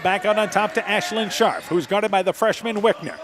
back out on top to Ashlyn Sharp, who's guarded by the freshman Wickner.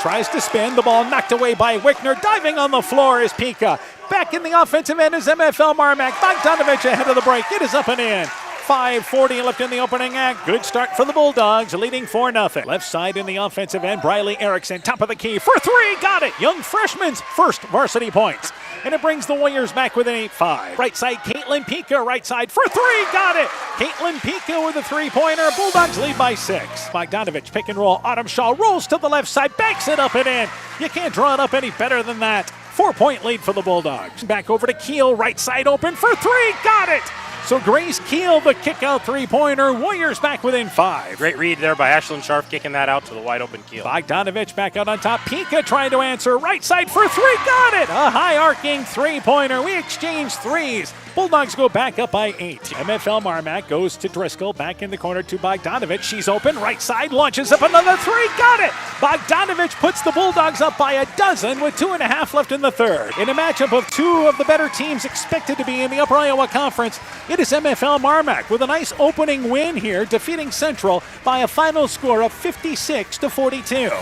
Tries to spin, the ball knocked away by Wickner. Diving on the floor is Pika. Back in the offensive end is MFL Marmac. Bogdanovich ahead of the break. It is up and in. 5:40 left in the opening act. Good start for the Bulldogs, leading 4-0. Left side in the offensive end, Briley Erickson, top of the key for three. Got it. Young freshman's first varsity points. And it brings the Warriors back within 8-5. Right side, Caitlin Pika, right side for three. Got it. Caitlin Pika with a three-pointer. Bulldogs lead by 6. Bogdanovich, pick and roll. Autumn Shaw rolls to the left side, backs it up and in. You can't draw it up any better than that. 4-point lead for the Bulldogs. Back over to Keel, right side open for three. Got it. So Grace Keel, the kick-out three-pointer. Warriors back within 5. Great read there by Ashlyn Sharp, kicking that out to the wide-open Keel. Bogdanovich back out on top. Pika trying to answer. Right side for three. Got it. A high-arcing three-pointer. We exchange threes. Bulldogs go back up by 8. MFL Marmac goes to Driscoll. Back in the corner to Bogdanovich. She's open. Right side launches up another three. Got it. Bogdanovich puts the Bulldogs up by 12 with 2.5 left in the third. In a matchup of two of the better teams expected to be in the Upper Iowa Conference, it is MFL Marmac with a nice opening win here, defeating Central by a final score of 56-42.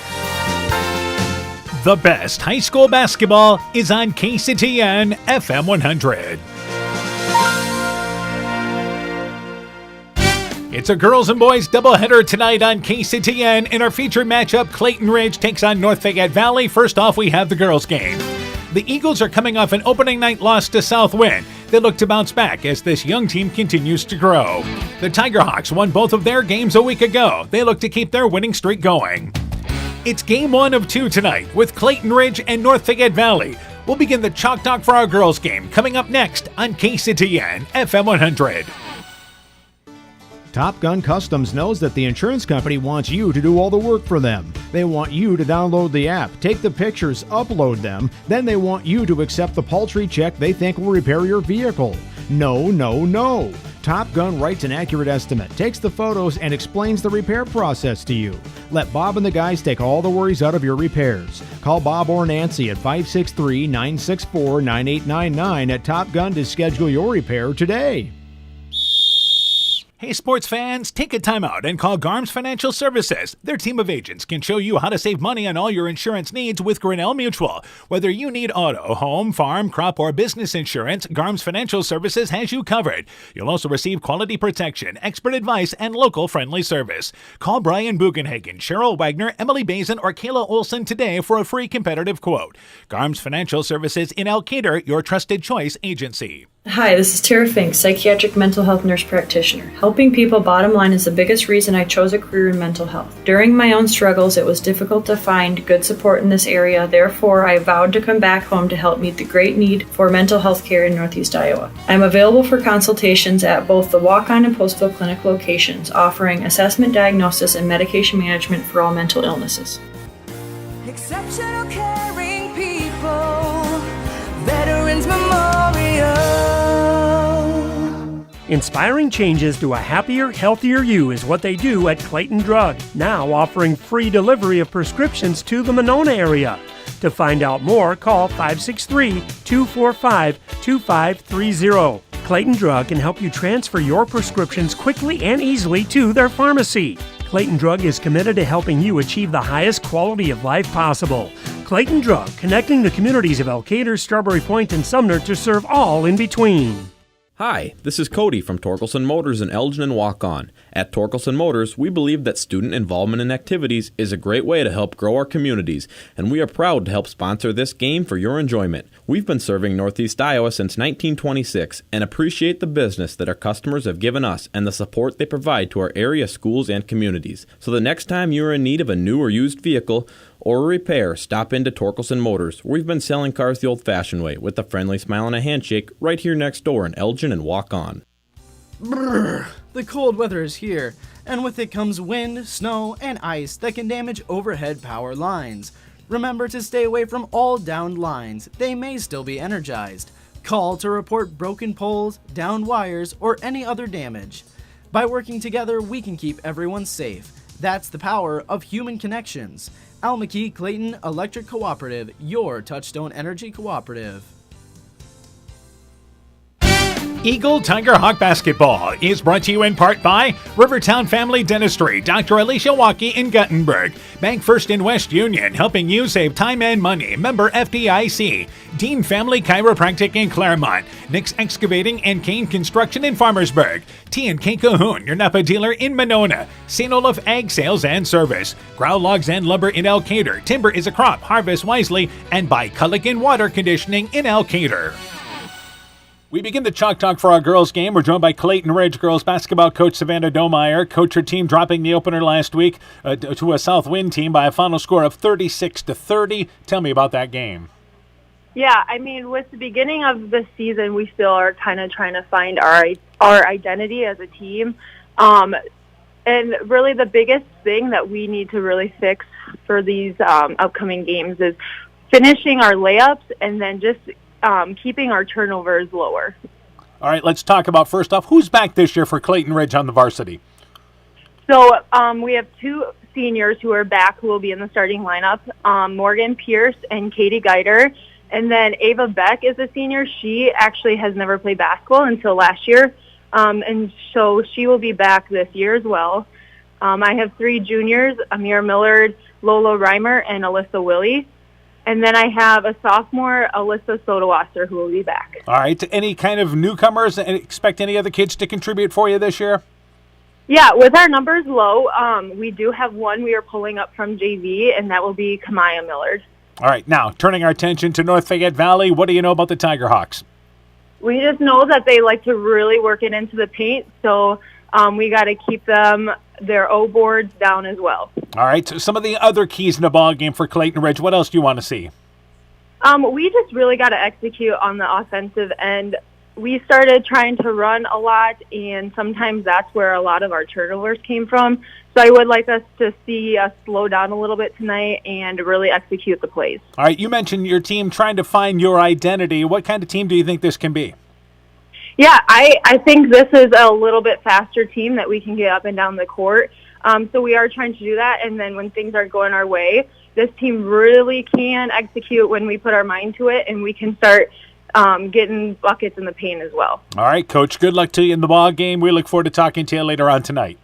The best high school basketball is on KCTN FM 100. It's a girls and boys doubleheader tonight on KCTN. In our featured matchup, Clayton Ridge takes on North Fayette Valley. First off, we have the girls game. The Eagles are coming off an opening night loss to Southwind. They look to bounce back as this young team continues to grow. The Tigerhawks won both of their games a week ago. They look to keep their winning streak going. It's game 1 of 2 tonight with Clayton Ridge and North Fayette Valley. We'll begin the Chalk Talk for our girls game coming up next on KCTN FM 100. Top Gun Customs knows that the insurance company wants you to do all the work for them. They want you to download the app, take the pictures, upload them, then they want you to accept the paltry check they think will repair your vehicle. No, no, no. Top Gun writes an accurate estimate, takes the photos, and explains the repair process to you. Let Bob and the guys take all the worries out of your repairs. Call Bob or Nancy at 563-964-9899 at Top Gun to schedule your repair today. Hey sports fans, take a time out and call Garms Financial Services. Their team of agents can show you how to save money on all your insurance needs with Grinnell Mutual. Whether you need auto, home, farm, crop, or business insurance, Garms Financial Services has you covered. You'll also receive quality protection, expert advice, and local friendly service. Call Brian Bugenhagen, Cheryl Wagner, Emily Bazin, or Kayla Olson today for a free competitive quote. Garms Financial Services in Elkader, your trusted choice agency. Hi, this is Tara Fink, psychiatric mental health nurse practitioner. Helping people bottom line is the biggest reason I chose a career in mental health. During my own struggles, it was difficult to find good support in this area. Therefore, I vowed to come back home to help meet the great need for mental health care in Northeast Iowa. I'm available for consultations at both the Walk-On and Postville Clinic locations, offering assessment, diagnosis, and medication management for all mental illnesses. Exceptional caring people, Veterans Memorial. Inspiring changes to a happier, healthier you is what they do at Clayton Drug, now offering free delivery of prescriptions to the Monona area. To find out more, call 563-245-2530. Clayton Drug can help you transfer your prescriptions quickly and easily to their pharmacy. Clayton Drug is committed to helping you achieve the highest quality of life possible. Clayton Drug, connecting the communities of Elkader, Strawberry Point, and Sumner to serve all in between. Hi, this is Cody from Torkelson Motors in Elgin and Walk-On. At Torkelson Motors, we believe that student involvement in activities is a great way to help grow our communities, and we are proud to help sponsor this game for your enjoyment. We've been serving Northeast Iowa since 1926 and appreciate the business that our customers have given us and the support they provide to our area schools and communities. So the next time you are in need of a new or used vehicle or a repair, stop into Torkelson Motors. We've been selling cars the old-fashioned way with a friendly smile and a handshake right here next door in Elgin and Walk-On. Brrr, the cold weather is here, and with it comes wind, snow, and ice that can damage overhead power lines. Remember to stay away from all downed lines. They may still be energized. Call to report broken poles, downed wires, or any other damage. By working together, we can keep everyone safe. That's the power of human connections. Al McKee Clayton Electric Cooperative, your Touchstone Energy Cooperative. Eagle Tiger Hawk Basketball is brought to you in part by Rivertown Family Dentistry, Dr. Alicia Waukee in Guttenberg, Bank First in West Union, helping you save time and money, member FDIC, Dean Family Chiropractic in Claremont, Nick's Excavating and Kane Construction in Farmersburg, T&K Cahoon, your Napa dealer in Monona, St. Olaf Ag Sales and Service, Grow Logs and Lumber in Elkader, Timber is a Crop, Harvest Wisely, and by Culligan Water Conditioning in Elkader. We begin the Chalk Talk for our girls' game. We're joined by Clayton Ridge girls basketball coach Savannah Domeyer. Coach, her team dropping the opener last week to a Southwind team by a final score of 36-30. Tell me about that game. Yeah, I mean, with the beginning of the season, we still are kind of trying to find our identity as a team. And really the biggest thing that we need to really fix for these upcoming games is finishing our layups and then just keeping our turnovers lower. All right, let's talk about, first off, who's back this year for Clayton Ridge on the varsity? So we have two seniors who are back who will be in the starting lineup, Morgan Pierce and Katie Geider. And then Ava Beck is a senior. She actually has never played basketball until last year, and so she will be back this year as well. I have three juniors, Amir Millard, Lola Reimer, and Alyssa Willie. And then I have a sophomore, Alyssa Sodawasser, who will be back. All right. Any kind of newcomers, and expect any other kids to contribute for you this year? Yeah, with our numbers low, we do have one we are pulling up from JV, and that will be Kamaya Millard. All right. Now, turning our attention to North Fayette Valley, what do you know about the Tiger Hawks? We just know that they like to really work it into the paint, so we got to keep their O boards down as well. All right. So some of the other keys in the ball game for Clayton Ridge, what else do you want to see? We just really got to execute on the offensive end. We started trying to run a lot, and sometimes that's where a lot of our turnovers came from. So I would like us to see us slow down a little bit tonight and really execute the plays. All right. You mentioned your team trying to find your identity. What kind of team do you think this can be? Yeah, I think this is a little bit faster team that we can get up and down the court. So we are trying to do that, and then when things aren't going our way, this team really can execute when we put our mind to it, and we can start getting buckets in the paint as well. All right, Coach, good luck to you in the ball game. We look forward to talking to you later on tonight.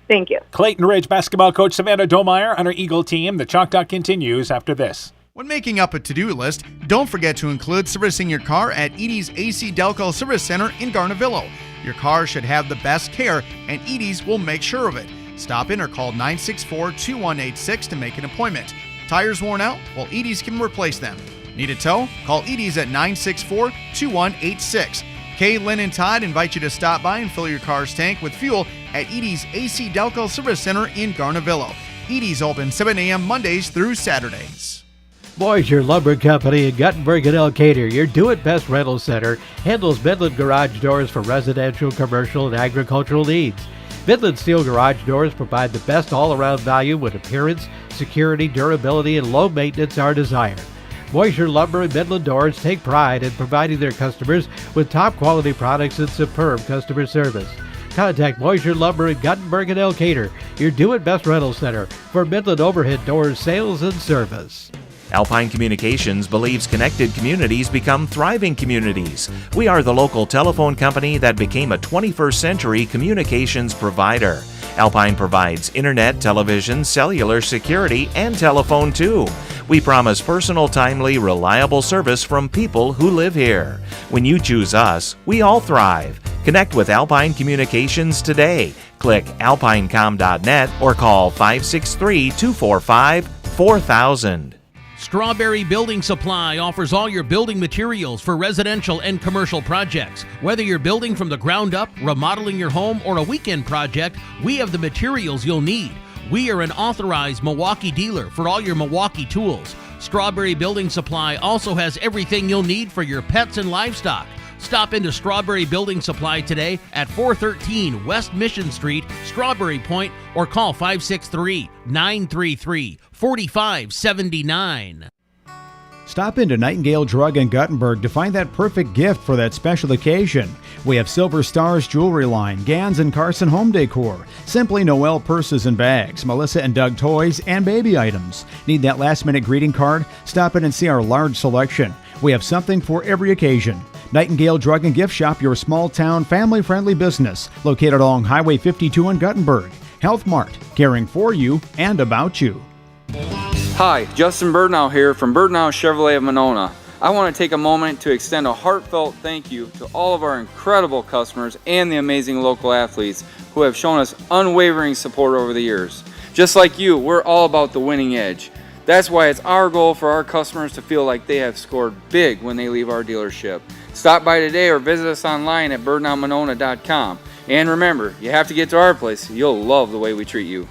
Thank you. Clayton Ridge basketball coach Savannah Domeyer on her Eagle team. The Chalk Talk continues after this. When making up a to-do list, don't forget to include servicing your car at Edie's AC Delco Service Center in Garnavillo. Your car should have the best care, and Edie's will make sure of it. Stop in or call 964-2186 to make an appointment. Tires worn out? Well, Edie's can replace them. Need a tow? Call Edie's at 964-2186. Kay, Lynn, and Todd invite you to stop by and fill your car's tank with fuel at Edie's AC Delco Service Center in Garnavillo. Edie's open 7 a.m. Mondays through Saturdays. Boisier Lumber Company in Guttenberg and Elkader, your do-it-best rental center, handles Midland garage doors for residential, commercial, and agricultural needs. Midland steel garage doors provide the best all-around value when appearance, security, durability, and low maintenance are desired. Boisier Lumber and Midland Doors take pride in providing their customers with top-quality products and superb customer service. Contact Boisier Lumber in Guttenberg and Elkader, your do-it-best rental center for Midland overhead doors sales and service. Alpine Communications believes connected communities become thriving communities. We are the local telephone company that became a 21st century communications provider. Alpine provides internet, television, cellular security, and telephone too. We promise personal, timely, reliable service from people who live here. When you choose us, we all thrive. Connect with Alpine Communications today. Click alpinecom.net or call 563-245-4000. Strawberry Building Supply offers all your building materials for residential and commercial projects. Whether you're building from the ground up, remodeling your home, or a weekend project, we have the materials you'll need. We are an authorized Milwaukee dealer for all your Milwaukee tools. Strawberry Building Supply also has everything you'll need for your pets and livestock. Stop into Strawberry Building Supply today at 413 West Mission Street, Strawberry Point, or call 563-933-4579. Stop into Nightingale Drug in Guttenberg to find that perfect gift for that special occasion. We have Silver Stars jewelry line, Gans and Carson home decor, Simply Noel purses and bags, Melissa and Doug toys, and baby items. Need that last-minute greeting card? Stop in and see our large selection. We have something for every occasion. Nightingale Drug and Gift Shop, your small-town, family-friendly business, located along Highway 52 in Guttenberg. Health Mart, caring for you and about you. Hi, Justin Birdnow here from Birdnow Chevrolet of Monona. I want to take a moment to extend a heartfelt thank you to all of our incredible customers and the amazing local athletes who have shown us unwavering support over the years. Just like you, we're all about the winning edge. That's why it's our goal for our customers to feel like they have scored big when they leave our dealership. Stop by today or visit us online at birdnowmonona.com. And remember, you have to get to our place. You'll love the way we treat you.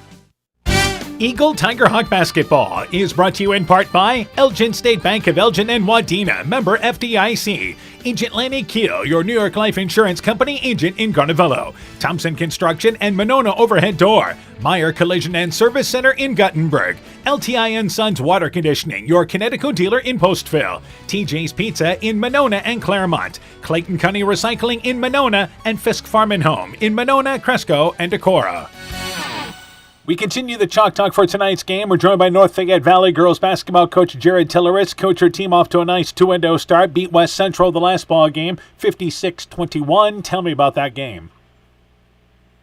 Eagle Tiger Hawk Basketball is brought to you in part by Elgin State Bank of Elgin and Wadena, member FDIC. Agent Lanny Keel, your New York Life Insurance Company agent in Garnavillo. Thompson Construction and Monona Overhead Door. Meyer Collision and Service Center in Guttenberg. LTI & Sons Water Conditioning, your Connecticut dealer in Postville. TJ's Pizza in Monona and Claremont. Clayton County Recycling in Monona and Fisk Farm and Home in Monona, Cresco, and Decorah. We continue the Chalk Talk for tonight's game. We're joined by North Fayette Valley girls basketball coach Jared Tilleritz. Coach, her team off to a nice 2-0 start. Beat West Central the last ball game, 56-21. Tell me about that game.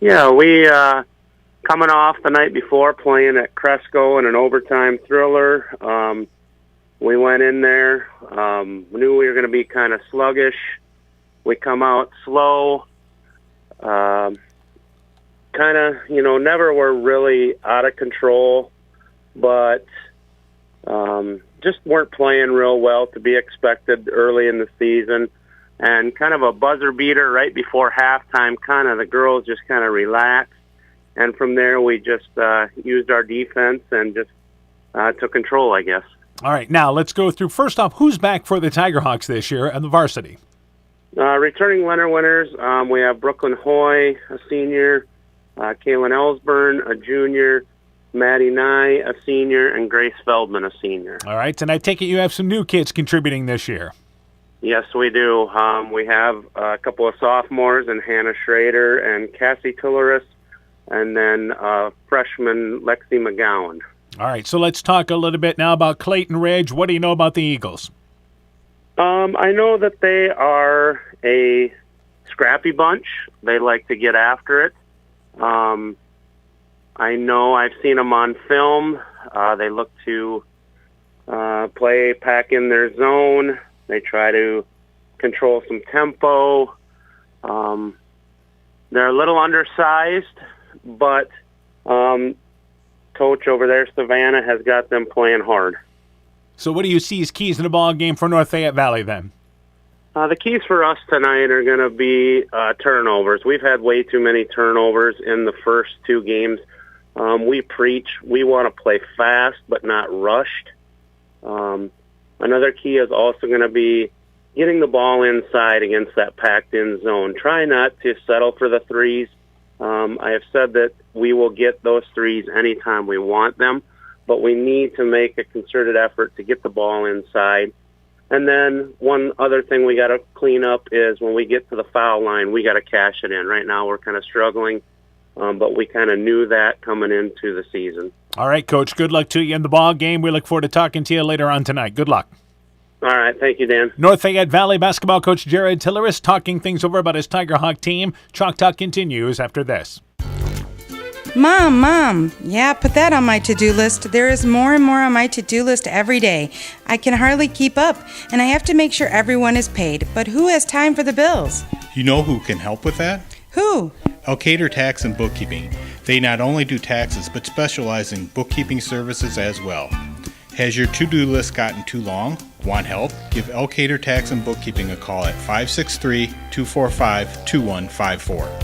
Yeah, we coming off the night before playing at Cresco in an overtime thriller. We went in there, knew we were going to be kind of sluggish. We come out slow. Kind of, never were really out of control, but just weren't playing real well to be expected early in the season. And kind of a buzzer beater right before halftime, kind of the girls just kind of relaxed. And from there, we just used our defense and just took control, I guess. All right, now let's go through. First off, who's back for the Tiger Hawks this year and the varsity? Returning winner winners, we have Brooklyn Hoy, a senior, Kaylin Ellsburn, a junior, Maddie Nye, a senior, and Grace Feldman, a senior. All right, and I take it you have some new kids contributing this year. Yes, we do. We have a couple of sophomores, and Hannah Schrader and Cassie Tilleris, and then freshman Lexi McGowan. All right, so let's talk a little bit now about Clayton Ridge. What do you know about the Eagles? I know that they are a scrappy bunch. They like to get after it. I know I've seen them on film. They look to pack in their zone. They try to control some tempo. They're a little undersized, but coach over there, Savannah, has got them playing hard. So what do you see as keys in the ball game for North Fayette Valley then? The keys for us tonight are going to be turnovers. We've had way too many turnovers in the first two games. We preach we want to play fast but not rushed. Another key is also going to be getting the ball inside against that packed-in zone. Try not to settle for the threes. I have said that we will get those threes anytime we want them, but we need to make a concerted effort to get the ball inside. And then one other thing we got to clean up is when we get to the foul line, we got to cash it in. Right now we're kind of struggling, but we kind of knew that coming into the season. All right, Coach, good luck to you in the ball game. We look forward to talking to you later on tonight. Good luck. All right, thank you, Dan. North Fayette Valley basketball coach Jared Tilleris talking things over about his Tiger Hawk team. Chalk Talk continues after this. Mom, yeah, put that on my to-do list. There is more and more on my to-do list every day. I can hardly keep up, and I have to make sure everyone is paid. But who has time for the bills? You know who can help with that? Who? Elkader Tax and Bookkeeping. They not only do taxes, but specialize in bookkeeping services as well. Has your to-do list gotten too long? Want help? Give Elkader Tax and Bookkeeping a call at 563-245-2154.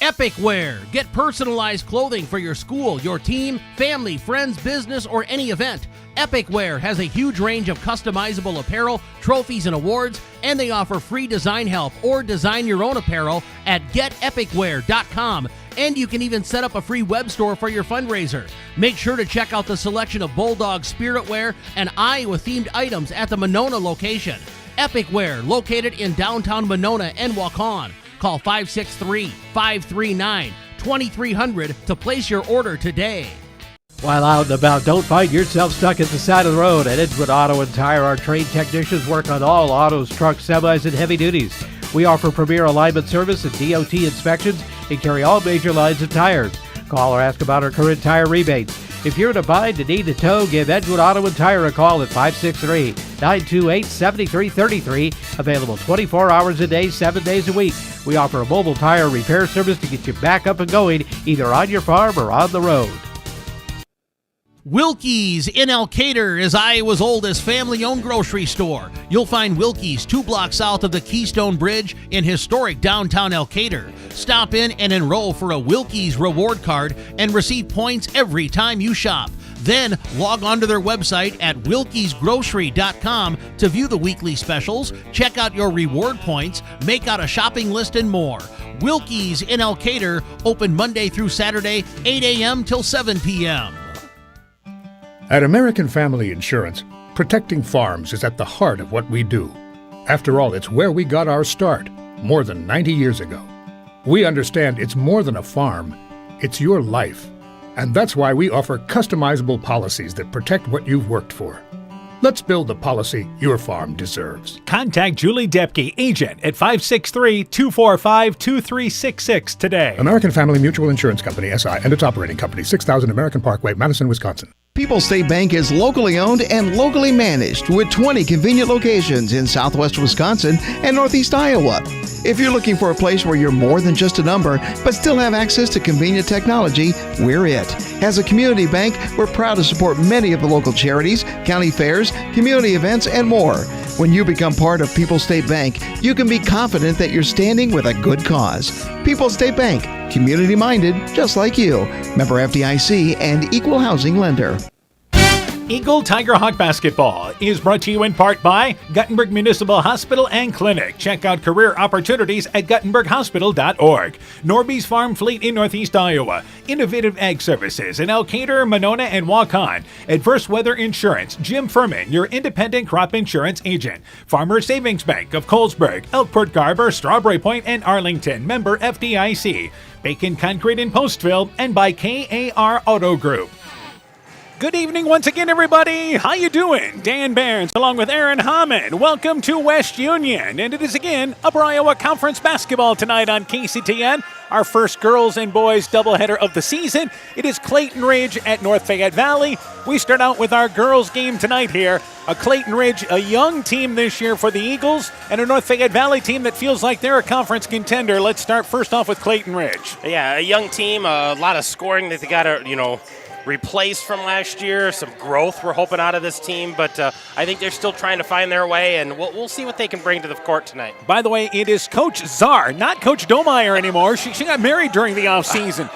Epic Wear. Get personalized clothing for your school, your team, family, friends, business, or any event. Epic Wear has a huge range of customizable apparel, trophies, and awards, and they offer free design help or design your own apparel at getepicwear.com. And you can even set up a free web store for your fundraiser. Make sure to check out the selection of Bulldog Spirit Wear and Iowa-themed items at the Monona location. Epic Wear, located in downtown Monona and Waukon. Call 563-539-2300 to place your order today. While out and about, don't find yourself stuck at the side of the road. At Edgewood Auto and Tire, our trained technicians work on all autos, trucks, semis, and heavy duties. We offer premier alignment service and DOT inspections and carry all major lines of tires. Call or ask about our current tire rebates. If you're in a bind and need a tow, give Edgewood Auto and Tire a call at 563-928-7333. Available 24 hours a day, 7 days a week. We offer a mobile tire repair service to get you back up and going, either on your farm or on the road. Wilkie's in Elkader is Iowa's oldest family-owned grocery store. You'll find Wilkie's 2 blocks south of the Keystone Bridge in historic downtown Elkader. Stop in and enroll for a Wilkie's reward card and receive points every time you shop. Then log on to their website at wilkiesgrocery.com to view the weekly specials, check out your reward points, make out a shopping list, and more. Wilkie's in Elkader, open Monday through Saturday, 8 a.m. till 7 p.m. At American Family Insurance, protecting farms is at the heart of what we do. After all, it's where we got our start, more than 90 years ago. We understand it's more than a farm, it's your life. And that's why we offer customizable policies that protect what you've worked for. Let's build the policy your farm deserves. Contact Julie Depke, agent, at 563-245-2366 today. American Family Mutual Insurance Company, SI, and its operating company, 6000 American Parkway, Madison, Wisconsin. People's State Bank is locally owned and locally managed with 20 convenient locations in southwest Wisconsin and northeast Iowa. If you're looking for a place where you're more than just a number, but still have access to convenient technology, we're it. As a community bank, we're proud to support many of the local charities, county fairs, community events, and more. When you become part of People's State Bank, you can be confident that you're standing with a good cause. People's State Bank, community-minded, just like you. Member FDIC and equal housing lender. Eagle Tiger Hawk Basketball is brought to you in part by Guttenberg Municipal Hospital and Clinic. Check out career opportunities at guttenberghospital.org. Norby's Farm Fleet in Northeast Iowa. Innovative Ag Services in Elkader, Monona, and Waukon. Adverse Weather Insurance. Jim Furman, your independent crop insurance agent. Farmer Savings Bank of Colesburg, Elkport Garber, Strawberry Point, and Arlington. Member FDIC. Bacon Concrete in Postville, and by KAR Auto Group. Good evening once again, everybody. How you doing? Dan Barnes along with Aaron Hammond. Welcome to West Union. And it is again Upper Iowa Conference basketball tonight on KCTN. Our first girls and boys doubleheader of the season. It is Clayton Ridge at North Fayette Valley. We start out with our girls game tonight here. A Clayton Ridge, a young team this year for the Eagles, and a North Fayette Valley team that feels like they're a conference contender. Let's start first off with Clayton Ridge. Yeah, a young team, a lot of scoring that they got to, replace from last year, some growth we're hoping out of this team, but I think they're still trying to find their way, and we'll see what they can bring to the court tonight. By the way, it is Coach Czar, not Coach Domeyer anymore. She got married during the offseason,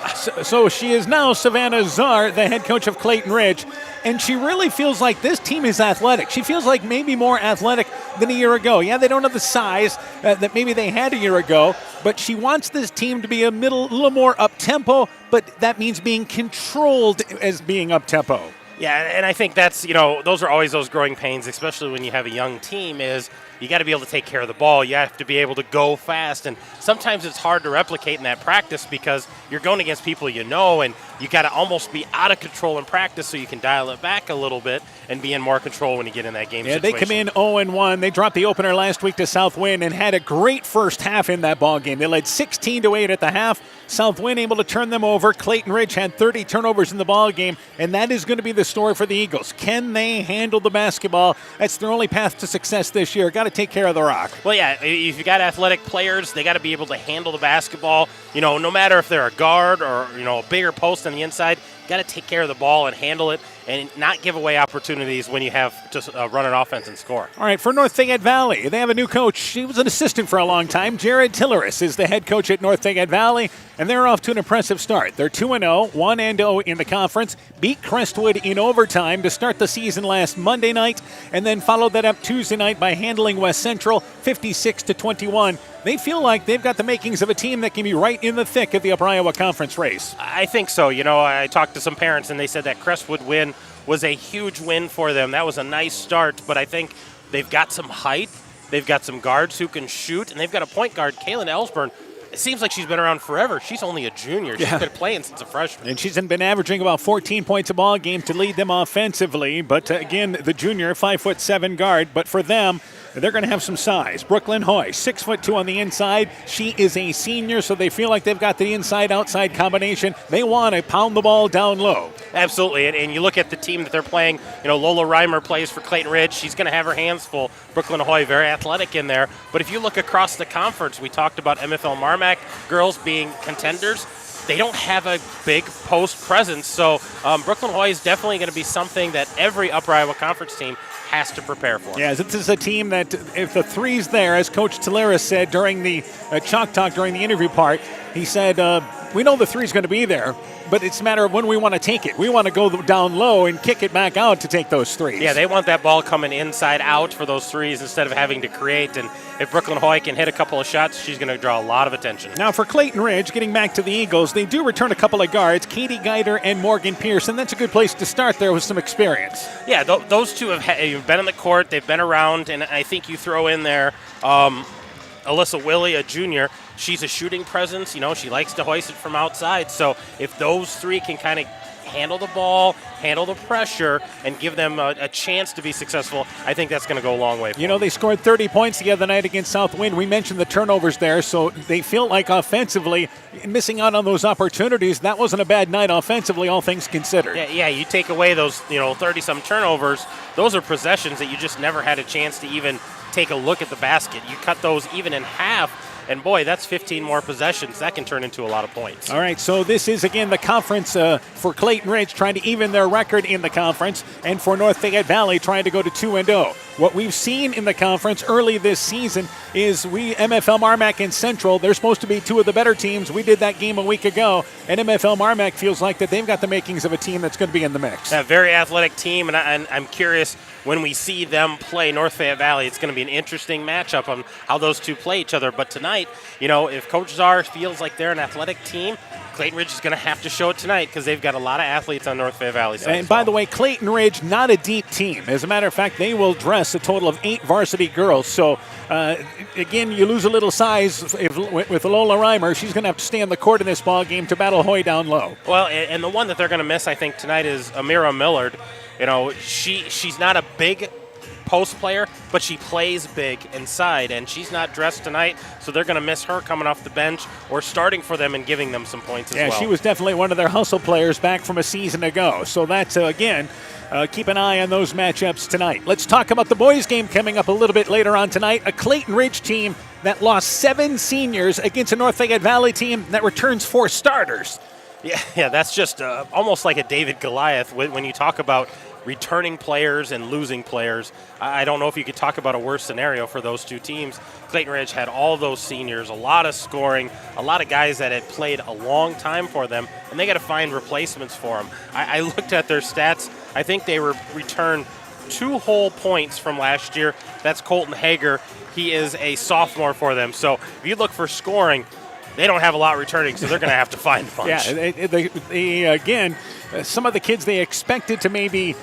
so she is now Savannah Czar, the head coach of Clayton Ridge, and she really feels like this team is athletic. She feels like maybe more athletic than a year ago. Yeah, they don't have the size that maybe they had a year ago, but she wants this team to be a little more up-tempo, but that means being controlled as being up-tempo. Yeah, and I think that's, those are always those growing pains, especially when you have a young team, is you got to be able to take care of the ball. You have to be able to go fast, and sometimes it's hard to replicate in that practice because you're going against people and you got to almost be out of control in practice so you can dial it back a little bit and be in more control when you get in that game situation. They come in 0-1. They dropped the opener last week to Southwind and had a great first half in that ball game. They led 16-8 at the half. Southwind able to turn them over. Clayton Ridge had 30 turnovers in the ball game, and that is going to be the story for the Eagles. Can they handle the basketball? That's their only path to success this year. Got to take care of the rock. Well, yeah, if you got athletic players, they got to be able to handle the basketball. No matter if they're a guard or, a bigger post on the inside, got to take care of the ball and handle it and not give away opportunities when you have to run an offense and score. All right, for North Fayette Valley, they have a new coach. He was an assistant for a long time. Jared Tilleris is the head coach at North Fayette Valley, and they're off to an impressive start. They're 2-0, 1-0 in the conference, beat Crestwood in overtime to start the season last Monday night, and then followed that up Tuesday night by handling West Central 56-21. They feel like they've got the makings of a team that can be right in the thick of the Upper Iowa Conference race. I think so. I talked to some parents, and they said that Crestwood win was a huge win for them. That was a nice start, but I think they've got some height. They've got some guards who can shoot, and they've got a point guard, Kaylin Ellsburn, it seems like she's been around forever. She's only a junior. She's been playing since a freshman. And she's been averaging about 14 points a ball game to lead them offensively. But again, the junior, 5'7" guard. But for them, they're going to have some size. Brooklyn Hoy, 6'2" on the inside. She is a senior, so they feel like they've got the inside-outside combination. They want to pound the ball down low. Absolutely, and you look at the team that they're playing. Lola Reimer plays for Clayton Ridge. She's going to have her hands full. Brooklyn Hoy, very athletic in there. But if you look across the conference, we talked about MFL Marmac girls being contenders. They don't have a big post presence, so Brooklyn Hoy is definitely going to be something that every Upper Iowa Conference team has to prepare for. Yeah, this is a team that if the three's there, as Coach Taleris said during the Chalk Talk during the interview part, he said, we know the three's going to be there, but it's a matter of when we want to take it. We want to go down low and kick it back out to take those threes. Yeah, they want that ball coming inside out for those threes instead of having to create. And if Brooklyn Hoy can hit a couple of shots, she's going to draw a lot of attention. Now for Clayton Ridge, getting back to the Eagles, they do return a couple of guards, Katie Geider and Morgan Pearson. That's a good place to start there with some experience. Yeah, those two have been in the court. They've been around, and I think you throw in there Alyssa Willie, a junior. She's a shooting presence. She likes to hoist it from outside. So if those three can kind of handle the ball, handle the pressure, and give them a chance to be successful, I think that's going to go a long way for them. They scored 30 points the other night against Southwind. We mentioned the turnovers there, so they feel like offensively, missing out on those opportunities, that wasn't a bad night offensively, all things considered. Yeah, you take away those 30-some turnovers, those are possessions that you just never had a chance to even take a look at the basket. You cut those even in half, and boy, that's 15 more possessions. That can turn into a lot of points. All right, so this is, again, the conference for Clayton Ridge trying to even their record in the conference, and for North Fayette Valley trying to go to 2-0. What we've seen in the conference early this season is MFL Marmac and Central, they're supposed to be two of the better teams. We did that game a week ago, and MFL Marmac feels like that they've got the makings of a team that's going to be in the mix. A very athletic team, and I'm curious when we see them play North Fayette Valley. It's going to be an interesting matchup on how those two play each other. But tonight, if Coach Czar feels like they're an athletic team, Clayton Ridge is going to have to show it tonight because they've got a lot of athletes on North Fayette Valley side. And by the way, Clayton Ridge, not a deep team. As a matter of fact, they will dress a total of 8 varsity girls. So, again, you lose a little size with Lola Reimer. She's going to have to stay on the court in this ball game to battle Hoy down low. Well, and the one that they're going to miss, I think, tonight is Amira Millard. She's not a big post player, but she plays big inside, and she's not dressed tonight, so they're going to miss her coming off the bench or starting for them and giving them some points as well. Yeah, she was definitely one of their hustle players back from a season ago. So that's, again, keep an eye on those matchups tonight. Let's talk about the boys' game coming up a little bit later on tonight. A Clayton Ridge team that lost 7 seniors against a North Fayette Valley team that returns 4 starters. Yeah, that's just almost like a David Goliath when you talk about returning players and losing players. I don't know if you could talk about a worse scenario for those two teams. Clayton Ridge had all those seniors, a lot of scoring, a lot of guys that had played a long time for them, and they got to find replacements for them. I looked at their stats. I think they returned 2 whole points from last year. That's Colton Hager. He is a sophomore for them. So if you look for scoring, they don't have a lot returning, so they're going to have to find a bunch. Yeah, again, some of the kids they expected to maybe,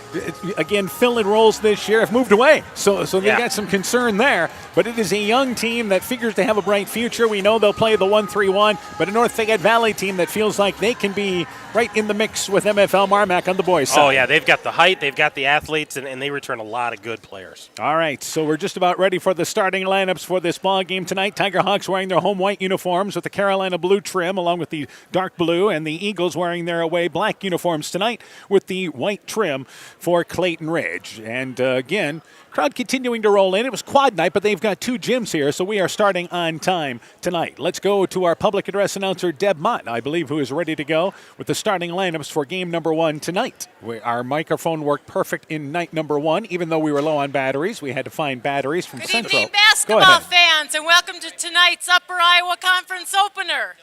again, fill in roles this year have moved away. So they got some concern there. But it is a young team that figures they have a bright future. We know they'll play the 1-3-1, but a North Fayette Valley team that feels like they can be right in the mix with MFL Marmac on the boys' side. Oh, yeah, they've got the height, they've got the athletes, and they return a lot of good players. All right, so we're just about ready for the starting lineups for this ball game tonight. Tiger Hawks wearing their home white uniforms with the Carolina blue trim along with the dark blue, and the Eagles wearing their away black uniforms tonight with the white trim for Clayton Ridge. And again, crowd continuing to roll in. It was quad night, but they've got 2 gyms here, so we are starting on time tonight. Let's go to our public address announcer, Deb Mott, I believe, who is ready to go with the starting lineups for game number 1 tonight. Our microphone worked perfect in night number 1, even though we were low on batteries. We had to find batteries from Central. Good evening, basketball fans, and welcome to tonight's Upper Iowa Conference opener,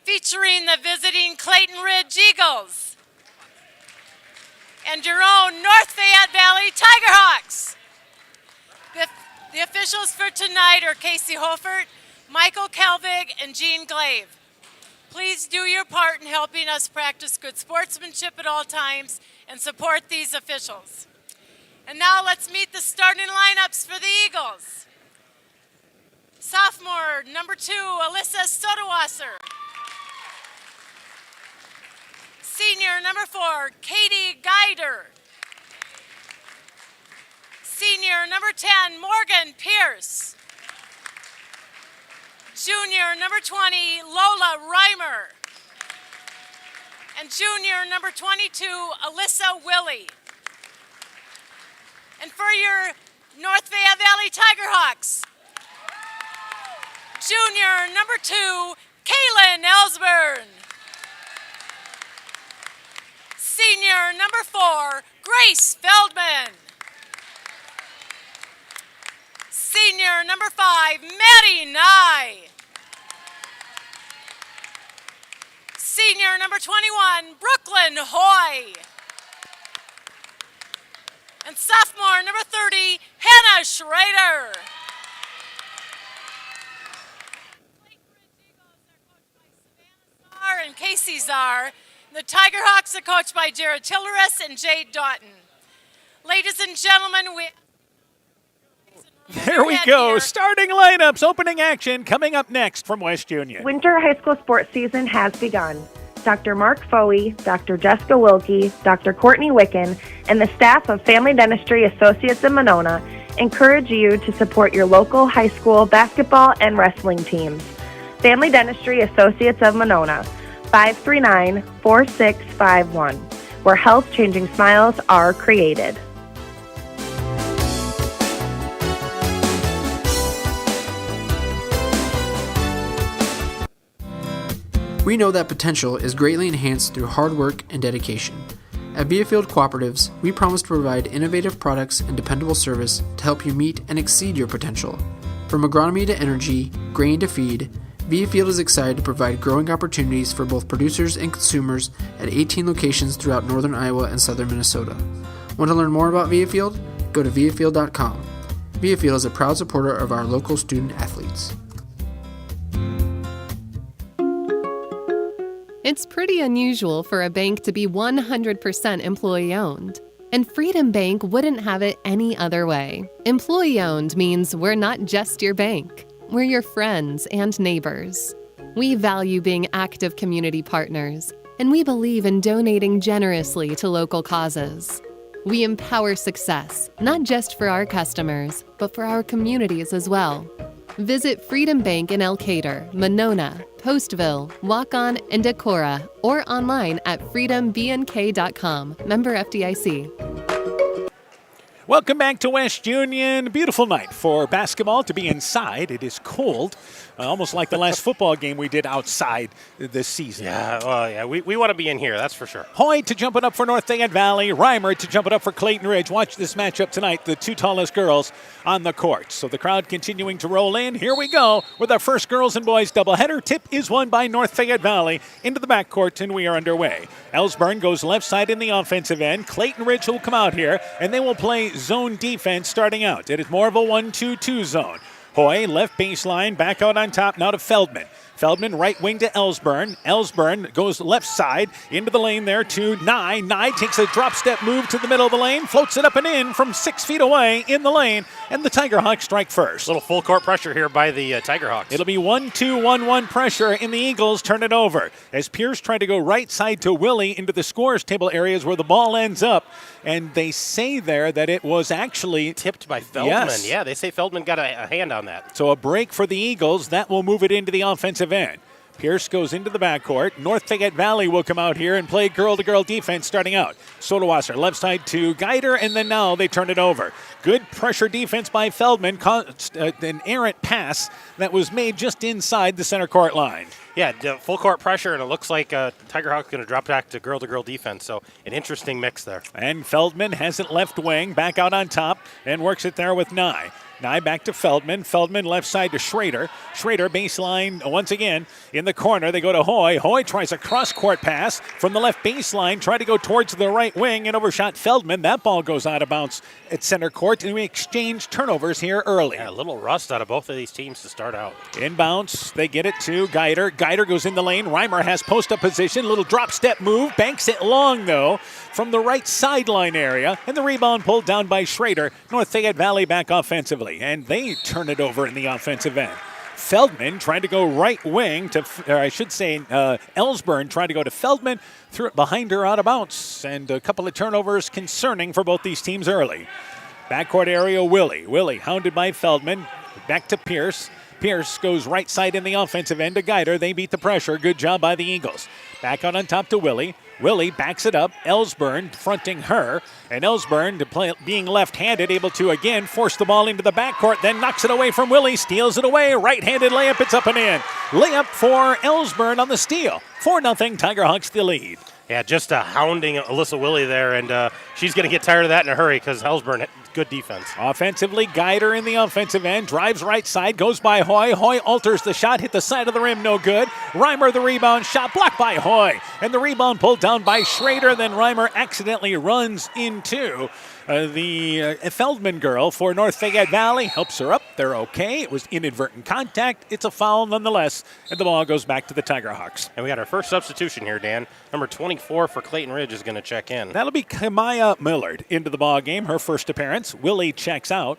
featuring the visiting Clayton Ridge Eagles and your own North Fayette Valley Tiger Hawks. The officials for tonight are Casey Hofert, Michael Kelvig, and Jean Glave. Please do your part in helping us practice good sportsmanship at all times and support these officials. And now let's meet the starting lineups for the Eagles. Sophomore, number 2, Alyssa Sodawasser. Senior, number 4, Katie Geider. Senior, number 10, Morgan Pierce. Junior, number 20, Lola Reimer. And junior, number 22, Alyssa Willie. And for your North Fayette Valley Tigerhawks, junior, number 2, Kaylin Ellsburn. Senior, number 4, Grace Feldman. Senior, number 5, Maddie Nye. Senior, number 21, Brooklyn Hoy. And sophomore, number 30, Hannah Schrader. And Casey Czar. The Tigerhawks are coached by Jared Tillerus and Jade Doughton. Ladies and gentlemen, There we go. Starting lineups, opening action coming up next from West Union. Winter high school sports season has begun. Dr. Mark Foey, Dr. Jessica Wilkie, Dr. Courtney Wicken, and the staff of Family Dentistry Associates in Monona encourage you to support your local high school basketball and wrestling teams. Family Dentistry Associates of Monona, 539-4651, where health-changing smiles are created. We know that potential is greatly enhanced through hard work and dedication. At Viafield Cooperatives, we promise to provide innovative products and dependable service to help you meet and exceed your potential. From agronomy to energy, grain to feed, Viafield is excited to provide growing opportunities for both producers and consumers at 18 locations throughout northern Iowa and southern Minnesota. Want to learn more about Viafield? Go to viafield.com. Viafield is a proud supporter of our local student athletes. It's pretty unusual for a bank to be 100% employee-owned. And Freedom Bank wouldn't have it any other way. Employee-owned means we're not just your bank. We're your friends and neighbors. We value being active community partners, and we believe in donating generously to local causes. We empower success, not just for our customers, but for our communities as well. Visit Freedom Bank in Elkader, Monona, Postville, Waukon, and Decorah, or online at freedombnk.com. Member FDIC. Welcome back to West Union. Beautiful night for basketball to be inside. It is cold, almost like the last football game we did outside this season. Yeah, we want to be in here, that's for sure. Hoy to jump it up for North Fayette Valley. Reimer to jump it up for Clayton Ridge. Watch this matchup tonight, the two tallest girls on the court. So the crowd continuing to roll in. Here we go with our first girls and boys doubleheader. Tip is won by North Fayette Valley into the backcourt, and we are underway. Ellsburn goes left side in the offensive end. Clayton Ridge will come out here, and they will play zone defense starting out. It is more of a 1-2-2 zone. Hoy, left baseline, back out on top, now to Feldman. Feldman, right wing to Ellsburn. Ellsburn goes left side into the lane there to Nye. Nye takes a drop step move to the middle of the lane, floats it up and in from 6 feet away in the lane, and the Tigerhawks strike first. Little full court pressure here by the Tigerhawks. It'll be 1-2-1-1 pressure, and the Eagles turn it over. As Pierce tried to go right side to Willie into the scores table areas where the ball ends up, and they say there that it was actually tipped by Feldman. Yes. Yeah, they say Feldman got a hand on that. So a break for the Eagles. That will move it into the offensive end. Pierce goes into the backcourt. North Fayette Valley will come out here and play girl-to-girl defense starting out. Sodawasser left side to Geider, and then now they turn it over. Good pressure defense by Feldman. An errant pass that was made just inside the center court line. Yeah, full court pressure, and it looks like Tigerhawks going to drop back to girl-to-girl defense. So an interesting mix there. And Feldman has it left wing, back out on top, and works it there with Nye. Nye back to Feldman. Feldman left side to Schrader. Schrader baseline once again in the corner. They go to Hoy. Hoy tries a cross-court pass from the left baseline. Tried to go towards the right wing and overshot Feldman. That ball goes out of bounds at center court, and we exchange turnovers here early. Yeah, a little rust out of both of these teams to start out. Inbounds. They get it to Geider. Geider goes in the lane. Reimer has post-up position. Little drop-step move. Banks it long, though, from the right sideline area. And the rebound pulled down by Schrader. North Fayette Valley back offensively. And they turn it over in the offensive end. Feldman trying to go right wing to, or I should say, Ellsburn trying to go to Feldman, threw it behind her out of bounds, and a couple of turnovers concerning for both these teams early. Backcourt area, Willie hounded by Feldman, back to Pierce. Pierce goes right side in the offensive end to Geider. They beat the pressure. Good job by the Eagles. Back out on top to Willie. Willie backs it up. Ellsburn fronting her. And Ellsburn, being left-handed, able to again force the ball into the backcourt, then knocks it away from Willie, steals it away. Right-handed layup, it's up and in. Layup for Ellsburn on the steal. 4-0, Tiger Hawks the lead. Yeah, just hounding Alyssa Willie there, and she's going to get tired of that in a hurry because Ellsburn, good defense. Offensively, Geider in the offensive end, drives right side, goes by Hoy. Hoy alters the shot, hit the side of the rim, no good. Reimer the rebound, shot blocked by Hoy. And the rebound pulled down by Schrader, then Reimer accidentally runs into the Feldman girl for North Fayette Valley. Helps her up, they're okay. It was inadvertent contact. It's a foul nonetheless, and the ball goes back to the Tiger Hawks. And we got our first substitution here, Dan. Number 24 for Clayton Ridge is going to check in. That'll be Kamaya Millard into the ball game, her first appearance. Willie checks out,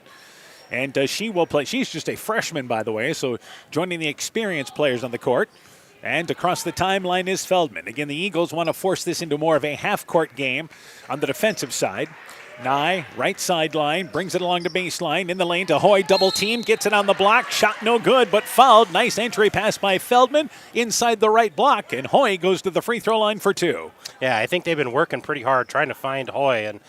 and she will play. She's just a freshman, by the way, so joining the experienced players on the court. And across the timeline is Feldman. Again, the Eagles want to force this into more of a half-court game on the defensive side. Nye, right sideline, brings it along to baseline, in the lane to Hoy, double team, gets it on the block, shot no good, but fouled. Nice entry pass by Feldman inside the right block, and Hoy goes to the free throw line for two. Yeah, I think they've been working pretty hard trying to find Hoy, and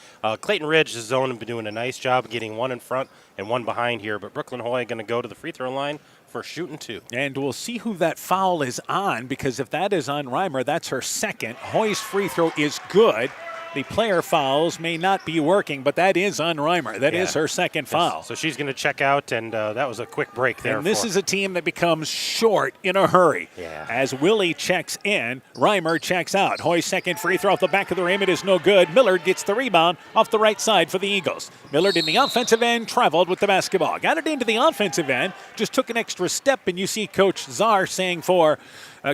Clayton Ridge's zone has been doing a nice job getting one in front and one behind here, but Brooklyn Hoy going to go to the free throw line for shooting two. And we'll see who that foul is on, because if that is on Reimer, that's her second. Hoy's free throw is good. The player fouls may not be working, but that is on Reimer. That is her second foul. So she's going to check out, and that was a quick break there. And this is a team that becomes short in a hurry. Yeah. As Willie checks in, Reimer checks out. Hoy's second free throw off the back of the rim. It is no good. Millard gets the rebound off the right side for the Eagles. Millard in the offensive end, traveled with the basketball. Got it into the offensive end, just took an extra step, and you see Coach Czar saying for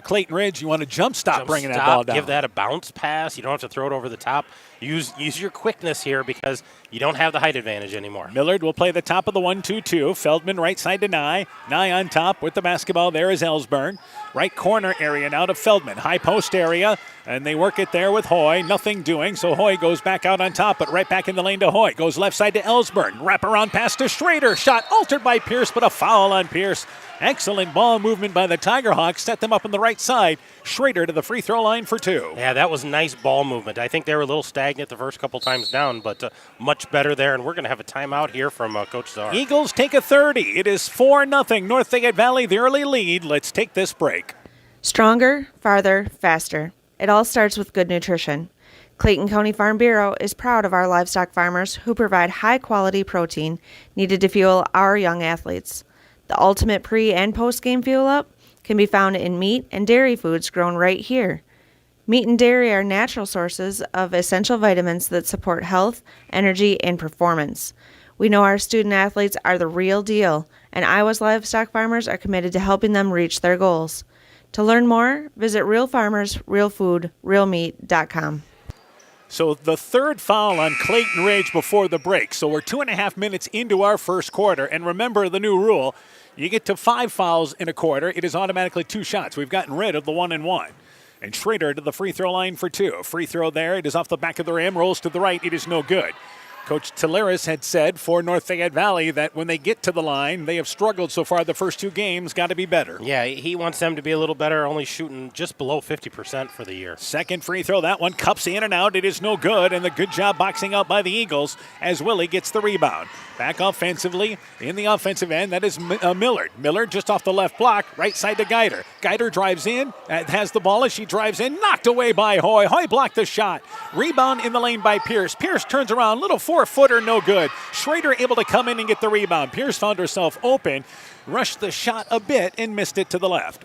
Clayton Ridge, you want to jump stop bringing that ball down. Give that a bounce pass. You don't have to throw it over the top. Use your quickness here because you don't have the height advantage anymore. Millard will play the top of the 1-2-2. Feldman right side to Nye. Nye on top with the basketball. There is Ellsburn. Right corner area now to Feldman. High post area, and they work it there with Hoy. Nothing doing, so Hoy goes back out on top, but right back in the lane to Hoy. Goes left side to Ellsburn. Wrap around pass to Schrader. Shot altered by Pierce, but a foul on Pierce. Excellent ball movement by the Tiger Hawks. Set them up on the right side. Schrader to the free throw line for two. Yeah, that was nice ball movement. I think they were a little stagnant the first couple times down, but much better there. And we're going to have a timeout here from Coach Czar. Eagles take a 30. It is 4-0. North Fayette Valley, the early lead. Let's take this break. Stronger, farther, faster. It all starts with good nutrition. Clayton County Farm Bureau is proud of our livestock farmers who provide high-quality protein needed to fuel our young athletes. The ultimate pre- and post-game fuel-up can be found in meat and dairy foods grown right here. Meat and dairy are natural sources of essential vitamins that support health, energy, and performance. We know our student athletes are the real deal, and Iowa's livestock farmers are committed to helping them reach their goals. To learn more, visit realfarmers.realfood.realmeat.com. So the third foul on Clayton Ridge before the break. So we're 2.5 minutes into our first quarter. And remember the new rule. You get to 5 fouls in a quarter, it is automatically 2 shots. We've gotten rid of the 1-and-1. And Schrader to the free throw line for 2. A free throw there. It is off the back of the rim. Rolls to the right. It is no good. Coach Teleris had said for North Fayette Valley that when they get to the line, they have struggled so far the first 2 games, got to be better. Yeah, he wants them to be a little better, only shooting just below 50% for the year. Second free throw, that one cups in and out. It is no good, and the good job boxing out by the Eagles as Willie gets the rebound. Back offensively in the offensive end, that is Millard. Millard just off the left block, right side to Geider. Geider drives in, has the ball as she drives in, knocked away by Hoy. Hoy blocked the shot. Rebound in the lane by Pierce. Pierce turns around, little 4-footer, no good. Schrader able to come in and get the rebound. Pierce found herself open, rushed the shot a bit, and missed it to the left.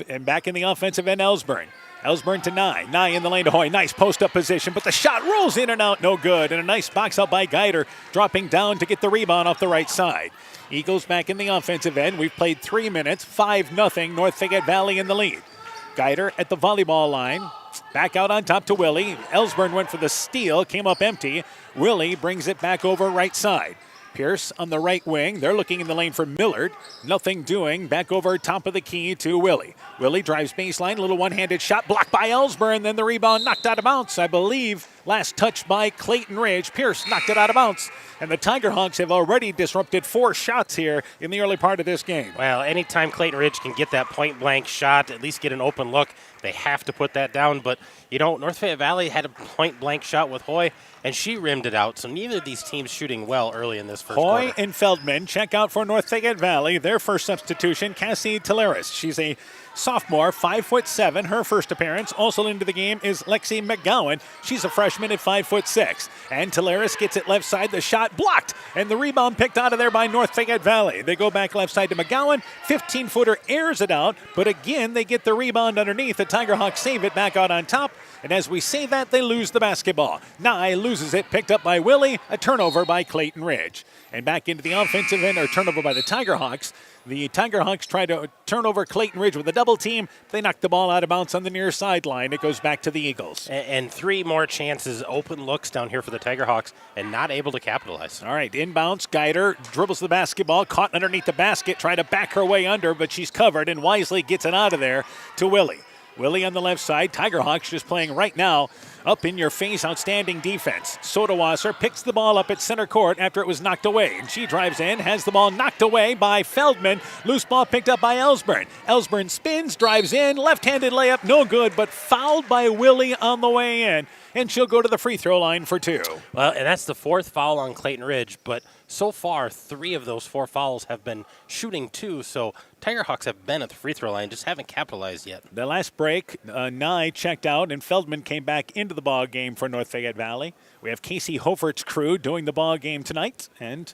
And back in the offensive end, Ellsburn. Ellsburn to Nye. Nye in the lane to Hoy. Nice post-up position, but the shot rolls in and out, no good. And a nice box out by Geider, dropping down to get the rebound off the right side. Eagles back in the offensive end. We've played 3 minutes, 5-0, North Fayette Valley in the lead. Geider at the volleyball line. Back out on top to Willie. Ellsburn went for the steal, came up empty. Willie brings it back over right side. Pierce on the right wing. They're looking in the lane for Millard. Nothing doing. Back over top of the key to Willie. Willie drives baseline. Little one-handed shot blocked by Ellsbury. And then the rebound knocked out of bounds. I believe last touch by Clayton Ridge. Pierce knocked it out of bounds. And the Tigerhawks have already disrupted 4 shots here in the early part of this game. Well, anytime Clayton Ridge can get that point-blank shot, at least get an open look, they have to put that down. But, North Fayette Valley had a point-blank shot with Hoy, and she rimmed it out. So neither of these teams shooting well early in this first quarter. Hoy and Feldman check out for North Fayette Valley. Their first substitution, Cassie Teleris. She's a sophomore, 5'7", her first appearance. Also into the game is Lexi McGowan. She's a freshman at 5'6". And Teleris gets it left side. The shot blocked, and the rebound picked out of there by North Fayette Valley. They go back left side to McGowan. 15-footer airs it out, but again, they get the rebound underneath. The Tigerhawks save it back out on top. And as we say that, they lose the basketball. Nye loses it, picked up by Willie. A turnover by Clayton Ridge. And back into the offensive end, or turnover by the Tigerhawks. The Tigerhawks try to turn over Clayton Ridge with a double team. They knock the ball out of bounds on the near sideline. It goes back to the Eagles. And 3 more chances, open looks down here for the Tigerhawks, and not able to capitalize. All right, inbounds. Geider dribbles the basketball, caught underneath the basket, tried to back her way under, but she's covered and wisely gets it out of there to Willie. Willie on the left side. Tigerhawks just playing right now up in your face. Outstanding defense. Sodawasser picks the ball up at center court after it was knocked away. And she drives in, has the ball knocked away by Feldman. Loose ball picked up by Ellsbury. Ellsbury spins, drives in, left-handed layup, no good, but fouled by Willie on the way in. And she'll go to the free throw line for 2. Well, and that's the 4th foul on Clayton Ridge, but so far 3 of those 4 fouls have been shooting 2, so Tigerhawks have been at the free throw line, just haven't capitalized yet. The last break, Nye checked out, and Feldman came back into the ball game for North Fayette Valley. We have Casey Hofert's crew doing the ball game tonight, and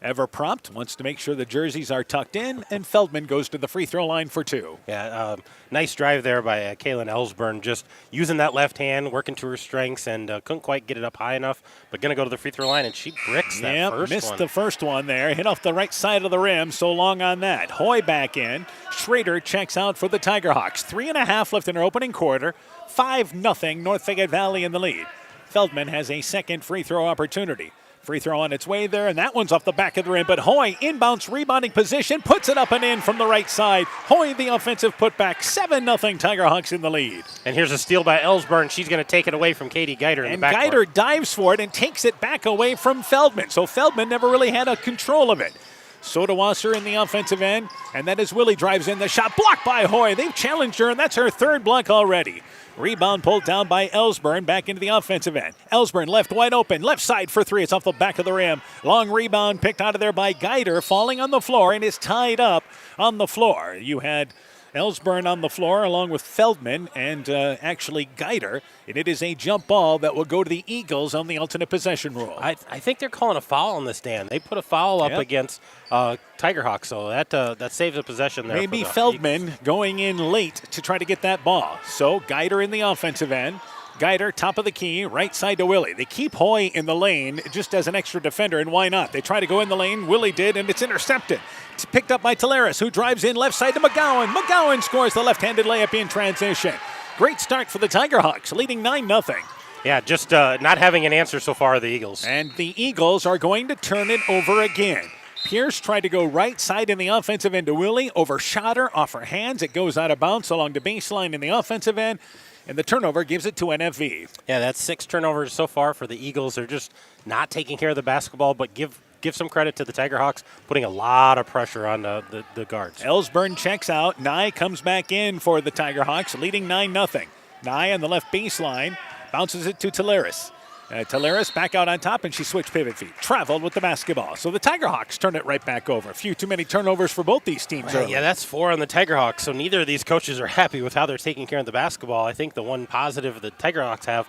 Ever Prompt wants to make sure the jerseys are tucked in, and Feldman goes to the free throw line for 2. Yeah, nice drive there by Kaylin Ellsburn, just using that left hand, working to her strengths, and couldn't quite get it up high enough, but going to go to the free throw line, and she bricks that first one. Missed the first one there, hit off the right side of the rim, so long on that. Hoy back in. Schrader checks out for the Tigerhawks. 3.5 left in her opening quarter. 5-0, North Fayette Valley in the lead. Feldman has a second free throw opportunity. Free throw on its way there, and that one's off the back of the rim. But Hoy, inbounds rebounding position, puts it up and in from the right side. Hoy, the offensive putback. 7-0, Tigerhawks in the lead. And here's a steal by Ellsburn. She's going to take it away from Katie Geider in the backcourt. And Geider dives for it and takes it back away from Feldman. So Feldman never really had a control of it. Sodawasser in the offensive end, and that is Willie drives in. The shot blocked by Hoy. They've challenged her, and that's her 3rd block already. Rebound pulled down by Ellsburn, back into the offensive end. Ellsburn left wide open, left side for 3. It's off the back of the rim. Long rebound picked out of there by Geider, falling on the floor, and is tied up on the floor. You had Ellsburn on the floor along with Feldman and actually Geider, and it is a jump ball that will go to the Eagles on the alternate possession rule. I think they're calling a foul on this, Dan. They put a foul up against Tigerhawks, so that saves a possession there. Maybe Feldman Eagles going in late to try to get that ball. So Geider in the offensive end. Geider, top of the key, right side to Willie. They keep Hoy in the lane just as an extra defender, and why not? They try to go in the lane. Willie did, and it's intercepted. It's picked up by Teleris, who drives in left side to McGowan. McGowan scores the left-handed layup in transition. Great start for the Tigerhawks, leading 9-0. Yeah, just not having an answer so far, the Eagles. And the Eagles are going to turn it over again. Pierce tried to go right side in the offensive end to Willie, overshot her off her hands. It goes out of bounds along the baseline in the offensive end. And the turnover gives it to NFV. Yeah, that's 6 turnovers so far for the Eagles. They're just not taking care of the basketball, but give some credit to the Tigerhawks, putting a lot of pressure on the guards. Ellsburn checks out. Nye comes back in for the Tigerhawks, leading 9-0. Nye on the left baseline, bounces it to Teleris. Teleris back out on top, and she switched pivot feet. Traveled with the basketball. So the Tigerhawks turn it right back over. A few too many turnovers for both these teams. Yeah, that's 4 on the Tigerhawks. So neither of these coaches are happy with how they're taking care of the basketball. I think the one positive the Tigerhawks have,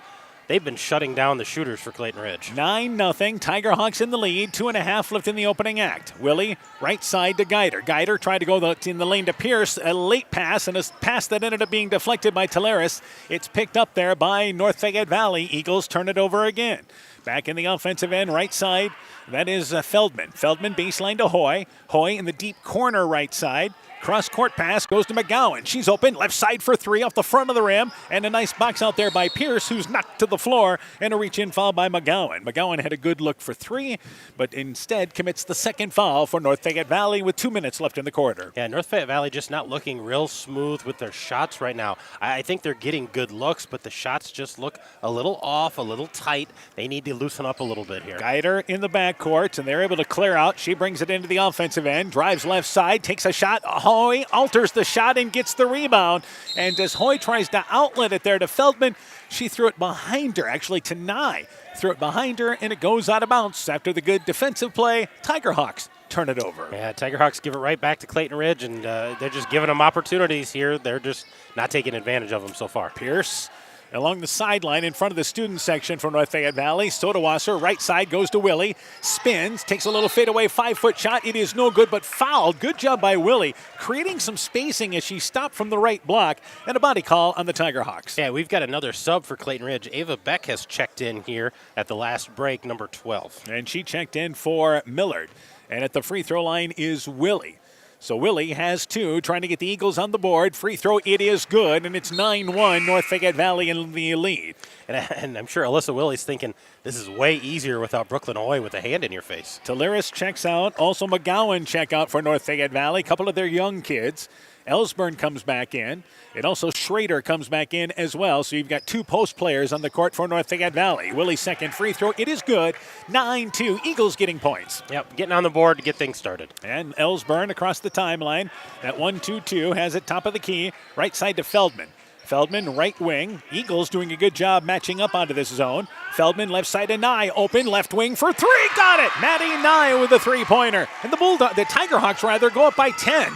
they've been shutting down the shooters for Clayton Ridge. 9-0. Tigerhawks in the lead. 2.5 left in the opening act. Willie, right side to Geider. Geider tried to go in the lane to Pierce. A late pass, and a pass that ended up being deflected by Teleris. It's picked up there by North Fayette Valley. Eagles turn it over again. Back in the offensive end, right side. That is Feldman. Feldman baseline to Hoy. Hoy in the deep corner right side. Cross-court pass goes to McGowan. She's open, left side for three off the front of the rim, and a nice box out there by Pierce, who's knocked to the floor, and a reach-in foul by McGowan. McGowan had a good look for three, but instead commits the second foul for North Fayette Valley with 2 minutes left in the quarter. Yeah, North Fayette Valley just not looking real smooth with their shots right now. I think they're getting good looks, but the shots just look a little off, a little tight. They need to loosen up a little bit here. Guider in the backcourt, and they're able to clear out. She brings it into the offensive end, drives left side, takes a shot. Hoy alters the shot and gets the rebound. And as Hoy tries to outlet it there to Feldman, she threw it behind her, actually to Nye. Threw it behind her, and it goes out of bounds. After the good defensive play, Tiger Hawks turn it over. Yeah, Tiger Hawks give it right back to Clayton Ridge, and they're just giving them opportunities here. They're just not taking advantage of them so far. Pierce along the sideline in front of the student section from North Fayette Valley. Sodawasser, right side, goes to Willie. Spins, takes a little fadeaway 5-foot shot. It is no good, but fouled. Good job by Willie, creating some spacing as she stopped from the right block, and a body call on the Tiger Hawks. Yeah, we've got another sub for Clayton Ridge. Ava Beck has checked in here at the last break, number 12. And she checked in for Millard. And at the free throw line is Willie. So Willie has two, trying to get the Eagles on the board. Free throw, it is good, and it's 9-1, North Fayette Valley in the lead. And I'm sure Alyssa Willie's thinking, this is way easier without Brooklyn Hoy with a hand in your face. Teleris checks out. Also McGowan check out for North Fayette Valley. A couple of their young kids. Ellsburn comes back in. And also Schrader comes back in as well. So you've got two post players on the court for North Fayette Valley. Willie's second free throw. It is good. 9-2. Eagles getting points. Yep, getting on the board to get things started. And Ellsburn across the timeline. That 1-2-2 has it top of the key. Right side to Feldman. Feldman, right wing. Eagles doing a good job matching up onto this zone. Feldman, left side to Nye. Open, left wing for three. Got it. Maddie Nye with a three-pointer. And the Tiger Hawks, go up by 10.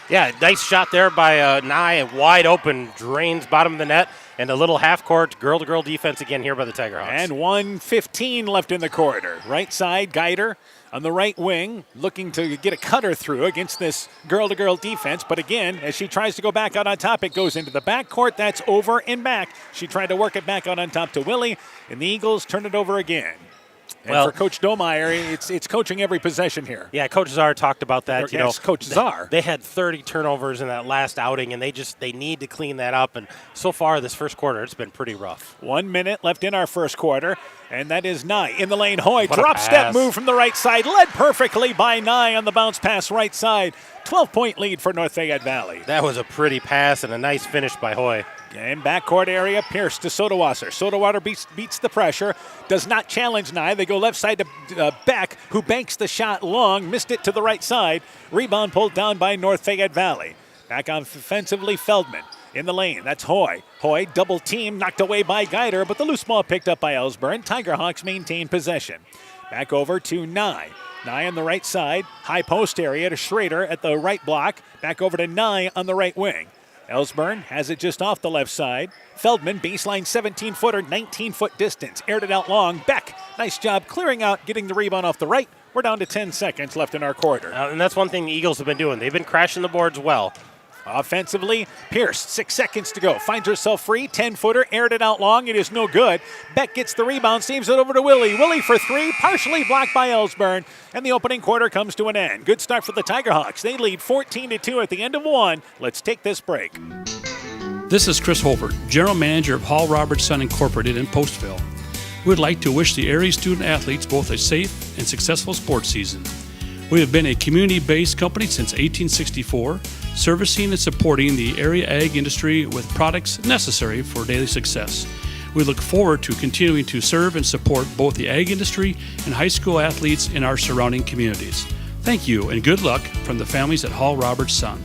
Yeah, nice shot there by Nye. Wide open, drains bottom of the net. And a little half-court girl-to-girl defense again here by the Tiger Hawks. And 1:15 left in the quarter. Right side, Guider on the right wing, looking to get a cutter through against this girl-to-girl defense. But again, as she tries to go back out on top, it goes into the backcourt. That's over and back. She tried to work it back out on top to Willie, and the Eagles turn it over again. And for Coach Domeyer, it's coaching every possession here. Yeah, Coach Czar talked about that. Coach Czar. They had 30 turnovers in that last outing, and they need to clean that up. And so far, this first quarter, it's been pretty rough. 1 minute left in our first quarter, and that is Nye in the lane. Hoy, drop step move from the right side, led perfectly by Nye on the bounce pass right side. 12-point lead for North Fayette Valley. That was a pretty pass and a nice finish by Hoy. And backcourt area, Pierce to Sodawasser. Sodawasser beats the pressure, does not challenge Nye. They go left side to Beck, who banks the shot long, missed it to the right side. Rebound pulled down by North Fayette Valley. Back on offensively, Feldman in the lane. That's Hoy. Hoy, double team, knocked away by Guider, but the loose ball picked up by Ellsburn. Tiger Hawks maintain possession. Back over to Nye. Nye on the right side, high post area to Schrader at the right block. Back over to Nye on the right wing. Ellsburn has it just off the left side. Feldman, baseline 17-footer, 19-foot distance. Aired it out long. Beck, nice job clearing out, getting the rebound off the right. We're down to 10 seconds left in our quarter. And that's one thing the Eagles have been doing. They've been crashing the boards well. Offensively, Pierce, 6 seconds to go. Finds herself free, 10-footer, aired it out long. It is no good. Beck gets the rebound, saves it over to Willie. Willie for three, partially blocked by Ellsburn. And the opening quarter comes to an end. Good start for the Tiger Hawks. They lead 14-2 at the end of one. Let's take this break. This is Chris Holbert, General Manager of Hall Roberts Son Incorporated in Postville. We would like to wish the area student athletes both a safe and successful sports season. We have been a community-based company since 1864, servicing and supporting the area ag industry with products necessary for daily success. We look forward to continuing to serve and support both the ag industry and high school athletes in our surrounding communities. Thank you and good luck from the families at Hall Roberts Son.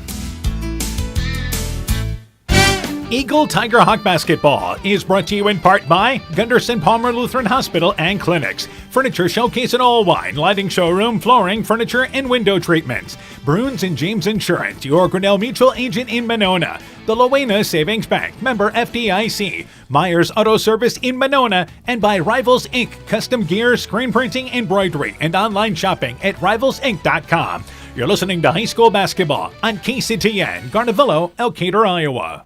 Eagle Tiger Hawk Basketball is brought to you in part by Gunderson Palmer Lutheran Hospital and Clinics, Furniture Showcase and All Wine, Lighting Showroom, Flooring, Furniture, and Window Treatments, Bruins and James Insurance, your Grinnell Mutual Agent in Monona, the Lowena Savings Bank, member FDIC, Myers Auto Service in Monona, and by Rivals Inc., custom gear, screen printing, embroidery, and online shopping at rivalsinc.com. You're listening to high school basketball on KCTN, Garnavillo, Elkader, Iowa.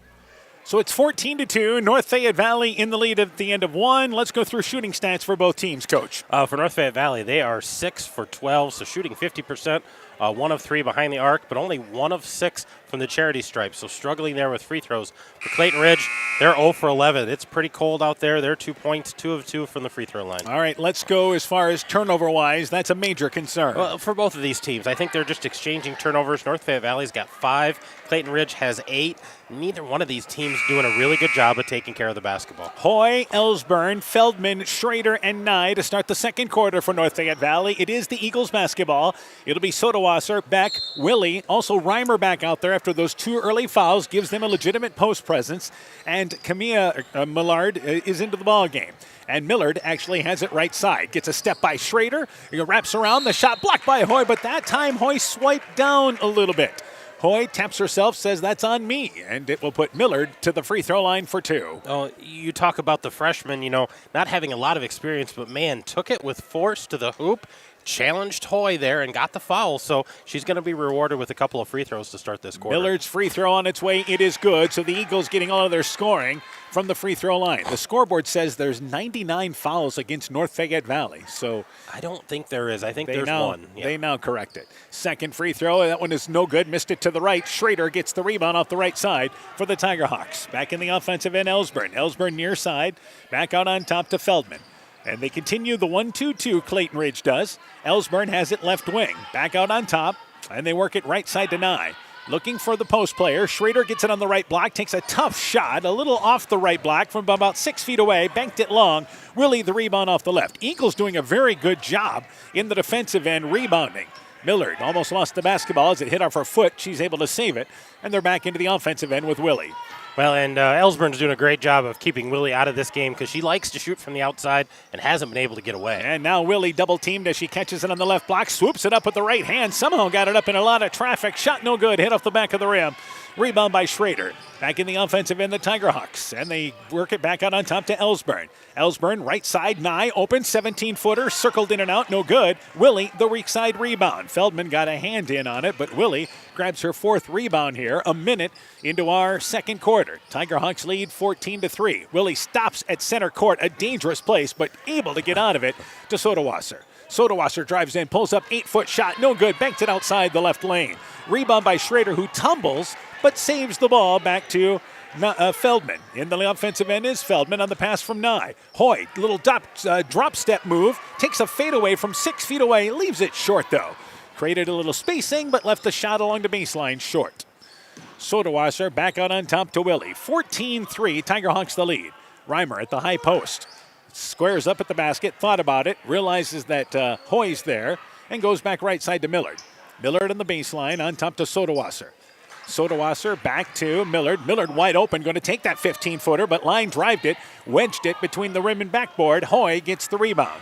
So it's 14-2. North Fayette Valley in the lead at the end of one. Let's go through shooting stats for both teams, Coach. For North Fayette Valley, they are 6 for 12, so shooting 50%. 1 of 3 behind the arc, but only 1 of 6 from the charity stripe. So struggling there with free throws. For Clayton Ridge, they're 0 for 11. It's pretty cold out there. They're 2 points, 2 of 2 from the free throw line. All right, let's go as far as turnover-wise. That's a major concern. Well, for both of these teams, I think they're just exchanging turnovers. North Fayette Valley's got 5. Clayton Ridge has 8. Neither one of these teams doing a really good job of taking care of the basketball. Hoy, Ellsburn, Feldman, Schrader, and Nye to start the second quarter for North Fayette Valley. It is the Eagles basketball. It'll be Sodawasser, Beck, Willie, also Reimer back out there after those 2 early fouls, gives them a legitimate post presence. And Camilla Millard is into the ball game. And Millard actually has it right side. Gets a step by Schrader. He wraps around, the shot blocked by Hoy, but that time Hoy swiped down a little bit. Hoy taps herself, says that's on me, and it will put Millard to the free throw line for 2. Oh, you talk about the freshman, not having a lot of experience, but man, took it with force to the hoop, challenged Hoy there and got the foul, so she's going to be rewarded with a couple of free throws to start this quarter. Millard's free throw on its way. It is good, so the Eagles getting all of their scoring from the free throw line. The scoreboard says there's 99 fouls against North Fayette Valley, so I don't think there is. I think there's one. Yeah. They now correct it. Second free throw, that one is no good. Missed it to the right. Schrader gets the rebound off the right side for the Tiger Hawks. Back in the offensive end, Ellsburn. Ellsburn near side, back out on top to Feldman. And they continue the 1-2-2, Clayton Ridge does. Ellsburn has it left wing. Back out on top, and they work it right side to Nye. Looking for the post player. Schrader gets it on the right block, takes a tough shot, a little off the right block from about 6 feet away, banked it long. Willie the rebound off the left. Eagles doing a very good job in the defensive end rebounding. Millard almost lost the basketball as it hit off her foot. She's able to save it, and they're back into the offensive end with Willie. Well, and Ellsburn's doing a great job of keeping Willie out of this game because she likes to shoot from the outside and hasn't been able to get away. And now Willie double-teamed as she catches it on the left block, swoops it up with the right hand, somehow got it up in a lot of traffic, shot no good, hit off the back of the rim. Rebound by Schrader. Back in the offensive end, the Tiger Hawks, and they work it back out on top to Ellsburn. Ellsburn, right side, Nye, open, 17-footer, circled in and out, no good. Willie, the weak side rebound. Feldman got a hand in on it, but Willie grabs her 4th rebound here, a minute into our second quarter. Tiger Hawks lead 14-3. Willie stops at center court, a dangerous place, but able to get out of it to Sodawasser. Sodawasser drives in, pulls up, 8-foot shot, no good, banked it outside the left lane. Rebound by Schrader, who tumbles, but saves the ball back to Feldman. In the offensive end is Feldman on the pass from Nye. Hoy, little drop step move, takes a fadeaway from 6 feet away, leaves it short though. Created a little spacing, but left the shot along the baseline short. Sodawasser back out on top to Willie. 14-3, Tiger Hawks the lead. Reimer at the high post. Squares up at the basket, thought about it, realizes that Hoy's there, and goes back right side to Millard. Millard on the baseline on top to Sodawasser. Sodawasser back to Millard. Millard wide open, going to take that 15-footer, but line drived it, wedged it between the rim and backboard. Hoy gets the rebound.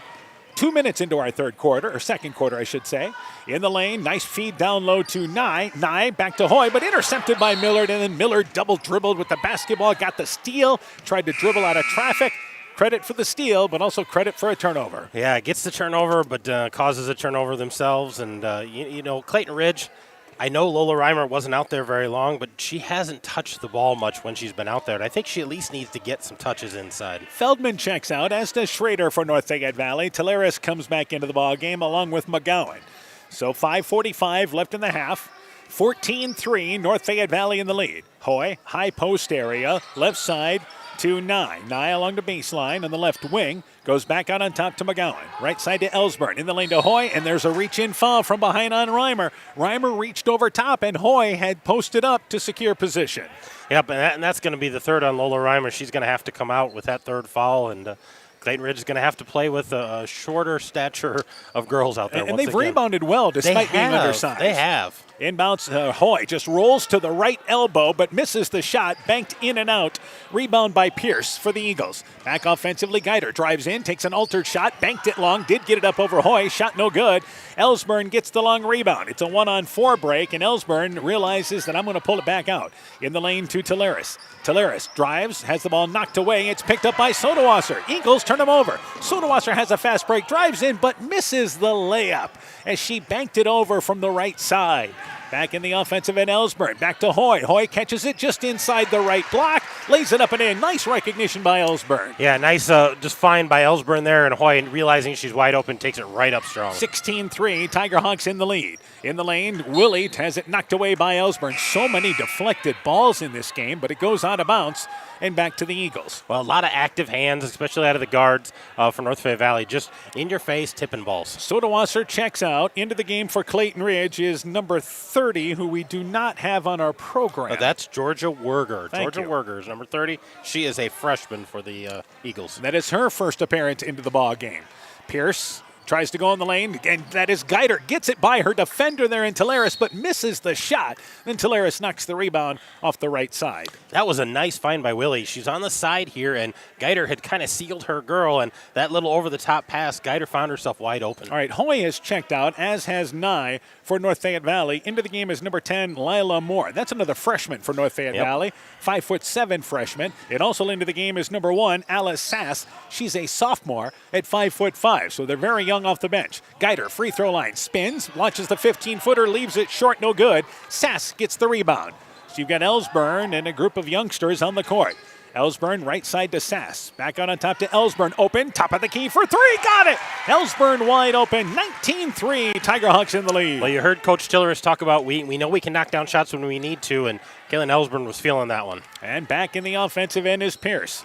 2 minutes into our third quarter, or second quarter, I should say. In the lane, nice feed down low to Nye. Nye back to Hoy, but intercepted by Millard, and then Millard double dribbled with the basketball, got the steal, tried to dribble out of traffic. Credit for the steal, but also credit for a turnover. Yeah, gets the turnover, but causes a turnover themselves. And, Clayton Ridge, I know Lola Reimer wasn't out there very long, but she hasn't touched the ball much when she's been out there. And I think she at least needs to get some touches inside. Feldman checks out, as does Schrader for North Fayette Valley. Talaris comes back into the ball game along with McGowan. So 5:45 left in the half. 14-3, North Fayette Valley in the lead. Hoy, high post area, left side to Nye. Nye along the baseline on the left wing. Goes back out on top to McGowan. Right side to Ellsburn. In the lane to Hoy, and there's a reach-in foul from behind on Reimer. Reimer reached over top, and Hoy had posted up to secure position. Yep, and that's going to be the third on Lola Reimer. She's going to have to come out with that third foul, and Clayton Ridge is going to have to play with a shorter stature of girls out there. And they've rebounded well despite being undersized. They have. Inbounds, Hoy just rolls to the right elbow, but misses the shot, banked in and out. Rebound by Pierce for the Eagles. Back offensively, Geider drives in, takes an altered shot, banked it long, did get it up over Hoy, shot no good. Ellsburn gets the long rebound. It's a 1-on-4 break, and Ellsburn realizes that I'm going to pull it back out. In the lane to Talaris. Talaris drives, has the ball knocked away. It's picked up by Sodawasser. Eagles turn him over. Sodawasser has a fast break, drives in, but misses the layup as she banked it over from the right side. Back in the offensive end, Ellsburn. Back to Hoy. Hoy catches it just inside the right block. lays it up and in. Nice recognition by Ellsburn. Yeah, nice just find by Ellsburn there, and Hoy, realizing she's wide open, takes it right up strong. 16-3, Tigerhawks in the lead. In the lane, Willie has it knocked away by Ellsburn. So many deflected balls in this game, but it goes out of bounds and back to the Eagles. Well, a lot of active hands, especially out of the guards from North Fayette Valley, just in your face, tipping balls. Sodawasser checks out. Into the game for Clayton Ridge is number 30, who we do not have on our program. That's Georgia Werger. Thank you. Werger is number 30. She is a freshman for the Eagles. That is her first appearance into the ball game. Pierce tries to go in the lane, and that is Geider. Gets it by her defender there in Talaris, but misses the shot. Then Talaris knocks the rebound off the right side. That was a nice find by Willie. She's on the side here, and Geider had kind of sealed her girl, and that little over-the-top pass, Geider found herself wide open. All right, Hoy has checked out, as has Nye for North Fayette Valley. Into the game is number 10, Lila Moore. That's another freshman for North Fayette Valley, 5'7" freshman. And also into the game is number 1, Alice Sass. She's a sophomore at 5'5", so they're very young off the bench. Geider, free throw line, spins, launches the 15-footer, leaves it short, no good. Sass gets the rebound. So you've got Ellsburn and a group of youngsters on the court. Ellsburn right side to Sass. Back out on top to Ellsburn. Open, top of the key for three. Got it! Ellsburn wide open. 19-3. Tigerhawks in the lead. Well, you heard Coach Tilleris talk about we know we can knock down shots when we need to, and Kaylin Ellsburn was feeling that one. And back in the offensive end is Pierce.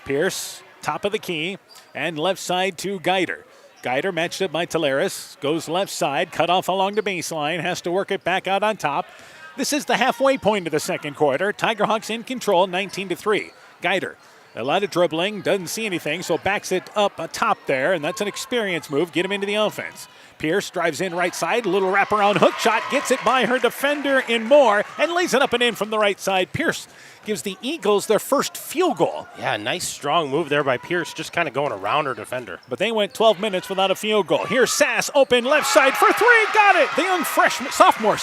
Pierce, top of the key, and left side to Geider. Geider matched up by Talaris. Goes left side, cut off along the baseline. Has to work it back out on top. This is the halfway point of the second quarter. Tigerhawks in control, 19-3. Geider, a lot of dribbling, doesn't see anything, so backs it up atop there, and that's an experience move. Get him into the offense. Pierce drives in right side, little wraparound hook shot, gets it by her defender in Moore, and lays it up and in from the right side. Pierce gives the Eagles their first field goal. Yeah, nice strong move there by Pierce, just kind of going around her defender. But they went 12 minutes without a field goal. Here's Sass, open left side for three, got it! The young sophomore,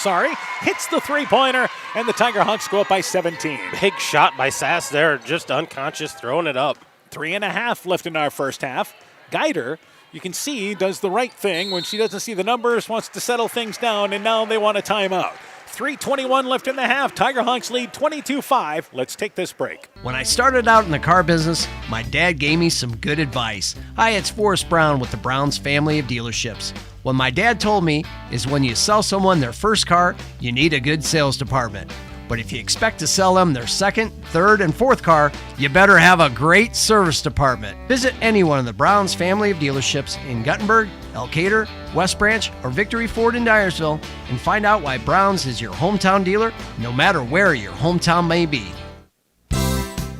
hits the three-pointer, and the Tigerhawks go up by 17. Big shot by Sass there, just unconscious, throwing it up. 3.5 left in our first half. Geider, you can see, does the right thing when she doesn't see the numbers, wants to settle things down, and now they want a timeout. 3:21 left in the half. Tigerhawks lead 22-5. Let's take this break. When I started out in the car business, my dad gave me some good advice. Hi, it's Forrest Brown with the Browns family of dealerships. What my dad told me is when you sell someone their first car, you need a good sales department. But if you expect to sell them their second, third, and fourth car, you better have a great service department. Visit any one of the Browns family of dealerships in Guttenberg, Elkader, West Branch, or Victory Ford in Dyersville and find out why Browns is your hometown dealer, no matter where your hometown may be.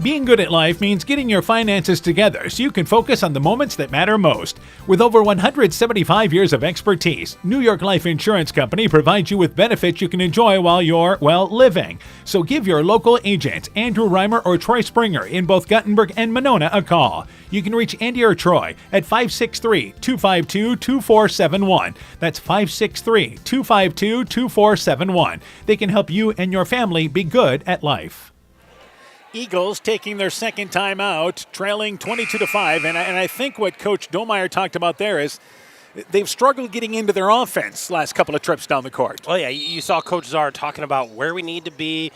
Being good at life means getting your finances together so you can focus on the moments that matter most. With over 175 years of expertise, New York Life Insurance Company provides you with benefits you can enjoy while you're, living. So give your local agents, Andrew Reimer or Troy Springer in both Guttenberg and Monona, a call. You can reach Andy or Troy at 563-252-2471. That's 563-252-2471. They can help you and your family be good at life. Eagles taking their second time out, trailing 22-5, and I think what Coach Domeyer talked about there is they've struggled getting into their offense last couple of trips down the court. Well, yeah, you saw Coach Czar talking about where we need to be,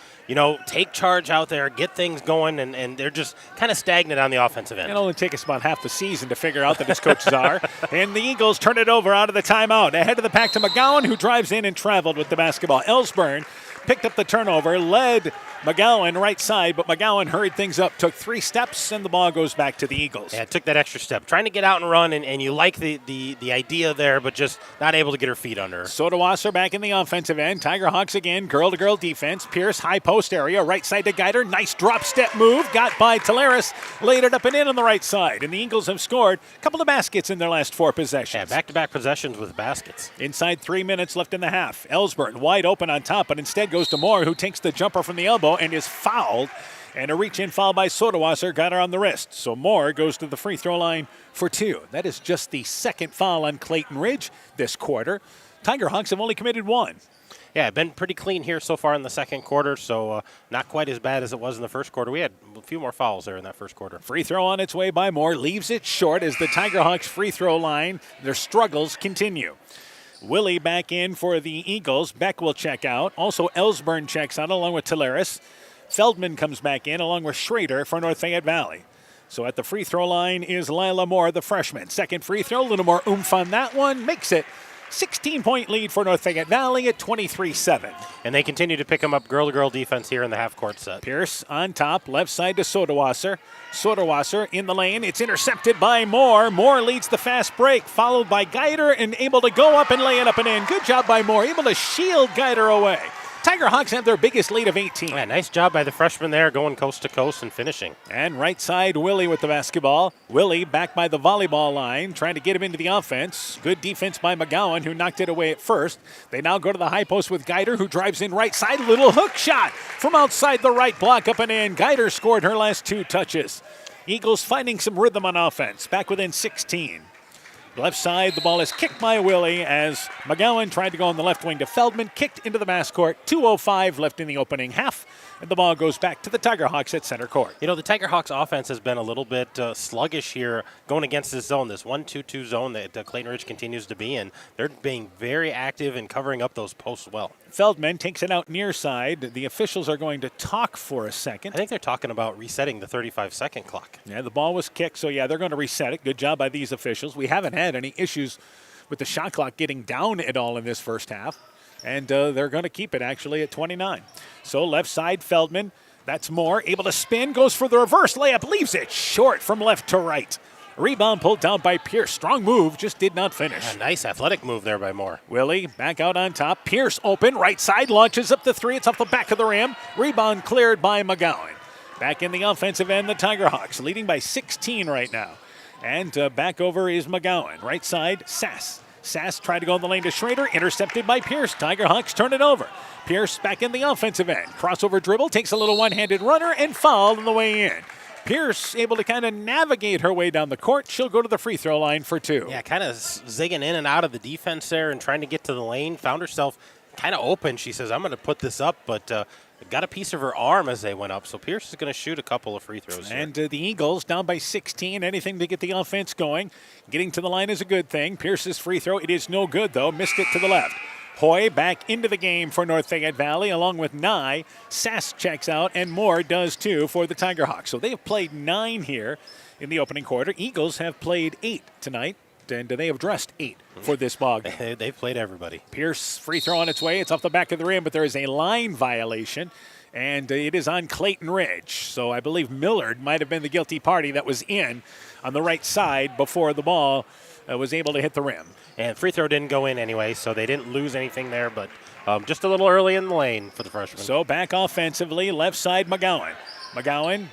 take charge out there, get things going, and they're just kind of stagnant on the offensive end. It'll only take us about half the season to figure out that it's Coach Czar. And the Eagles turn it over out of the timeout. Ahead of the pack to McGowan, who drives in and traveled with the basketball. Ellsburn picked up the turnover, led McGowan right side, but McGowan hurried things up, took 3 steps, and the ball goes back to the Eagles. Yeah, took that extra step. Trying to get out and run, and you like the idea there, but just not able to get her feet under her. Sodawasser back in the offensive end. Tigerhawks again, girl-to-girl defense. Pierce, high post area, right side to Geider. Nice drop-step move, got by Talaris, laid it up and in on the right side. And the Eagles have scored a couple of baskets in their last 4 possessions. Yeah, back-to-back possessions with baskets. Inside 3 minutes left in the half. Ellsburn wide open on top, but instead goes to Moore, who takes the jumper from the elbow and is fouled. And a reach-in foul by Sodawasser got her on the wrist. So Moore goes to the free throw line for 2. That is just the second foul on Clayton Ridge this quarter. Tigerhawks have only committed 1. Yeah, been pretty clean here so far in the second quarter, so not quite as bad as it was in the first quarter. We had a few more fouls there in that first quarter. Free throw on its way by Moore, leaves it short as the Tigerhawks free throw line, their struggles continue. Willie back in for the Eagles. Beck will check out. Also, Ellsburn checks out along with Talaris. Feldman comes back in along with Schrader for North Fayette Valley. So at the free throw line is Lila Moore, the freshman. Second free throw, a little more oomph on that one. Makes it 16-point lead for North Fayette Valley at 23-7. And they continue to pick them up girl-to-girl defense here in the half-court set. Pierce on top, left side to Soderwasser. Soderwasser in the lane. It's intercepted by Moore. Moore leads the fast break, followed by Geider, and able to go up and lay it up and in. Good job by Moore, able to shield Geider away. Tiger Hawks have their biggest lead of 18. Yeah, nice job by the freshman there, going coast to coast and finishing. And right side, Willie with the basketball. Willie back by the volleyball line, trying to get him into the offense. Good defense by McGowan, who knocked it away at first. They now go to the high post with Geider, who drives in right side. Little hook shot from outside the right block, up and in. Geider scored her last 2 touches. Eagles finding some rhythm on offense, back within 16. Left side, the ball is kicked by Willie as McGowan tried to go on the left wing to Feldman, kicked into the mass court. 2:05 left in the opening half, and the ball goes back to the Tiger Hawks at center court. You know, the Tiger Hawks offense has been a little bit sluggish here going against this zone, this 1-2-2 zone that Clayton Ridge continues to be in. They're being very active and covering up those posts well. Feldman takes it out near side. The officials are going to talk for a second. I think they're talking about resetting the 35-second clock. Yeah, the ball was kicked, so yeah, they're going to reset it. Good job by these officials. We haven't had any issues with the shot clock getting down at all in this first half, and they're going to keep it actually at 29. So left side, Feldman. That's Moore, able to spin, goes for the reverse layup, leaves it short from left to right. Rebound pulled down by Pierce. Strong move, just did not finish. A nice athletic move there by Moore. Willie back out on top. Pierce open, right side, launches up the 3. It's off the back of the rim. Rebound cleared by McGowan. Back in the offensive end, the Tiger Hawks leading by 16 right now. And back over is McGowan. Right side, Sass. Sass tried to go in the lane to Schrader, intercepted by Pierce. Tiger Hawks turn it over. Pierce back in the offensive end. Crossover dribble, takes a little one-handed runner, and fouled on the way in. Pierce able to kind of navigate her way down the court. She'll go to the free throw line for 2. Yeah, kind of zigging in and out of the defense there and trying to get to the lane. Found herself kind of open. She says, I'm going to put this up, but got a piece of her arm as they went up. So Pierce is going to shoot a couple of free throws here. And the Eagles down by 16. Anything to get the offense going. Getting to the line is a good thing. Pierce's free throw, it is no good, though. Missed it to the left. Hoy back into the game for North Fayette Valley along with Nye. Sass checks out, and Moore does too for the Tiger Hawks. So they have played 9 here in the opening quarter. Eagles have played 8 tonight, and they have dressed 8 for this ball game. They've played everybody. Pierce free throw on its way. It's off the back of the rim, but there is a line violation, and it is on Clayton Ridge. So I believe Millard might have been the guilty party that was in on the right side before the ball was able to hit the rim. And free throw didn't go in anyway, so they didn't lose anything there, but just a little early in the lane for the freshman. So back offensively, left side McGowan. McGowan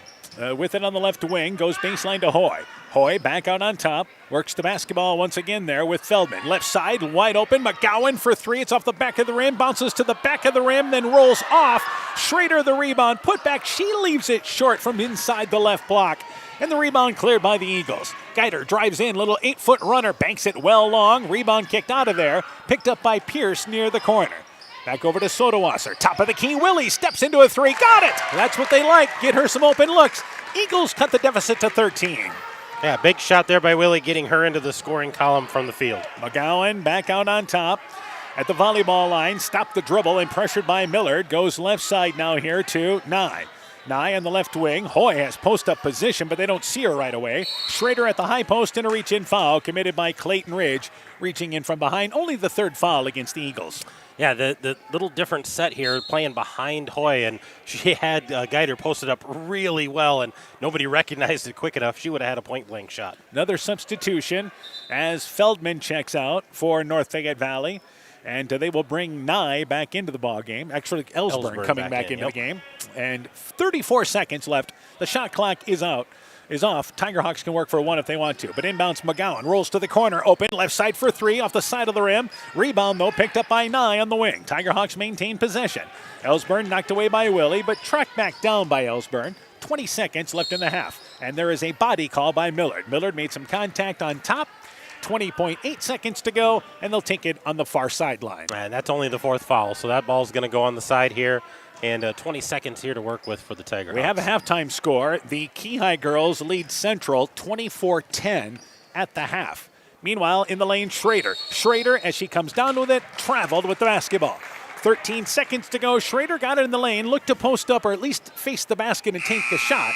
with it on the left wing, goes baseline to Hoy. Hoy back out on top, works the basketball once again there with Feldman. Left side, wide open, McGowan for 3. It's off the back of the rim, bounces to the back of the rim, then rolls off. Schrader the rebound, put back. She leaves it short from inside the left block. And the rebound cleared by the Eagles. Geider drives in, little 8-foot runner, banks it well long. Rebound kicked out of there, picked up by Pierce near the corner. Back over to Soderwasser. Top of the key, Willie steps into a 3. Got it! That's what they like. Get her some open looks. Eagles cut the deficit to 13. Yeah, big shot there by Willie, getting her into the scoring column from the field. McGowan back out on top at the volleyball line. Stopped the dribble and pressured by Millard. Goes left side now here to Nye. Nye on the left wing. Hoy has post-up position, but they don't see her right away. Schrader at the high post and a reach-in foul committed by Clayton Ridge, reaching in from behind. Only the 3rd foul against the Eagles. Yeah, the little different set here, playing behind Hoy, and she had Geider posted up really well, and nobody recognized it quick enough. She would have had a point-blank shot. Another substitution as Feldman checks out for North Fayette Valley. And they will bring Nye back into the ball game. Actually, Ellsburn coming back into the game. And 34 seconds left. The shot clock is off. Tiger Hawks can work for 1 if they want to. But inbounds McGowan rolls to the corner. Open, left side for 3 off the side of the rim. Rebound, though, picked up by Nye on the wing. Tiger Hawks maintain possession. Ellsburn knocked away by Willie, but tracked back down by Ellsburn. 20 seconds left in the half. And there is a body call by Millard. Millard made some contact on top. 20.8 seconds to go, and they'll take it on the far sideline. And that's only the 4th foul, so that ball's going to go on the side here. And 20 seconds here to work with for the Tiger Hawks. We have a halftime score. The Key High girls lead Central 24-10 at the half. Meanwhile, in the lane, Schrader. Schrader, as she comes down with it, traveled with the basketball. 13 seconds to go. Schrader got it in the lane, looked to post up or at least face the basket and take the shot,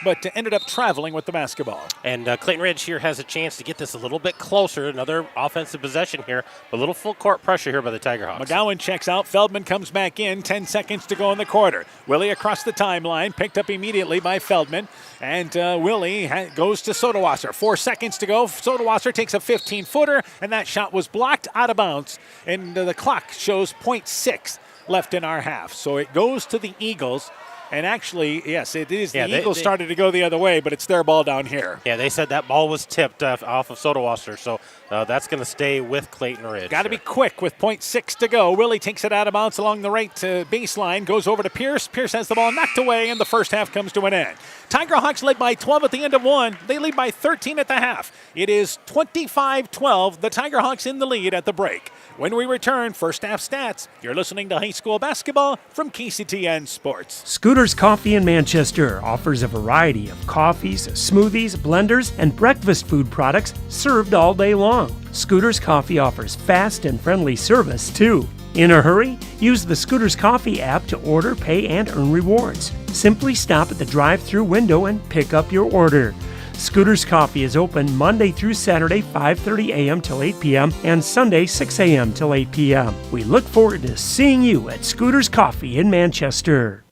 but ended up traveling with the basketball. And Clayton Ridge here has a chance to get this a little bit closer. Another offensive possession here. A little full court pressure here by the Tiger Hawks. McGowan checks out. Feldman comes back in. 10 seconds to go in the quarter. Willie across the timeline, picked up immediately by Feldman. And Willie goes to Sodawasser. 4 seconds to go. Sodawasser takes a 15-footer, and that shot was blocked out of bounds. And the clock shows 0.6 left in our half. So it goes to the Eagles. And actually, yes, it is. The Eagles started to go the other way, but it's their ball down here. Yeah, they said that ball was tipped off of Sodawasser, so that's going to stay with Clayton Ridge. Got to be quick with 0.6 to go. Willie takes it out of bounds along the right baseline, goes over to Pierce. Pierce has the ball knocked away, and the first half comes to an end. Tiger Hawks led by 12 at the end of one. They lead by 13 at the half. It is 25-12. The Tiger Hawks in the lead at the break. When we return, first half stats. You're listening to high school basketball from KCTN Sports. Scooters Coffee in Manchester offers a variety of coffees, smoothies, blenders, and breakfast food products served all day long. Scooters Coffee offers fast and friendly service, too. In a hurry? Use the Scooters Coffee app to order, pay, and earn rewards. Simply stop at the drive-thru window and pick up your order. Scooters Coffee is open Monday through Saturday, 5:30 a.m. till 8 p.m. and Sunday, 6 a.m. till 8 p.m. We look forward to seeing you at Scooters Coffee in Manchester.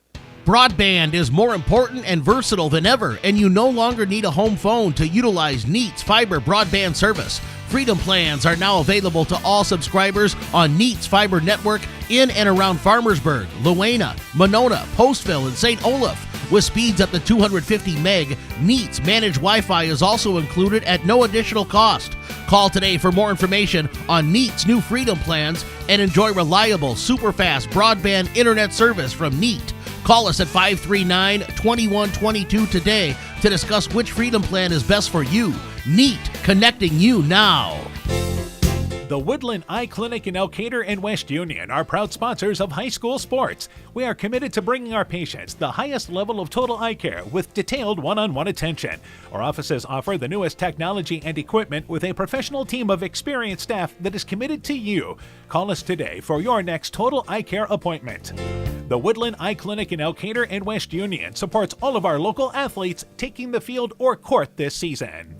Broadband is more important and versatile than ever, and you no longer need a home phone to utilize Neat's fiber broadband service. Freedom plans are now available to all subscribers on Neat's fiber network in and around Farmersburg, Luena, Monona, Postville, and St. Olaf. With speeds up to 250 meg, Neat's managed Wi-Fi is also included at no additional cost. Call today for more information on Neat's new Freedom plans and enjoy reliable, super-fast broadband internet service from Neat. Call us at 539-2122 today to discuss which Freedom plan is best for you. Neat, connecting you now. The Woodland Eye Clinic in Elkader and West Union are proud sponsors of high school sports. We are committed to bringing our patients the highest level of total eye care with detailed one-on-one attention. Our offices offer the newest technology and equipment with a professional team of experienced staff that is committed to you. Call us today for your next total eye care appointment. The Woodland Eye Clinic in Elkader and West Union supports all of our local athletes taking the field or court this season.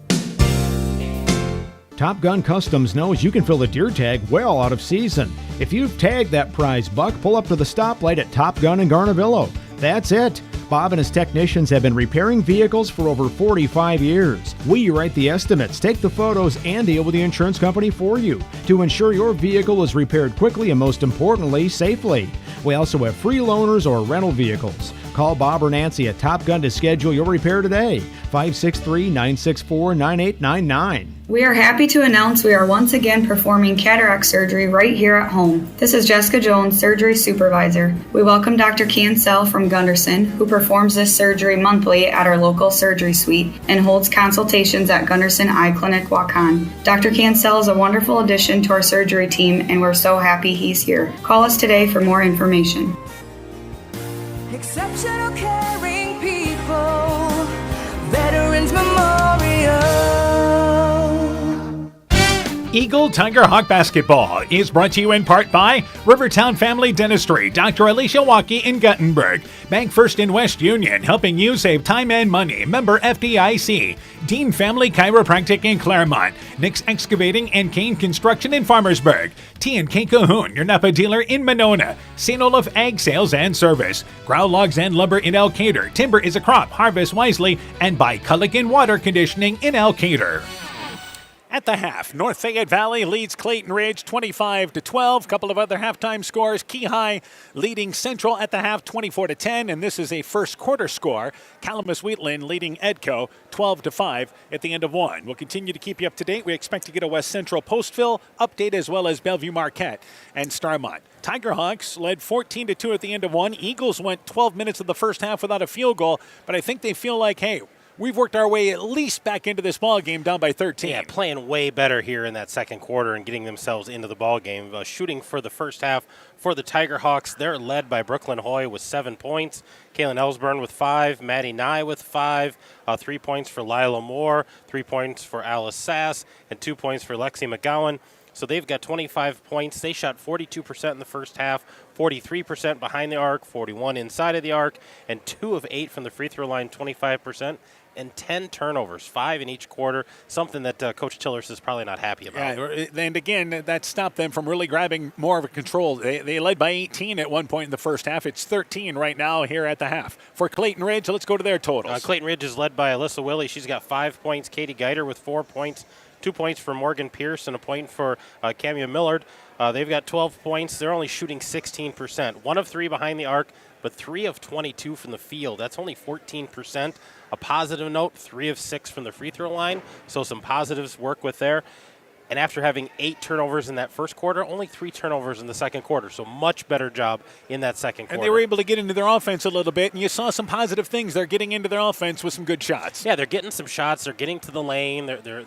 Top Gun Customs knows you can fill the deer tag well out of season. If you've tagged that prize buck, pull up to the stoplight at Top Gun in Garnavillo. That's it. Bob and his technicians have been repairing vehicles for over 45 years. We write the estimates, take the photos, and deal with the insurance company for you to ensure your vehicle is repaired quickly and, most importantly, safely. We also have free loaners or rental vehicles. Call Bob or Nancy at Top Gun to schedule your repair today. 563-964-9899. We are happy to announce we are once again performing cataract surgery right here at home. This is Jessica Jones, surgery supervisor. We welcome Dr. Cancel from Gunderson, who performs this surgery monthly at our local surgery suite and holds consultations at Gunderson Eye Clinic, Waukon. Dr. Cancel is a wonderful addition to our surgery team, and we're so happy he's here. Call us today for more information. Exceptional caring people, Veterans Memorial. Eagle Tiger Hawk Basketball is brought to you in part by Rivertown Family Dentistry, Dr. Alicia Waukee in Guttenberg, Bank First in West Union, helping you save time and money, member FDIC, Dean Family Chiropractic in Claremont, Nick's Excavating and Kane Construction in Farmersburg, T&K Cahoon, your Napa dealer in Monona, St. Olaf Ag Sales and Service, Grow Logs and Lumber in Elkader, Timber is a Crop, Harvest Wisely, and by Culligan Water Conditioning in Elkader. At the half, North Fayette Valley leads Clayton Ridge 25-12. Couple of other halftime scores. Key High leading Central at the half 24-10, and this is a first quarter score. Calamus-Wheatland leading Edco 12-5 at the end of one. We'll continue to keep you up to date. We expect to get a West Central Postville update as well as Bellevue Marquette and Starmont. Tiger Hawks led 14-2 at the end of one. Eagles went 12 minutes of the first half without a field goal, but I think they feel like, hey, we've worked our way at least back into this ball game down by 13. Yeah, playing way better here in that second quarter and getting themselves into the ball game. Shooting for the first half for the Tiger Hawks, they're led by Brooklyn Hoy with 7 points, Kaylin Ellsburn with 5, Maddie Nye with 5, 3 points for Lila Moore, 3 points for Alice Sass, and 2 points for Lexi McGowan. So they've got 25 points. They shot 42% in the first half, 43% behind the arc, 41 inside of the arc, and 2 of 8 from the free throw line, 25%. And 10 turnovers, 5 in each quarter, something that Coach Tillers is probably not happy about. Yeah, and again, that stopped them from really grabbing more of a control. They led by 18 at one point in the first half. It's 13 right now here at the half. For Clayton Ridge, let's go to their totals. Clayton Ridge is led by Alyssa Willie. She's got 5 points. Katie Geiter with 4 points, 2 points for Morgan Pierce, and a point for Camia Millard. They've got 12 points. They're only shooting 16%. 1 of 3 behind the arc, but 3 of 22 from the field. That's only 14%. A positive note, 3 of 6 from the free throw line, so some positives work with there. And after having 8 turnovers in that first quarter, only 3 turnovers in the second quarter. So much better job in that second quarter. And they were able to get into their offense a little bit, and you saw some positive things. They're getting into their offense with some good shots. Yeah, they're getting some shots. They're getting to the lane. They're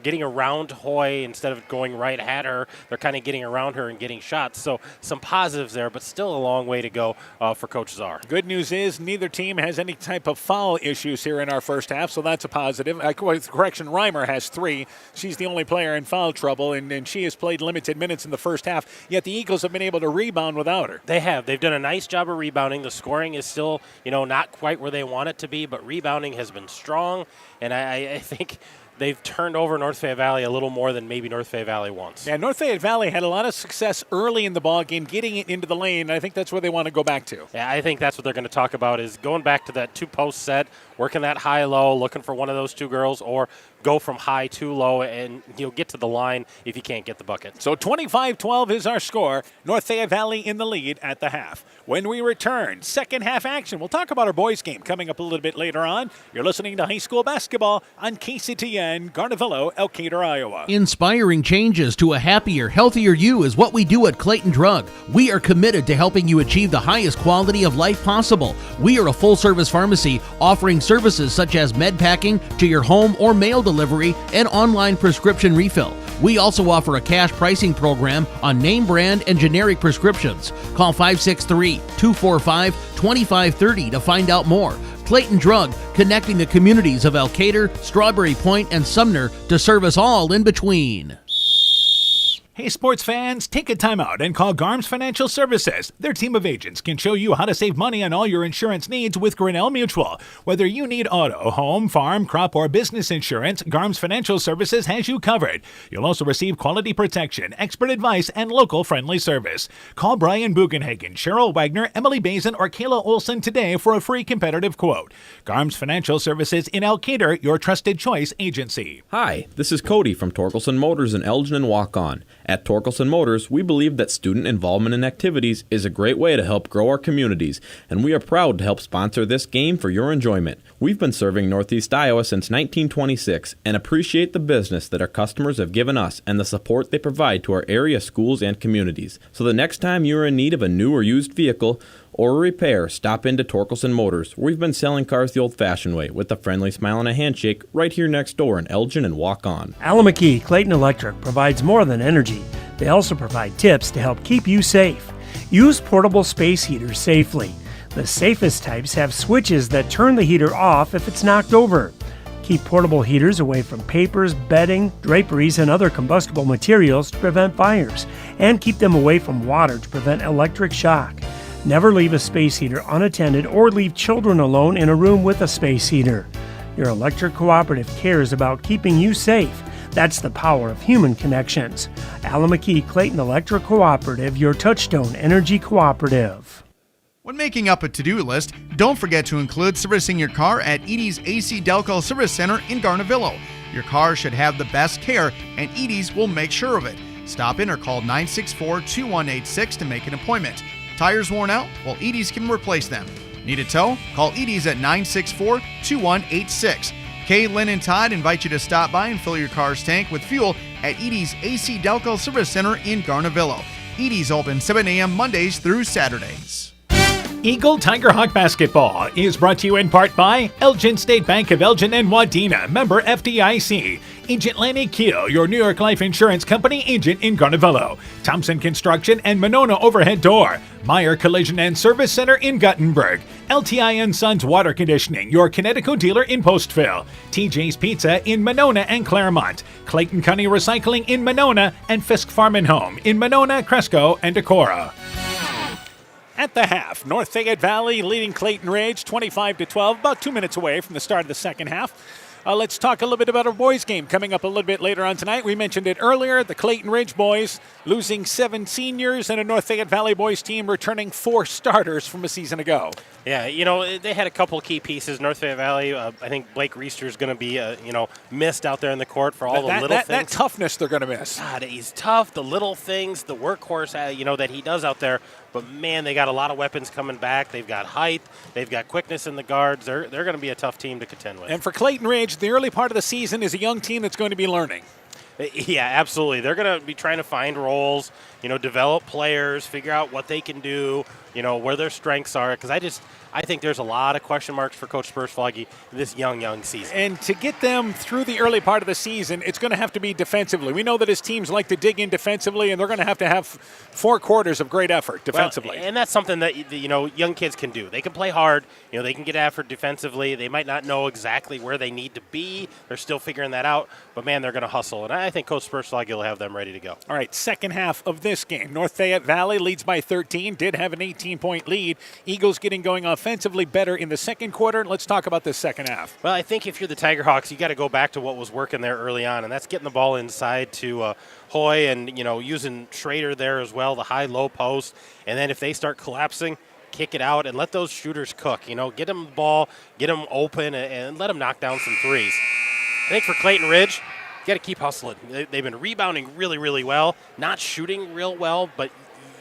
getting around Hoy instead of going right at her. They're kind of getting around her and getting shots. So some positives there, but still a long way to go for Coach Czar. Good news is neither team has any type of foul issues here in our first half, so that's a positive. Correction, Reimer has 3. She's the only player in foul trouble, and she has played limited minutes in the first half, yet the Eagles have been able to rebound without her. They have. They've done a nice job of rebounding. The scoring is still, not quite where they want it to be, but rebounding has been strong, and I think they've turned over North Fayette Valley a little more than maybe North Fayette Valley wants. Yeah, North Fayette Valley had a lot of success early in the ball game, getting it into the lane, and I think that's where they want to go back to. Yeah, I think that's what they're going to talk about is going back to that 2-post set, working that high-low, looking for one of those 2 girls, or go from high to low and get to the line if you can't get the bucket. So 25-12 is our score. North Fayette Valley in the lead at the half. When we return, second half action. We'll talk about our boys game coming up a little bit later on. You're listening to high school basketball on KCTN, Garnavillo, Elkader, Iowa. Inspiring changes to a happier, healthier you is what we do at Clayton Drug. We are committed to helping you achieve the highest quality of life possible. We are a full-service pharmacy offering services such as med packing to your home or mail delivery and online prescription refill. We also offer a cash pricing program on name brand and generic prescriptions. Call 563-245-2530 to find out more. Clayton Drug, connecting the communities of Elkader, Strawberry Point, and Sumner to serve us all in between. Hey, sports fans, take a time out and call Garms Financial Services. Their team of agents can show you how to save money on all your insurance needs with Grinnell Mutual. Whether you need auto, home, farm, crop, or business insurance, Garms Financial Services has you covered. You'll also receive quality protection, expert advice, and local friendly service. Call Brian Bugenhagen, Cheryl Wagner, Emily Bazin, or Kayla Olson today for a free competitive quote. Garms Financial Services in Elkader, your trusted choice agency. Hi, this is Cody from Torkelson Motors in Elgin and Walk-On. At Torkelson Motors, we believe that student involvement in activities is a great way to help grow our communities, and we are proud to help sponsor this game for your enjoyment. We've been serving Northeast Iowa since 1926 and appreciate the business that our customers have given us and the support they provide to our area schools and communities. So the next time you are in need of a new or used vehicle or a repair, stop into Torkelson Motors, where we've been selling cars the old-fashioned way with a friendly smile and a handshake right here next door in Elgin and Walk-On. Alameda Clayton Electric provides more than energy. They also provide tips to help keep you safe. Use portable space heaters safely. The safest types have switches that turn the heater off if it's knocked over. Keep portable heaters away from papers, bedding, draperies, and other combustible materials to prevent fires, and keep them away from water to prevent electric shock. Never leave a space heater unattended or leave children alone in a room with a space heater. Your electric cooperative cares about keeping you safe. That's the power of human connections. Alameda Clayton Electric Cooperative, your touchstone energy cooperative. When making up a to-do list, don't forget to include servicing your car at Edie's AC Delco Service Center in Garnavillo. Your car should have the best care, and Edie's will make sure of it. Stop in or call 964-2186 to make an appointment. Tires worn out? Well, Edie's can replace them. Need a tow? Call Edie's at 964-2186. Kay, Lynn, and Todd invite you to stop by and fill your car's tank with fuel at Edie's AC Delco Service Center in Garnavillo. Edie's open 7 a.m. Mondays through Saturdays. Eagle Tiger Hawk Basketball is brought to you in part by Elgin State Bank of Elgin and Wadena, member FDIC. Agent Lanny Keel, your New York Life Insurance Company agent in Garnavillo. Thompson Construction and Monona Overhead Door. Meyer Collision and Service Center in Guttenberg. LTI & Sons Water Conditioning, your Connecticut dealer in Postville. TJ's Pizza in Monona and Claremont. Clayton County Recycling in Monona and Fisk Farm and Home in Monona, Cresco, and Decorah. At the half, North Fayette Valley leading Clayton Ridge 25-12, about 2 minutes away from the start of the second half. Let's talk a little bit about our boys' game coming up a little bit later on tonight. We mentioned it earlier, the Clayton Ridge boys losing 7 seniors and a North Fayette Valley boys team returning 4 starters from a season ago. Yeah, they had a couple key pieces. North Fayette Valley, I think Blake Reister is going to be, missed out there in the court for all the little things. That toughness they're going to miss. God, he's tough, the little things, the workhorse, that he does out there. But, man, they got a lot of weapons coming back. They've got height. They've got quickness in the guards. They're going to be a tough team to contend with. And for Clayton Ridge, the early part of the season is a young team that's going to be learning. Yeah, absolutely. They're going to be trying to find roles, develop players, figure out what they can do, where their strengths are. Because I think there's a lot of question marks for Coach Spursfloggy this young season. And to get them through the early part of the season, it's going to have to be defensively. We know that his teams like to dig in defensively, and they're going to have 4 quarters of great effort defensively. Well, and that's something that, young kids can do. They can play hard. They can get effort defensively. They might not know exactly where they need to be. They're still figuring that out. But, man, they're going to hustle. And I think Coach Spursfloggy will have them ready to go. All right, second half of this game. North Fayette Valley leads by 13, did have an 18-point lead. Eagles getting going offensively better in the second quarter. Let's talk about this second half. Well, I think if you're the Tiger Hawks, you got to go back to what was working there early on, and that's getting the ball inside to Hoy and, using Schrader there as well, the high-low post. And then if they start collapsing, kick it out and let those shooters cook. Get them the ball, get them open, and let them knock down some threes. I think for Clayton Ridge, you got to keep hustling. They've been rebounding really, really well, not shooting real well, but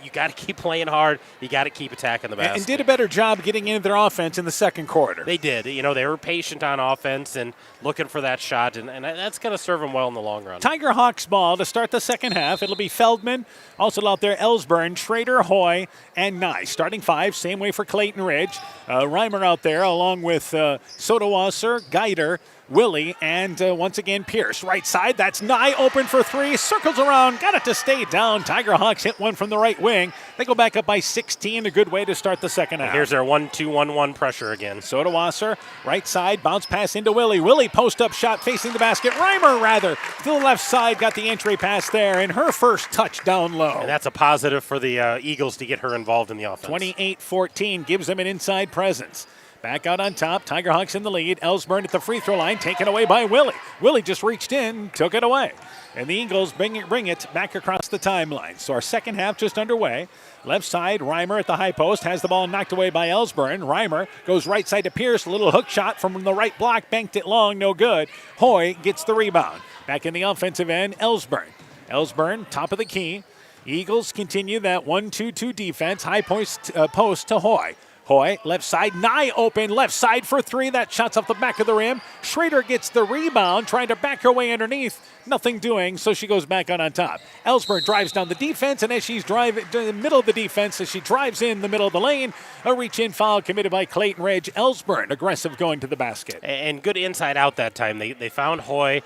you got to keep playing hard. You got to keep attacking the basket. And did a better job getting into their offense in the second quarter. They did. They were patient on offense and looking for that shot, and that's going to serve them well in the long run. Tiger Hawks ball to start the second half. It'll be Feldman, also out there Ellsburn, Schrader, Hoy, and Nye. Starting 5, same way for Clayton Ridge. Reimer out there along with Sodawasser, Geider, Willie, and once again Pierce. Right side, that's Nye open for 3. Circles around, got it to stay down. Tiger Hawks hit one from the right wing. They go back up by 16, a good way to start the second half. Here's their 1-2-1-1 pressure again. Sodawasser, right side, bounce pass into Willie. Willie post-up shot facing the basket. Reimer, rather, to the left side, got the entry pass there, and her first touch down low. And that's a positive for the Eagles to get her involved in the offense. 28-14 gives them an inside presence. Back out on top, Tiger Hawks in the lead. Ellsburn at the free throw line, taken away by Willie. Willie just reached in, took it away. And the Eagles bring it back across the timeline. So our second half just underway. Left side, Reimer at the high post, has the ball knocked away by Ellsburn. Reimer goes right side to Pierce, a little hook shot from the right block, banked it long, no good. Hoy gets the rebound. Back in the offensive end, Ellsburn. Ellsburn, top of the key. Eagles continue that 1-2-2 defense, high post to Hoy. Hoy, left side, Nye open, left side for 3. That shot's off the back of the rim. Schrader gets the rebound, trying to back her way underneath. Nothing doing, so she goes back on top. Ellsburn drives down the defense, and as she's driving in the middle of the defense, as she drives in the middle of the lane, a reach-in foul committed by Clayton Ridge. Ellsburn, aggressive going to the basket. And good inside out that time. They found Hoy,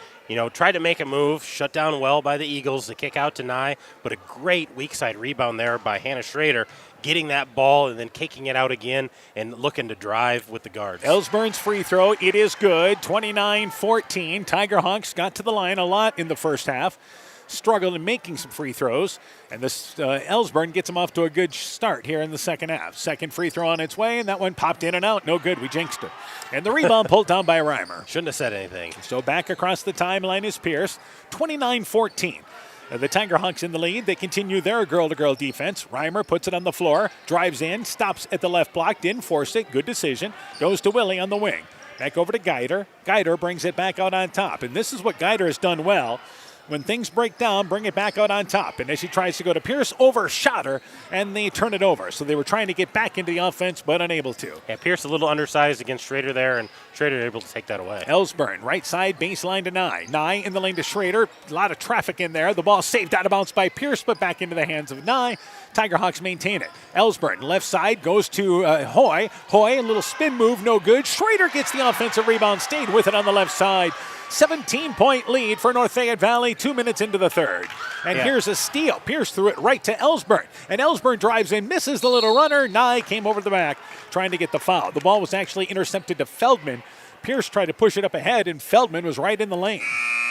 tried to make a move, shut down well by the Eagles. The kick out to Nye, but a great weak side rebound there by Hannah Schrader, getting that ball and then kicking it out again and looking to drive with the guards. Ellsburn's free throw, it is good. 29-14. Tiger Hawks got to the line a lot in the first half. Struggled in making some free throws. And this Ellsburn gets them off to a good start here in the second half. Second free throw on its way, and that one popped in and out. No good. We jinxed her. And the rebound pulled down by Reimer. Shouldn't have said anything. So back across the timeline is Pierce. 29-14. The Tiger Hawks in the lead. They continue their girl-to-girl defense. Reimer puts it on the floor, drives in, stops at the left block, didn't force it. Good decision. Goes to Willie on the wing. Back over to Geider. Geider brings it back out on top. And this is what Geider has done well. When things break down, bring it back out on top. And as she tries to go to Pierce, overshot her, and they turn it over. So they were trying to get back into the offense, but unable to. Yeah, Pierce a little undersized against Schrader there, and Schrader able to take that away. Ellsburn, right side baseline to Nye. Nye in the lane to Schrader. A lot of traffic in there. The ball saved out of bounds by Pierce, but back into the hands of Nye. Tigerhawks maintain it. Ellsburn, left side, goes to Hoy. Hoy, a little spin move, no good. Schrader gets the offensive rebound, stayed with it on the left side. 17-point lead for North Fayette Valley, 2 minutes into the third. And here's a steal. Pierce threw it right to Ellsburn. And Ellsburn drives in, misses the little runner. Nye came over the back trying to get the foul. The ball was actually intercepted to Feldman. Pierce tried to push it up ahead, and Feldman was right in the lane.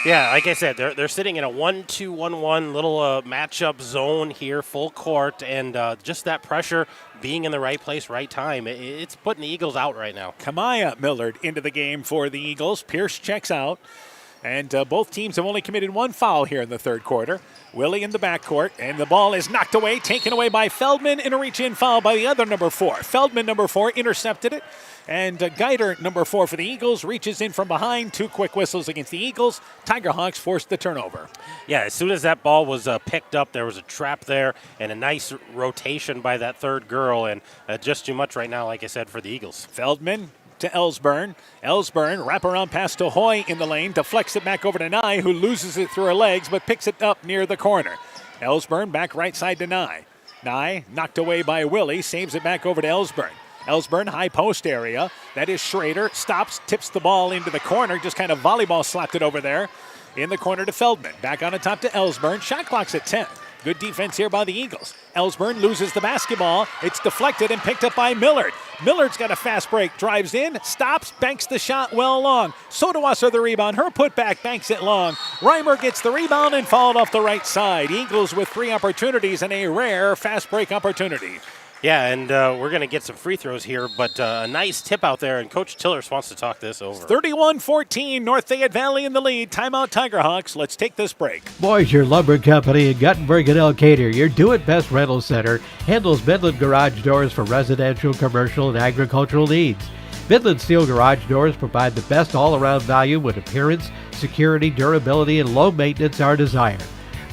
Yeah, like I said, they're sitting in a 1-2-1-1 little matchup zone here, full court, and just that pressure being in the right place, right time, it's putting the Eagles out right now. Kamaya Millard into the game for the Eagles. Pierce checks out, and both teams have only committed one foul here in the third quarter. Willie in the backcourt, and the ball is knocked away, taken away by Feldman, and a reach-in foul by the other number 4. Feldman, number 4, intercepted it. And Geider, number 4 for the Eagles, reaches in from behind. 2 quick whistles against the Eagles. Tigerhawks forced the turnover. Yeah, as soon as that ball was picked up, there was a trap there and a nice rotation by that third girl. And just too much right now, like I said, for the Eagles. Feldman to Ellsburn. Ellsburn, wraparound pass to Hoy in the lane. Deflects it back over to Nye, who loses it through her legs, but picks it up near the corner. Ellsburn back right side to Nye. Nye knocked away by Willie. Saves it back over to Ellsburn. Ellsburn, high post area. That is Schrader. Stops, tips the ball into the corner. Just kind of volleyball slapped it over there. In the corner to Feldman. Back on the top to Ellsburn. Shot clock's at 10. Good defense here by the Eagles. Ellsburn loses the basketball. It's deflected and picked up by Millard. Millard's got a fast break. Drives in, stops, banks the shot well long. Sodawasser the rebound. Her putback banks it long. Reimer gets the rebound and fouled off the right side. Eagles with 3 opportunities and a rare fast break opportunity. Yeah, and we're going to get some free throws here, but a nice tip out there, and Coach Tillers wants to talk this over. 31-14, North Fayette Valley in the lead. Timeout Tigerhawks. Let's take this break. Boisier Lumber Company in Guttenberg and Elkader, your do-it-best rental center, handles Midland garage doors for residential, commercial, and agricultural needs. Midland Steel Garage Doors provide the best all-around value when appearance, security, durability, and low maintenance are desired.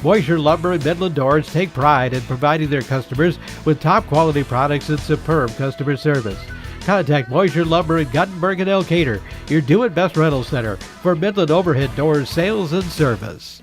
Boisier Lumber and Midland Doors take pride in providing their customers with top-quality products and superb customer service. Contact Boisier Lumber in Guttenberg and Elkader, your do-it-best rental center for Midland overhead doors sales and service.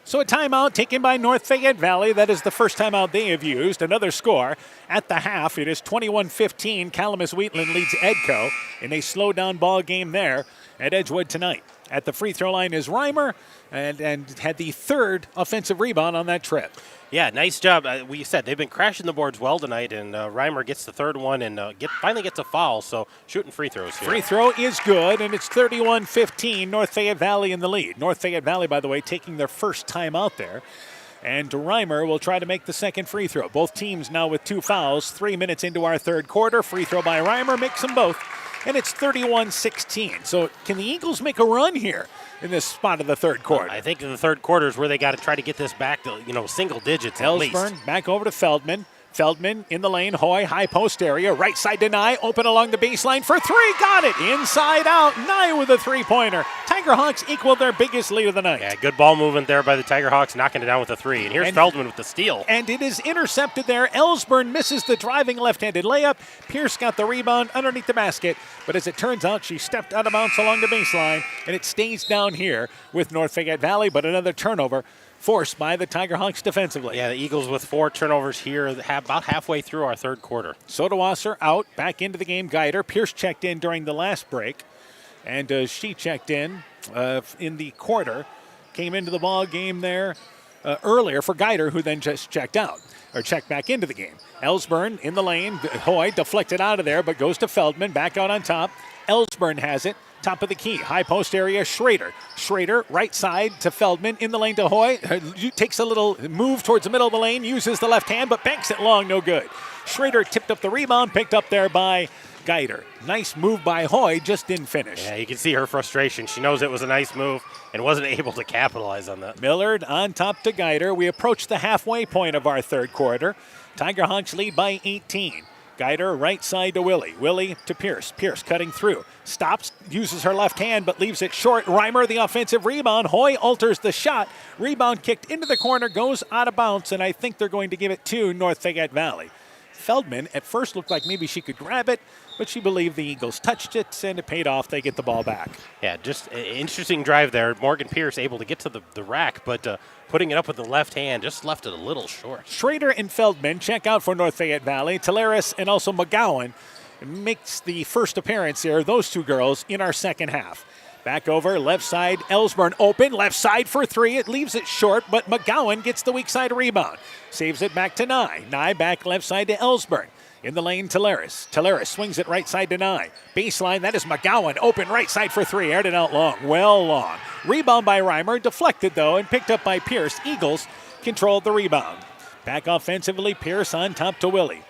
So a timeout taken by North Fayette Valley. That is the first timeout they have used. Another score at the half. It is 21-15. Calamus Wheatland leads Edco in a slow-down ball game there at Edgewood tonight. At the free throw line is Reimer and had the third offensive rebound on that trip. Yeah, nice job. We said they've been crashing the boards well tonight, and Reimer gets the third one and finally gets a foul, so shooting free throws here. Free throw is good, and it's 31-15, North Fayette Valley in the lead. North Fayette Valley, by the way, taking their first time out there. And Reimer will try to make the second free throw. Both teams now with 2 fouls, 3 minutes into our third quarter. Free throw by Reimer makes them both. And it's 31-16. So can the Eagles make a run here in this spot of the third quarter? I think in the third quarter is where they got to try to get this back to, single digits at least. Ellsburn back over to Feldman. Feldman in the lane. Hoy, high post area. Right side to Nye. Open along the baseline for 3. Got it. Inside out. Nye with a 3-pointer. Tigerhawks equal their biggest lead of the night. Yeah, good ball movement there by the Tigerhawks, knocking it down with a 3. And here's Feldman with the steal. And it is intercepted there. Ellsburn misses the driving left-handed layup. Pierce got the rebound underneath the basket. But as it turns out, she stepped out of bounds along the baseline. And it stays down here with North Fayette Valley. But another turnover forced by the Tigerhawks defensively. Yeah, the Eagles with 4 turnovers here about halfway through our third quarter. Sodawasser out, back into the game, Geider. Pierce checked in during the last break, and she checked in the quarter. Came into the ball game there earlier for Geider, who then just checked out, or checked back into the game. Ellsburn in the lane. Hoy deflected out of there, but goes to Feldman, back out on top. Ellsburn has it. Top of the key, high post area, Schrader. Schrader, right side to Feldman, in the lane to Hoy. Takes a little move towards the middle of the lane, uses the left hand, but banks it long, no good. Schrader tipped up the rebound, picked up there by Geider. Nice move by Hoy, just didn't finish. Yeah, you can see her frustration. She knows it was a nice move and wasn't able to capitalize on that. Millard on top to Geider. We approach the halfway point of our third quarter. Tigerhawks lead by 18. Guider right side to Willie. Willie to Pierce. Pierce cutting through. Stops, uses her left hand, but leaves it short. Reimer, the offensive rebound. Hoy alters the shot. Rebound kicked into the corner, goes out of bounds, and I think they're going to give it to North Fayette Valley. Feldman at first looked like maybe she could grab it, but she believed the Eagles touched it, and it paid off. They get the ball back. Yeah, just an interesting drive there. Morgan Pierce able to get to the rack, but putting it up with the left hand just left it a little short. Schrader and Feldman check out for North Fayette Valley. Talaris and also McGowan makes the first appearance here, those two girls, in our second half. Back over, left side, Ellsburn open, left side for three. It leaves it short, but McGowan gets the weak side rebound. Saves it back to Nye. Nye back left side to Ellsburn. In the lane, Talaris. Talaris swings it right side to Nye. Baseline, that is McGowan. Open right side for three. Aired it out long. Well long. Rebound by Reimer. Deflected, though, and picked up by Pierce. Eagles controlled the rebound. Back offensively, Pierce on top to Willie.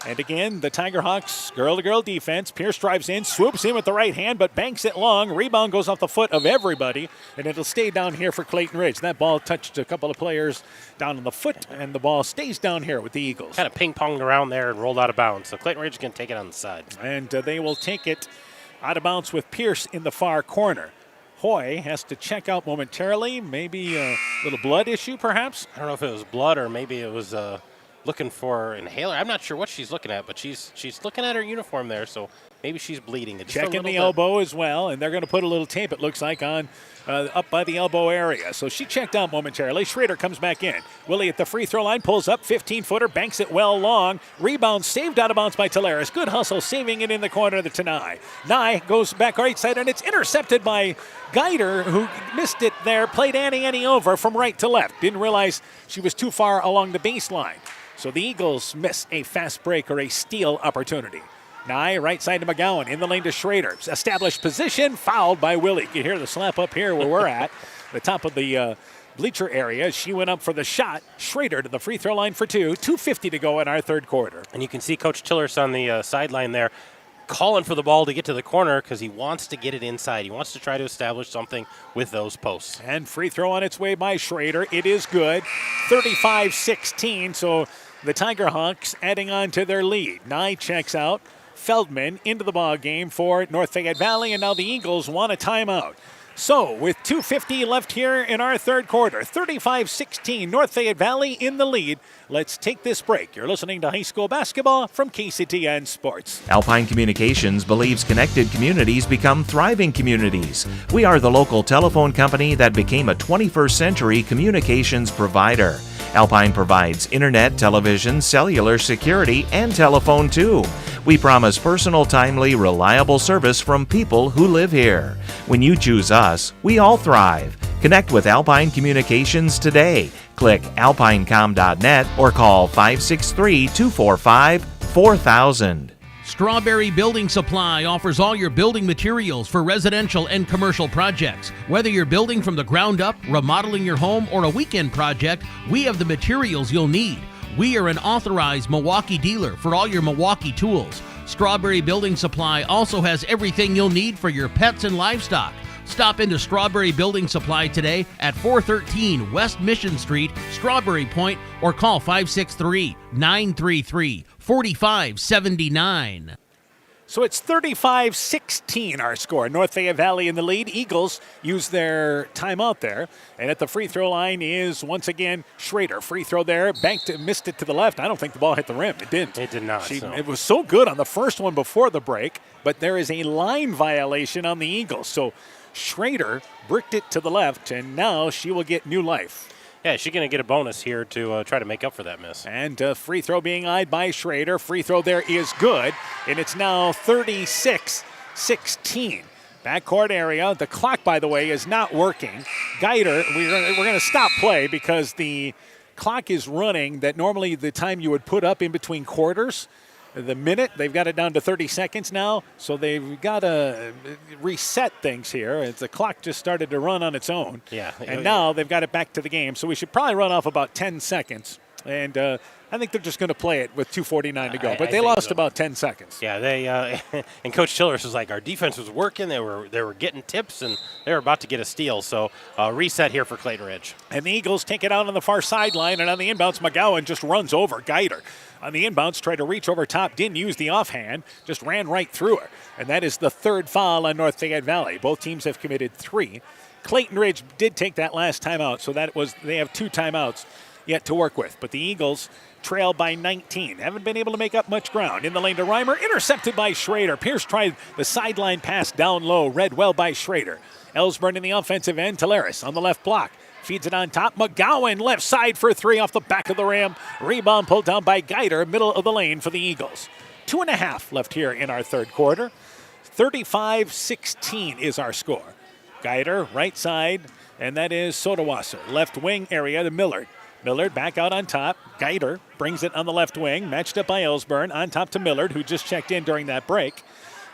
And again, the Tiger Hawks girl-to-girl defense. Pierce drives in, swoops in with the right hand, but banks it long. Rebound goes off the foot of everybody, and it'll stay down here for Clayton Ridge. That ball touched a couple of players down on the foot, and the ball stays down here with the Eagles. Kind of ping-ponged around there and rolled out of bounds. So Clayton Ridge is going to take it on the side. And they will take it out of bounds with Pierce in the far corner. Hoy has to check out momentarily. Maybe a little blood issue, perhaps? I don't know if it was blood or maybe it was looking for inhaler. I'm not sure what she's looking at, but she's looking at her uniform there, so maybe she's bleeding. Checking the elbow as well, and they're going to put a little tape, it looks like, on up by the elbow area. So she checked out momentarily. Schrader comes back in. Willie at the free throw line, pulls up, 15-footer, banks it well long. Rebound saved out of bounds by Talaris. Good hustle, saving it in the corner to Nye. Nye goes back right side, and it's intercepted by Guider, who missed it there, played Annie over from right to left. Didn't realize she was too far along the baseline. So the Eagles miss a fast break or a steal opportunity. Nye, right side to McGowan, in the lane to Schrader. Established position, fouled by Willie. You can hear the slap up here where we're at, the top of the bleacher area. She went up for the shot. Schrader to the free throw line for two. 2:50 to go in our third quarter. And you can see Coach Tillerson on the sideline there calling for the ball to get to the corner because he wants to get it inside. He wants to try to establish something with those posts. And free throw on its way by Schrader. It is good. 35-16, so the Tiger Hawks adding on to their lead. Nye checks out. Feldman into the ball game for North Fayette Valley, and now the Eagles want a timeout. So, with 2:50 left here in our third quarter, 35-16, North Fayette Valley in the lead. Let's take this break. You're listening to high school basketball from KCTN Sports. Alpine Communications believes connected communities become thriving communities. We are the local telephone company that became a 21st century communications provider. Alpine provides internet, television, cellular, security, and telephone too. We promise personal, timely, reliable service from people who live here. When you choose us, we all thrive. Connect with Alpine Communications today. Click alpinecom.net or call 563-245-4000. Strawberry Building Supply offers all your building materials for residential and commercial projects. Whether you're building from the ground up, remodeling your home, or a weekend project, we have the materials you'll need. We are an authorized Milwaukee dealer for all your Milwaukee tools. Strawberry Building Supply also has everything you'll need for your pets and livestock. Stop into Strawberry Building Supply today at 413 West Mission Street, Strawberry Point, or call 563-933-4579. So it's 35-16 our score. North Fayette Valley in the lead. Eagles use their timeout there. And at the free throw line is once again Schrader. Free throw there. Banked, missed it to the left. I don't think the ball hit the rim. It didn't. It did not. It was so good on the first one before the break, but there is a line violation on the Eagles. So Schrader bricked it to the left, and now she will get new life. Yeah, she's going to get a bonus here to try to make up for that miss. And free throw being eyed by Schrader. Free throw there is good, and it's now 36-16. Backcourt area. The clock, by the way, is not working. Guider, we're going to stop play because the clock is running that normally the time you would put up in between quarters. The minute, they've got it down to 30 seconds now, so they've got to reset things here. The clock just started to run on its own. Yeah. And now they've got it back to the game, so we should probably run off about 10 seconds. And I think they're just going to play it with 2:49 to go. But they lost about 10 seconds. Yeah, they and Coach Chillers was like, our defense was working. They were getting tips, and they were about to get a steal. So reset here for Clayton Ridge. And the Eagles take it out on the far sideline, and on the inbounds, McGowan just runs over Guider. On the inbounds, tried to reach over top, didn't use the offhand, just ran right through her. And that is the third foul on North Fayette Valley. Both teams have committed 3. Clayton Ridge did take that last timeout, so they have 2 timeouts yet to work with. But the Eagles trail by 19. Haven't been able to make up much ground. In the lane to Reimer, intercepted by Schrader. Pierce tried the sideline pass down low, read well by Schrader. Ellsburn in the offensive end, Teleris on the left block. Feeds it on top. McGowan left side for 3 off the back of the rim. Rebound pulled down by Geider, middle of the lane for the Eagles. 2.5 left here in our third quarter. 35-16 is our score. Geider, right side, and that is Sodawasser. Left wing area to Millard. Millard back out on top. Geider brings it on the left wing, matched up by Ellsburn. On top to Millard, who just checked in during that break.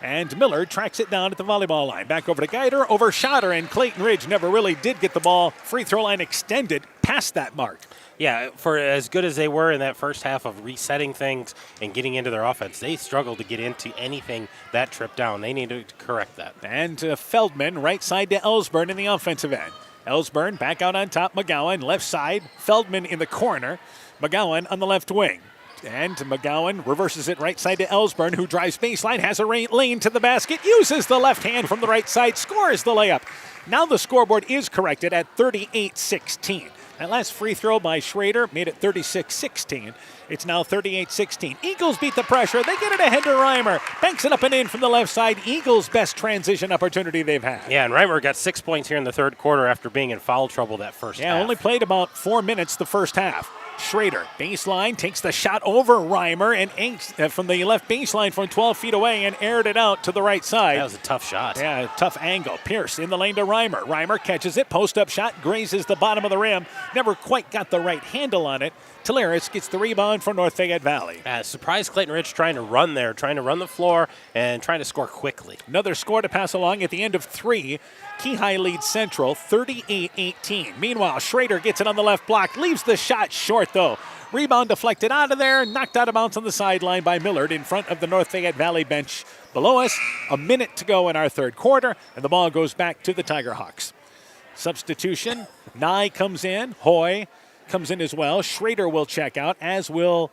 And Millard tracks it down at the volleyball line. Back over to Geider, overshot her, and Clayton Ridge never really did get the ball. Free throw line extended past that mark. Yeah, for as good as they were in that first half of resetting things and getting into their offense, they struggled to get into anything that trip down. They need to correct that. And Feldman, right side to Ellsburn in the offensive end. Ellsburn back out on top, McGowan, left side, Feldman in the corner, McGowan on the left wing. And McGowan reverses it right side to Ellsburn, who drives baseline, has a lane to the basket, uses the left hand from the right side, scores the layup. Now the scoreboard is corrected at 38-16. That last free throw by Schrader made it 36-16. It's now 38-16. Eagles beat the pressure. They get it ahead to Reimer. Banks it up and in from the left side. Eagles' best transition opportunity they've had. Yeah, and Reimer got 6 points here in the third quarter after being in foul trouble that first half. Yeah, only played about 4 minutes the first half. Schrader, baseline, takes the shot over Reimer and from the left baseline from 12 feet away and aired it out to the right side. That was a tough shot. Yeah, tough angle. Pierce in the lane to Reimer. Reimer catches it, post-up shot, grazes the bottom of the rim. Never quite got the right handle on it. Teleris gets the rebound for North Fayette Valley. Surprised Clayton Ridge trying to run there, trying to run the floor and trying to score quickly. Another score to pass along at the end of 3. Keyhigh leads Central 38-18. Meanwhile, Schrader gets it on the left block, leaves the shot short though. Rebound deflected out of there, knocked out of bounds on the sideline by Millard in front of the North Fayette Valley bench below us. A minute to go in our third quarter, and the ball goes back to the Tiger Hawks. Substitution, Nye comes in, Hoy comes in as well. Schrader will check out, as will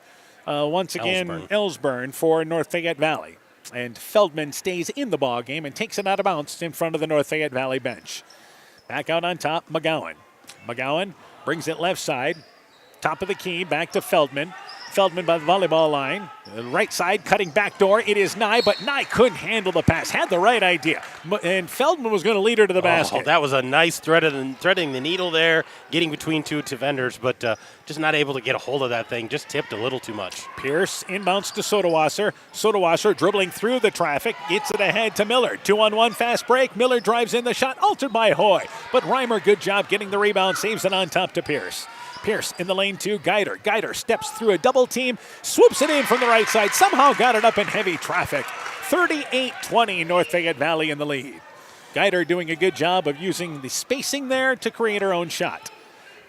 once again Ellsburn for North Fayette Valley. And Feldman stays in the ball game and takes it out of bounds in front of the North Fayette Valley bench. Back out on top, McGowan. McGowan brings it left side, top of the key, back to Feldman. Feldman by the volleyball line. Right side, cutting back door. It is Nye, but Nye couldn't handle the pass. Had the right idea. And Feldman was going to lead her to the basket. That was a nice threading the needle there, getting between two defenders, but just not able to get a hold of that thing. Just tipped a little too much. Pierce inbounds to Sodawasser. Sodawasser dribbling through the traffic, gets it ahead to Millard. 2-on-1 fast break. Millard drives in the shot, altered by Hoy. But Reimer, good job getting the rebound, saves it on top to Pierce. Pierce in the lane to Geider. Geider steps through a double team, swoops it in from the right side, somehow got it up in heavy traffic. 38-20, North Fayette Valley in the lead. Geider doing a good job of using the spacing there to create her own shot.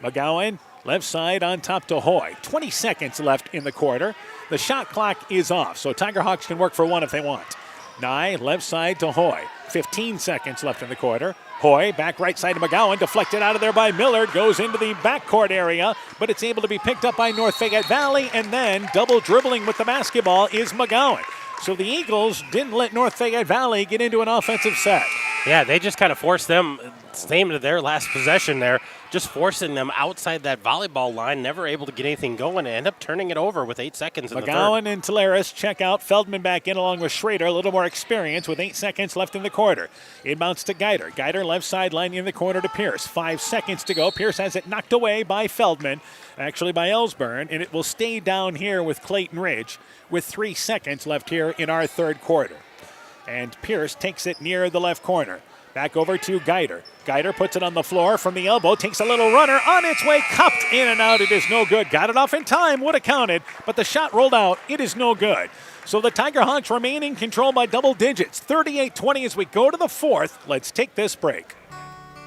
McGowan, left side on top to Hoy. 20 seconds left in the quarter. The shot clock is off, so Tiger Hawks can work for one if they want. Nye, left side to Hoy. 15 seconds left in the quarter. Hoy, back right side to McGowan, deflected out of there by Millard, goes into the backcourt area, but it's able to be picked up by North Fayette Valley, and then double dribbling with the basketball is McGowan. So the Eagles didn't let North Fayette Valley get into an offensive set. Yeah, they just kind of forced them, same to their last possession there, just forcing them outside that volleyball line, never able to get anything going, and end up turning it over with 8 seconds in the third. McGowan and Teleris check out. Feldman back in along with Schrader, a little more experience with 8 seconds left in the quarter. Inbounds to Geider. Geider left sideline in the corner to Pierce. 5 seconds to go. Pierce has it knocked away by Feldman, actually by Ellsburn, and it will stay down here with Clayton Ridge with 3 seconds left here in our third quarter. And Pierce takes it near the left corner. Back over to Geider. Geider puts it on the floor from the elbow, takes a little runner on its way, cupped in and out. It is no good. Got it off in time, would have counted, but the shot rolled out. It is no good. So the Tiger Hawks remain in control by double digits. 38-20 as we go to the fourth. Let's take this break.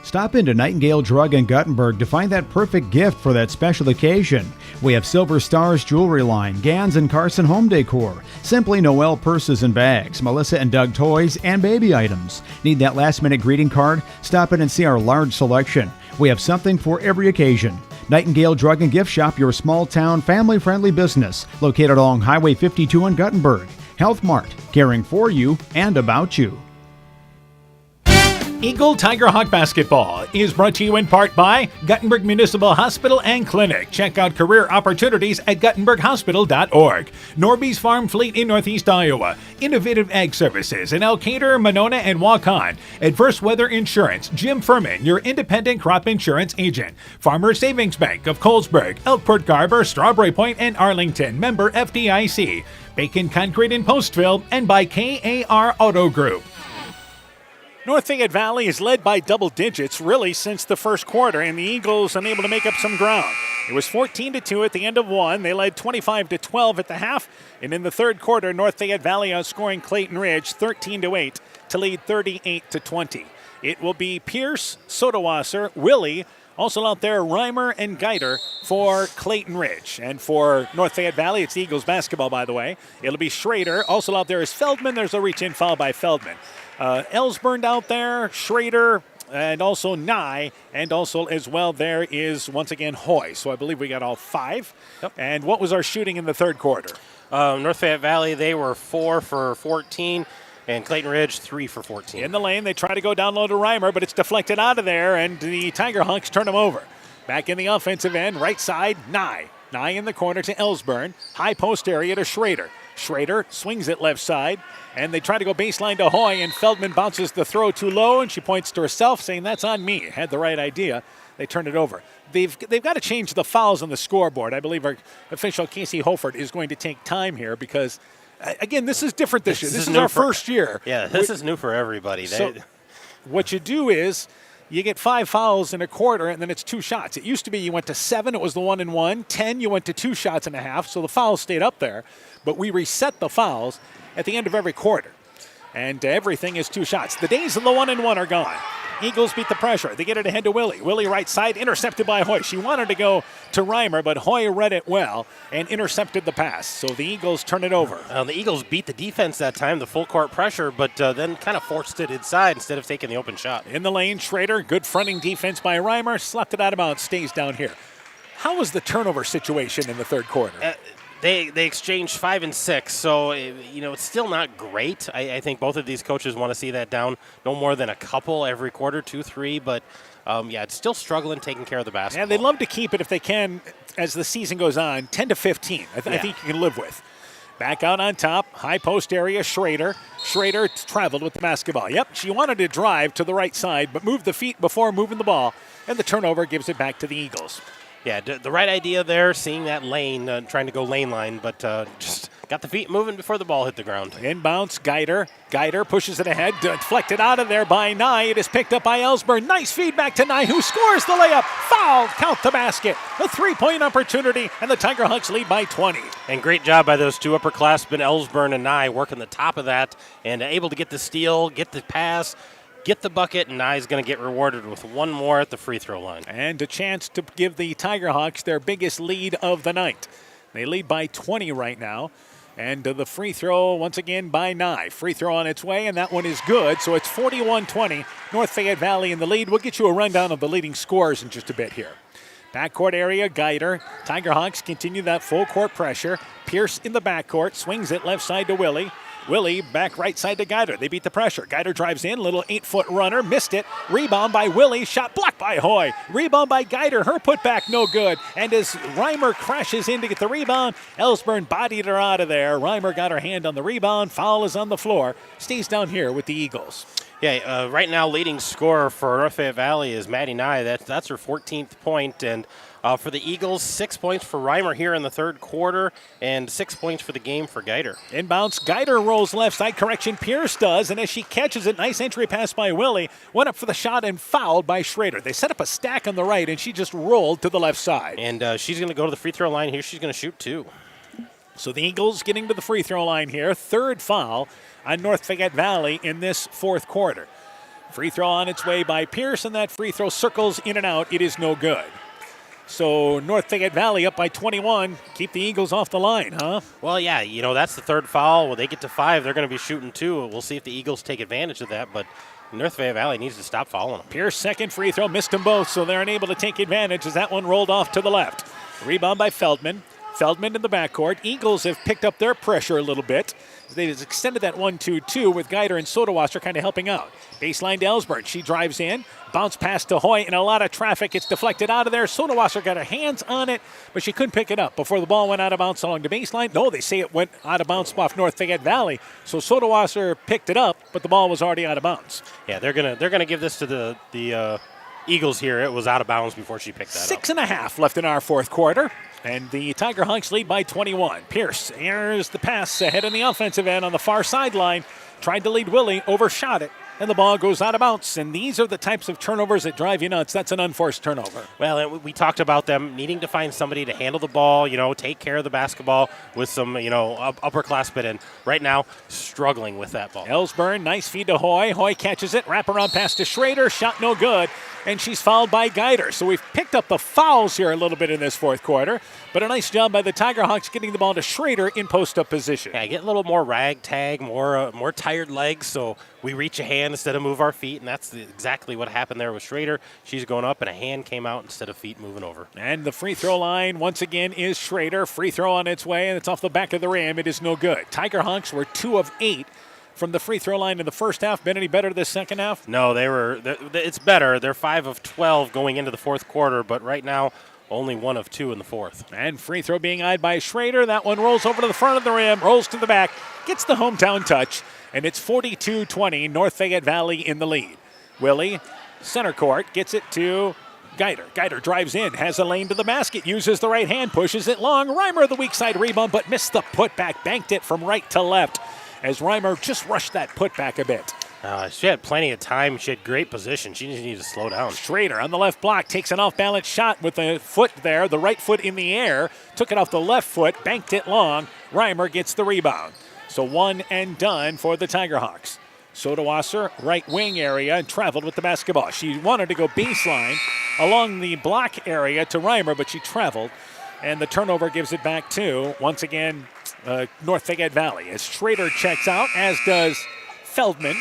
Stop into Nightingale Drug in Guttenberg to find that perfect gift for that special occasion. We have Silver Stars jewelry line, Gans and Carson home decor, Simply Noel purses and bags, Melissa and Doug toys, and baby items. Need that last-minute greeting card? Stop in and see our large selection. We have something for every occasion. Nightingale Drug and Gift Shop, your small-town, family-friendly business, located along Highway 52 in Guttenberg. Health Mart, caring for you and about you. Eagle Tiger Hawk Basketball is brought to you in part by Guttenberg Municipal Hospital and Clinic. Check out career opportunities at guttenberghospital.org. Norby's Farm Fleet in Northeast Iowa. Innovative Ag Services in Elkader, Monona, and Waukon. Adverse Weather Insurance. Jim Furman, your independent crop insurance agent. Farmer Savings Bank of Colesburg, Elkport Garber, Strawberry Point, and Arlington. Member FDIC. Bacon Concrete in Postville, and by KAR Auto Group. North Fayette Valley is led by double digits really since the first quarter, and the Eagles unable to make up some ground. It was 14-2 at the end of one. They led 25-12 at the half, and in the third quarter, North Fayette Valley outscoring Clayton Ridge 13-8 to lead 38-20. It will be Pierce, Sodawasser, Willie, also out there Reimer and Geiter for Clayton Ridge. And for North Fayette Valley, it's Eagles basketball, by the way. It'll be Schrader. Also out there is Feldman. There's a reach-in foul by Feldman. Ellsburn out there, Schrader, and also Nye, and also as well there is once again Hoy. So I believe we got all five. Yep. And what was our shooting in the third quarter? North Fayette Valley, they were 4 for 14, and Clayton Ridge 3 for 14. In the lane, they try to go down low to Reimer, but it's deflected out of there, and the Tiger Hawks turn him over. Back in the offensive end, right side, Nye. Nye in the corner to Ellsburn. High post area to Schrader. Schrader swings it left side, and they try to go baseline to Hoy, and Feldman bounces the throw too low, and she points to herself, saying, "That's on me." Had the right idea. They turn it over. They've got to change the fouls on the scoreboard. I believe our official Casey Holford is going to take time here because, again, this is different this year. This is our first year. Yeah, this is new for everybody. So what you do is you get 5 fouls in a quarter, and then it's 2 shots. It used to be you went to 7, it was the 1-and-1. 10, you went to 2 shots and a half, so the fouls stayed up there. But we reset the fouls at the end of every quarter. And everything is 2 shots. The days of the 1-and-1 are gone. Eagles beat the pressure. They get it ahead to Willie. Willie right side, intercepted by Hoy. She wanted to go to Reimer, but Hoy read it well and intercepted the pass. So the Eagles turn it over. The Eagles beat the defense that time, the full court pressure, but then kind of forced it inside instead of taking the open shot. In the lane, Schrader, good fronting defense by Reimer, slapped it out of bounds, stays down here. How was the turnover situation in the third quarter? They exchanged 5 and 6, so it's still not great. I think both of these coaches want to see that down no more than a couple every quarter, 2, 3, but it's still struggling taking care of the basketball. And they'd love to keep it if they can as the season goes on, 10-15. I think you can live with. Back out on top, high post area, Schrader. Schrader traveled with the basketball. Yep, she wanted to drive to the right side, but moved the feet before moving the ball, and the turnover gives it back to the Eagles. Yeah, the right idea there, seeing that lane, trying to go lane line, but just got the feet moving before the ball hit the ground. Inbounds, Geiter. Geiter pushes it ahead, deflected out of there by Nye. It is picked up by Ellsburn. Nice feedback to Nye, who scores the layup. Foul, count the basket. A 3-point opportunity, and the Tiger Hawks lead by 20. And great job by those two upperclassmen, Ellsburn and Nye, working the top of that and able to get the steal, get the pass, get the bucket, and Nye's going to get rewarded with one more at the free throw line. And a chance to give the Tiger Hawks their biggest lead of the night. They lead by 20 right now. And the free throw, once again, by Nye. Free throw on its way, and that one is good. So it's 41-20. North Fayette Valley in the lead. We'll get you a rundown of the leading scorers in just a bit here. Backcourt area, Geiter. Tiger Hawks continue that full court pressure. Pierce in the backcourt, swings it left side to Willie. Willie back right side to Geiter. They beat the pressure. Geiter drives in, little 8-foot runner, missed it. Rebound by Willie, shot blocked by Hoy. Rebound by Geiter, her putback no good. And as Reimer crashes in to get the rebound, Ellsburn bodied her out of there. Reimer got her hand on the rebound. Foul is on the floor. Stays down here with the Eagles. Yeah, right now leading scorer for North Fayette Valley is Maddie Nye. That's her 14th point. And for the Eagles, 6 points for Reimer here in the third quarter and 6 points for the game for Geiter. Inbounds, Geiter rolls left side, correction, Pierce does, and as she catches it, nice entry pass by Willie, went up for the shot and fouled by Schrader. They set up a stack on the right, and she just rolled to the left side. And she's going to go to the free throw line here. She's going to shoot 2. So the Eagles getting to the free throw line here. Third foul on North Fayette Valley in this fourth quarter. Free throw on its way by Pierce, and that free throw circles in and out. It is no good. So North Fayette Valley up by 21. Keep the Eagles off the line, huh? Well, yeah, that's the third foul. When they get to 5, they're going to be shooting 2. We'll see if the Eagles take advantage of that. But North Fayette Valley needs to stop following them. Pierce, second free throw, missed them both, so they're unable to take advantage as that one rolled off to the left. Rebound by Feldman. Feldman in the backcourt. Eagles have picked up their pressure a little bit. They've extended that 1-2-2 with Geider and Sodawasser kind of helping out. Baseline to Ellsburn. She drives in. Bounce pass to Hoy, and a lot of traffic. It's deflected out of there. Sodawasser got her hands on it, but she couldn't pick it up before the ball went out of bounds along the baseline. No, they say it went out of bounds off North Fayette Valley. So Sodawasser picked it up, but the ball was already out of bounds. Yeah, they're gonna give this to the Eagles here. It was out of bounds before she picked that up. 6.5 left in our fourth quarter. And the Tiger Hawks lead by 21. Pierce airs the pass ahead in the offensive end on the far sideline. Tried to lead Willie, overshot it, and the ball goes out of bounds. And these are the types of turnovers that drive you nuts. That's an unforced turnover. Well, we talked about them needing to find somebody to handle the ball, take care of the basketball with some, upper class spit in. Right now, struggling with that ball. Ellsburn, nice feed to Hoy. Hoy catches it, wraparound pass to Schrader, shot no good. And she's fouled by Geider. So we've picked up the fouls here a little bit in this fourth quarter. But a nice job by the Tiger Hawks getting the ball to Schrader in post-up position. Yeah, get a little more ragtag, more tired legs, so we reach a hand instead of move our feet, and that's exactly what happened there with Schrader. She's going up, and a hand came out instead of feet moving over. And the free throw line, once again, is Schrader. Free throw on its way, and it's off the back of the rim. It is no good. Tiger Hawks were 2 of 8 from the free throw line in the first half. Been any better this second half? No, it's better. They're 5 of 12 going into the fourth quarter, but right now only 1 of 2 in the fourth. And free throw being eyed by Schrader. That one rolls over to the front of the rim, rolls to the back, gets the hometown touch, and it's 42-20, North Fayette Valley in the lead. Willie, center court, gets it to Geider. Geider drives in, has a lane to the basket, uses the right hand, pushes it long. Reimer the weak side rebound, but missed the putback, banked it from right to left, as Reimer just rushed that putback a bit. She had plenty of time. She had great position. She just needed to slow down. Schrader on the left block takes an off-balance shot with the foot there, the right foot in the air. Took it off the left foot, banked it long. Reimer gets the rebound. So one and done for the Tiger Hawks. Sodawasser, right wing area, and traveled with the basketball. She wanted to go baseline along the block area to Reimer, but she traveled. And the turnover gives it back to, once again, North Fayette Valley. As Schrader checks out, as does Feldman.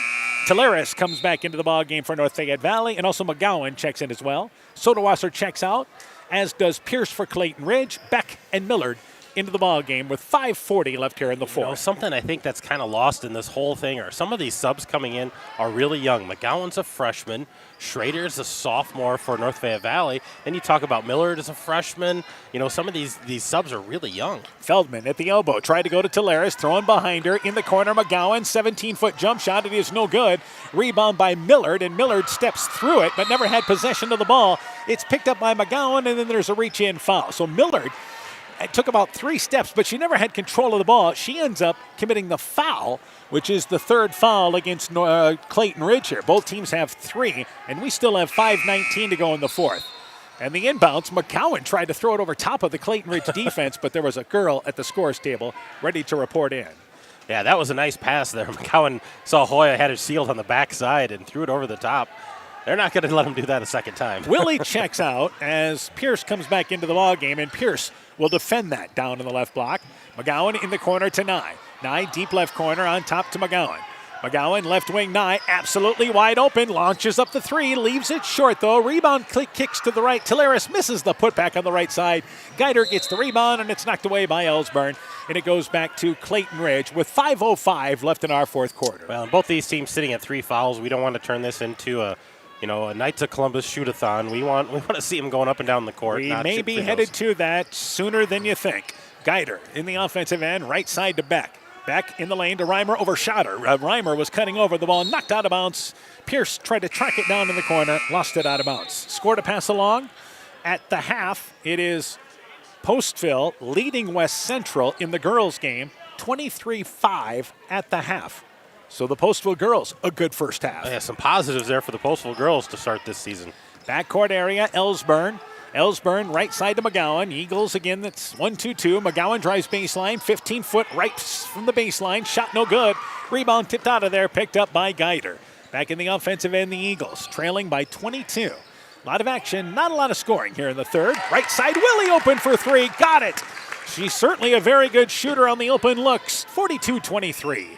Teleris comes back into the ball game for North Fayette Valley, and also McGowan checks in as well. Sodawasser checks out, as does Pierce for Clayton Ridge. Beck and Millard into the ball game with 5:40 left here in the fourth. Something I think that's kind of lost in this whole thing are some of these subs coming in are really young. McGowan's a freshman. Schrader's a sophomore for North Fayette Valley. Then you talk about Millard as a freshman. Some of these subs are really young. Feldman at the elbow. Tried to go to Teleris. Throwing behind her. In the corner, McGowan. 17-foot jump shot. It is no good. Rebound by Millard, and Millard steps through it, but never had possession of the ball. It's picked up by McGowan, and then there's a reach-in foul. So Millard, it took about 3 steps, but she never had control of the ball. She ends up committing the foul, which is the third foul against Clayton Ridge here. Both teams have 3, and we still have 5:19 to go in the fourth. And the inbounds, McGowan tried to throw it over top of the Clayton Ridge defense, but there was a girl at the scores table ready to report in. Yeah, that was a nice pass there. McGowan saw Hoya had it sealed on the backside and threw it over the top. They're not going to let him do that a second time. Willie checks out as Pierce comes back into the ball game, and Pierce will defend that down in the left block. McGowan in the corner to Nye. Nye deep left corner on top to McGowan. McGowan left wing Nye absolutely wide open, launches up the 3, leaves it short though. Rebound kicks to the right. Teleris misses the putback on the right side. Geider gets the rebound, and it's knocked away by Ellsburn, and it goes back to Clayton Ridge with 5:05 left in our fourth quarter. Well, both these teams sitting at 3 fouls. We don't want to turn this into a Knights of Columbus shoot-a-thon. We want to see them going up and down the court. We may be headed to that sooner than you think. Geider in the offensive end, right side to Beck. Beck in the lane to Reimer, overshot her. Reimer was cutting over the ball, knocked out of bounds. Pierce tried to track it down in the corner, lost it out of bounds. Scored a pass along. At the half, it is Postville leading West Central in the girls' game, 23-5 at the half. So the Postville girls, a good first half. Yeah, some positives there for the Postville girls to start this season. Backcourt area, Ellsburn. Ellsburn, right side to McGowan. Eagles again, that's 1-2-2. McGowan drives baseline, 15-foot right from the baseline. Shot no good. Rebound tipped out of there, picked up by Geider. Back in the offensive end, the Eagles, trailing by 22. A lot of action, not a lot of scoring here in the third. Right side, Willie open for 3. Got it. She's certainly a very good shooter on the open looks. 42-23.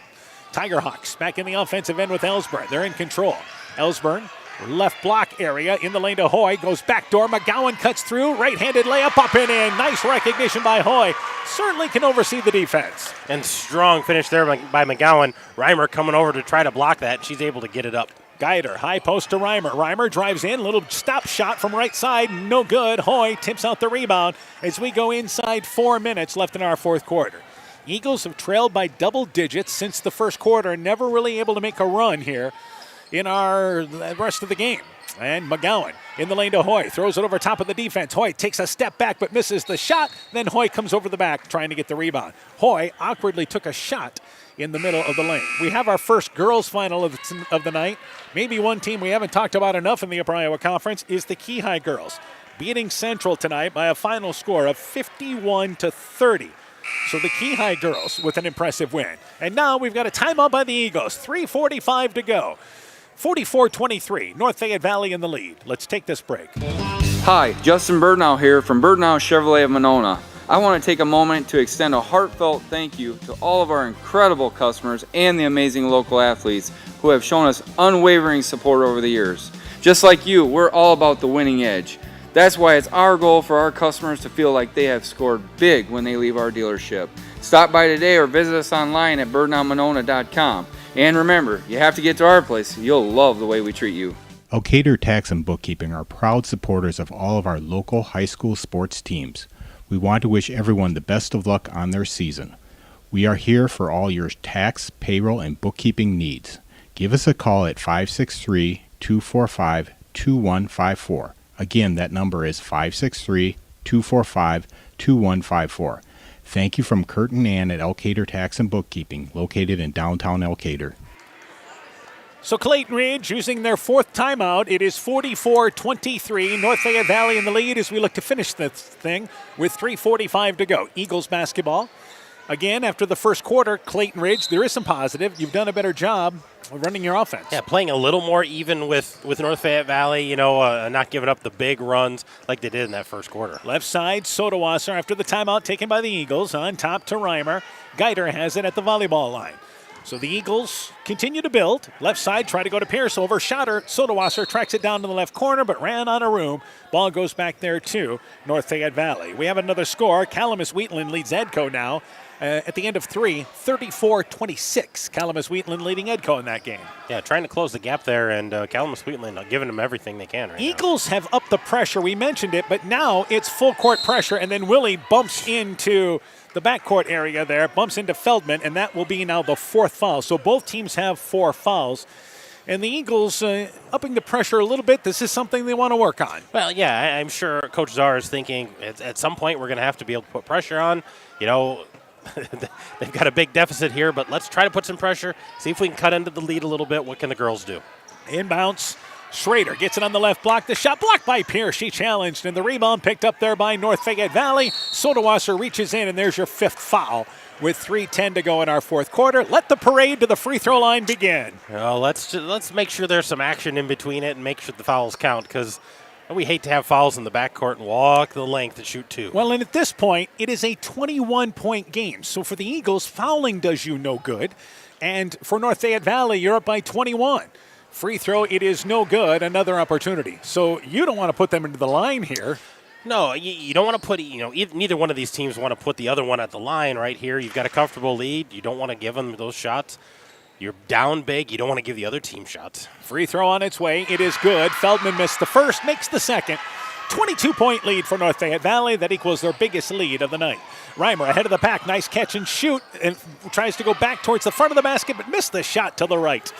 Tiger Hawks back in the offensive end with Ellsburn. They're in control. Ellsburn, left block area in the lane to Hoy. Goes backdoor. McGowan cuts through. Right-handed layup up and in. Nice recognition by Hoy. Certainly can oversee the defense. And strong finish there by McGowan. Reimer coming over to try to block that. She's able to get it up. Guider, high post to Reimer. Reimer drives in, little stop shot from right side, no good. Hoy tips out the rebound as we go inside 4 minutes left in our fourth quarter. Eagles have trailed by double digits since the first quarter, never really able to make a run here in our rest of the game. And McGowan in the lane to Hoy, throws it over top of the defense. Hoy takes a step back but misses the shot. Then Hoy comes over the back trying to get the rebound. Hoy awkwardly took a shot in the middle of the lane. We have our first girls final of the night. Maybe one team we haven't talked about enough in the Upper Iowa Conference is the Keyhigh girls, beating Central tonight by a final score of 51-30. So the Keyhigh girls with an impressive win. And now we've got a timeout by the Eagles. 3:45 to go. 44-23, North Fayette Valley in the lead. Let's take this break. Hi, Justin Birdnow here from Birdnow Chevrolet of Monona. I want to take a moment to extend a heartfelt thank you to all of our incredible customers and the amazing local athletes who have shown us unwavering support over the years. Just like you, we're all about the winning edge. That's why it's our goal for our customers to feel like they have scored big when they leave our dealership. Stop by today or visit us online at birdnowmonona.com. And remember, you have to get to our place. You'll love the way we treat you. Elkader Tax and Bookkeeping are proud supporters of all of our local high school sports teams. We want to wish everyone the best of luck on their season. We are here for all your tax, payroll, and bookkeeping needs. Give us a call at 563-245-2154. Again, that number is 563-245-2154. Thank you from Kurt and Ann at Elkader Tax and Bookkeeping, located in downtown Elkader. So Clayton Ridge using their fourth timeout. It is 44-23. North Fayette Valley in the lead as we look to finish this thing with 3:45 to go. Eagles basketball. Again, after the first quarter, Clayton Ridge, there is some positive. You've done a better job of running your offense. Yeah, playing a little more even with North Fayette Valley, not giving up the big runs like they did in that first quarter. Left side, Sodawasser after the timeout taken by the Eagles. On top to Reimer. Guider has it at the volleyball line. So the Eagles continue to build. Left side, try to go to Pierce over. Shotter. Sodawasser tracks it down to the left corner, but ran out of room. Ball goes back there to North Fayette Valley. We have another score. Calamus Wheatland leads Edco now. At the end of 34-26. Calamus Wheatland leading Edco in that game. Yeah, trying to close the gap there, and Calamus Wheatland giving them everything they can right Eagles have upped the pressure. We mentioned it, but now it's full court pressure, and then Willie bumps into the backcourt area there, bumps into Feldman, and that will be now the fourth foul. So both teams have 4 fouls. And the Eagles upping the pressure a little bit. This is something they want to work on. Well, yeah, I'm sure Coach Czar is thinking at some point we're going to have to be able to put pressure on. They've got a big deficit here, but let's try to put some pressure, see if we can cut into the lead a little bit. What can the girls do? Inbounds. Schrader gets it on the left block. The shot blocked by Pierce. She challenged, and the rebound picked up there by North Fayette Valley. Sodawasser reaches in, and there's your 5th foul with 3:10 to go in our fourth quarter. Let the parade to the free throw line begin. Well, let's make sure there's some action in between it and make sure the fouls count, because we hate to have fouls in the backcourt and walk the length and shoot 2. Well, and at this point, it is a 21-point game. So for the Eagles, fouling does you no good. And for North Fayette Valley, you're up by 21. Free throw, it is no good. Another opportunity. So you don't want to put them into the line here. No, you don't want to put, neither one of these teams want to put the other one at the line right here. You've got a comfortable lead. You don't want to give them those shots. You're down big. You don't want to give the other team shots. Free throw on its way. It is good. Feldman missed the first, makes the second. 22-point lead for North Fayette Valley. That equals their biggest lead of the night. Reimer ahead of the pack. Nice catch and shoot. And tries to go back towards the front of the basket, but missed the shot to the right.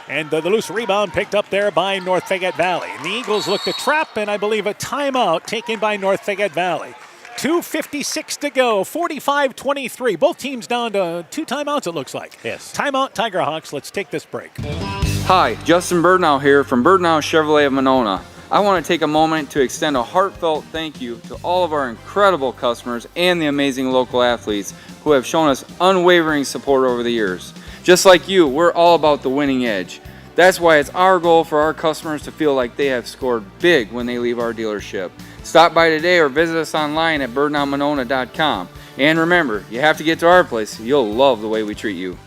And the loose rebound picked up there by North Fayette Valley. And the Eagles look to trap, and I believe a timeout taken by North Fayette Valley. 2:56 to go, 45-23. Both teams down to 2 timeouts, it looks like. Yes. Timeout, Tiger Hawks. Let's take this break. Hi, Justin Birdnow here from Birdnow Chevrolet of Monona. I want to take a moment to extend a heartfelt thank you to all of our incredible customers and the amazing local athletes who have shown us unwavering support over the years. Just like you, we're all about the winning edge. That's why it's our goal for our customers to feel like they have scored big when they leave our dealership. Stop by today or visit us online at birdnowmonona.com. And remember, you have to get to our place. You'll love the way we treat you.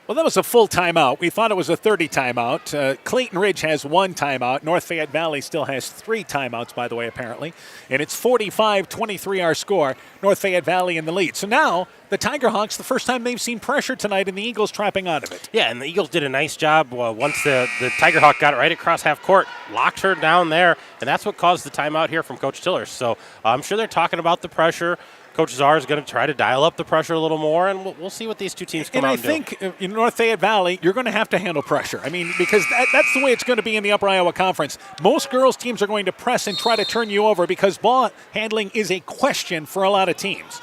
Well, that was a full timeout. We thought it was a 30 timeout. Clayton Ridge has 1 timeout. North Fayette Valley still has 3 timeouts, by the way, apparently. And it's 45-23 our score. North Fayette Valley in the lead. So now the Tiger Hawks, the first time they've seen pressure tonight, and the Eagles trapping out of it. Yeah, and the Eagles did a nice job once the Tiger Hawk got it right across half court, locked her down there, and that's what caused the timeout here from Coach Tillers. So I'm sure they're talking about the pressure. Coach Czar is going to try to dial up the pressure a little more, and we'll see what these two teams come out and do. And I think in North Fayette Valley, you're going to have to handle pressure. I mean, because that's the way it's going to be in the Upper Iowa Conference. Most girls' teams are going to press and try to turn you over because ball handling is a question for a lot of teams.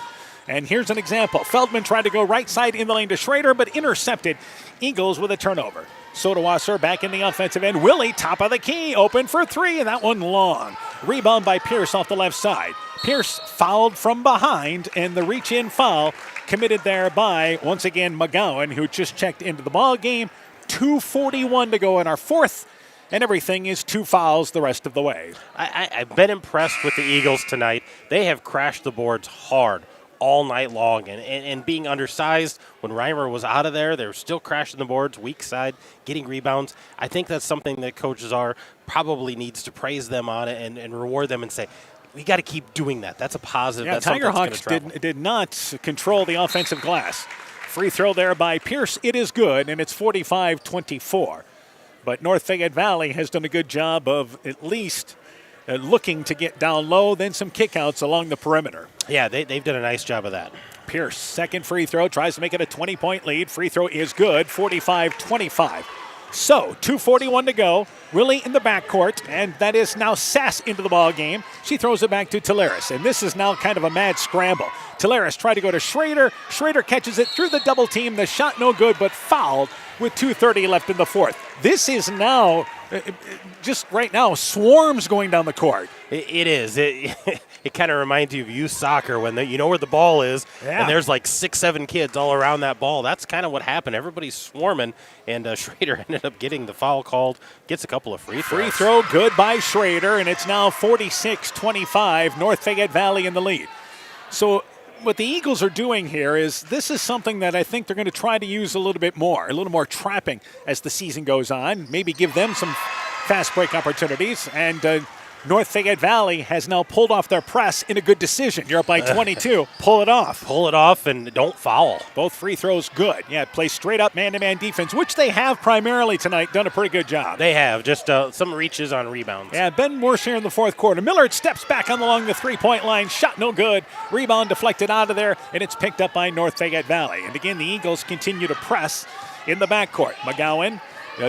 And here's an example. Feldman tried to go right side in the lane to Schrader, but intercepted. Eagles with a turnover. Sodawasser back in the offensive end. Willie, top of the key, open for 3, and that one long. Rebound by Pierce off the left side. Pierce fouled from behind, and the reach-in foul committed there by, once again, McGowan, who just checked into the ball game. 2:41 to go in our fourth, and everything is 2 fouls the rest of the way. I've been impressed with the Eagles tonight. They have crashed the boards hard all night long, and being undersized when Reimer was out of there, they were still crashing the boards, weak side, getting rebounds. I think that's something that Coach Czar probably needs to praise them on it and reward them and say, we got to keep doing that. That's a positive. Yeah, that's Tiger Hawks did not control the offensive glass. Free throw there by Pierce. It is good, and it's 45-24. But North Fayette Valley has done a good job of at least looking to get down low, then some kickouts along the perimeter. Yeah, they've done a nice job of that. Pierce, second free throw, tries to make it a 20-point lead. Free throw is good, 45-25. So, 2:41 to go. Willie in the backcourt, and that is now Sass into the ball game. She throws it back to Teleris, and this is now kind of a mad scramble. Teleris tried to go to Schrader. Schrader catches it through the double team. The shot no good, but fouled with 2:30 left in the fourth. This is now, just right now, swarms going down the court. It is. It kind of reminds you of youth soccer when you know where the ball is, and there's like 6-7 kids all around that ball. That's kind of what happened. Everybody's swarming, and Schrader ended up getting the foul called, gets a couple of free throws. Free throw good by Schrader, and it's now 46-25, North Fayette Valley in the lead. So what the Eagles are doing here is this is something that I think they're going to try to use a little more trapping as the season goes on, maybe give them some fast break opportunities, and North Fayette Valley has now pulled off their press in a good decision. You're up by 22. Pull it off. Pull it off and don't foul. Both free throws good. Yeah, play straight up man-to-man defense, which they have primarily tonight done a pretty good job. They have. Just some reaches on rebounds. Yeah, Ben Morse here in the fourth quarter. Millard steps back along the three-point line. Shot no good. Rebound deflected out of there, and it's picked up by North Fayette Valley. And again, the Eagles continue to press in the backcourt. McGowan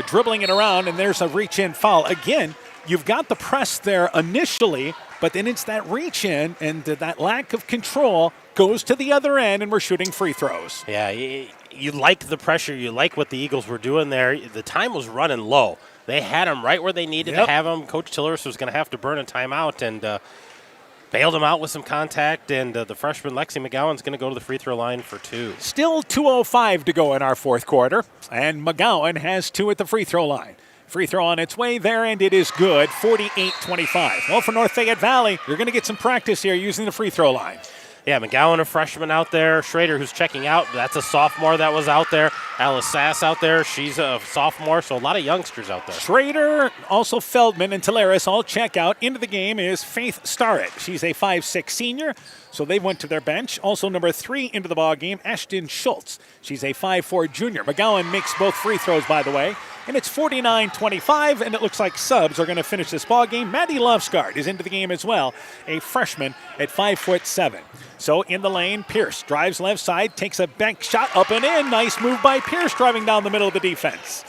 dribbling it around, and there's a reach-in foul. Again, you've got the press there initially, but then it's that reach in, and that lack of control goes to the other end, and we're shooting free throws. Yeah, you like the pressure. You like what the Eagles were doing there. The time was running low. They had them right where they needed to have them. Coach Tillers was going to have to burn a timeout and bailed him out with some contact, and the freshman Lexi McGowan's going to go to the free throw line for 2. Still 2:05 to go in our fourth quarter, and McGowan has 2 at the free throw line. Free throw on its way there, and it is good, 48-25. Well, for North Fayette Valley, you're going to get some practice here using the free throw line. Yeah, McGowan, a freshman out there. Schrader, who's checking out, that's a sophomore that was out there. Alice Sass out there, she's a sophomore, so a lot of youngsters out there. Schrader, also Feldman and Teleris all check out. Into the game is Faith Starrett. She's a 5'6 senior, so they went to their bench. Also number 3 into the ball game, Ashton Schultz. She's a 5'4 junior. McGowan makes both free throws, by the way. And it's 49-25, and it looks like subs are going to finish this ball game. Maddie Lovesgard is into the game as well, a freshman at 5'7". So in the lane, Pierce drives left side, takes a bank shot up and in. Nice move by Pierce driving down the middle of the defense.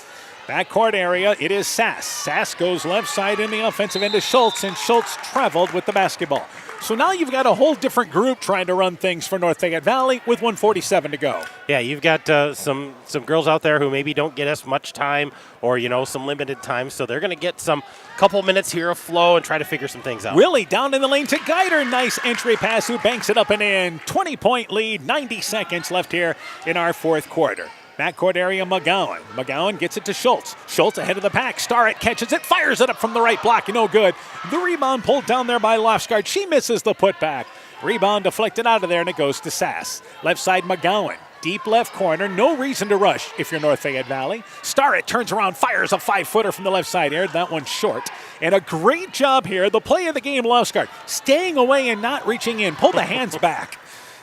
Backcourt area, it is Sass. Sass goes left side in the offensive end to Schultz, and Schultz traveled with the basketball. So now you've got a whole different group trying to run things for North Fayette Valley with 1:47 to go. Yeah, you've got some girls out there who maybe don't get as much time or, some limited time, so they're going to get some couple minutes here of flow and try to figure some things out. Willie down in the lane to Geider. Nice entry pass who banks it up and in. 20-point lead, 90 seconds left here in our fourth quarter. Backcourt area, McGowan. McGowan gets it to Schultz. Schultz ahead of the pack. Starrett catches it, fires it up from the right block. No good. The rebound pulled down there by Lofsgaard. She misses the putback. Rebound deflected out of there, and it goes to Sass. Left side, McGowan. Deep left corner, no reason to rush if you're North Fayette Valley. Starrett turns around, fires a 5-footer from the left side, aired that one short. And a great job here, the play of the game, Lofsgaard, staying away and not reaching in. Pull the hands back.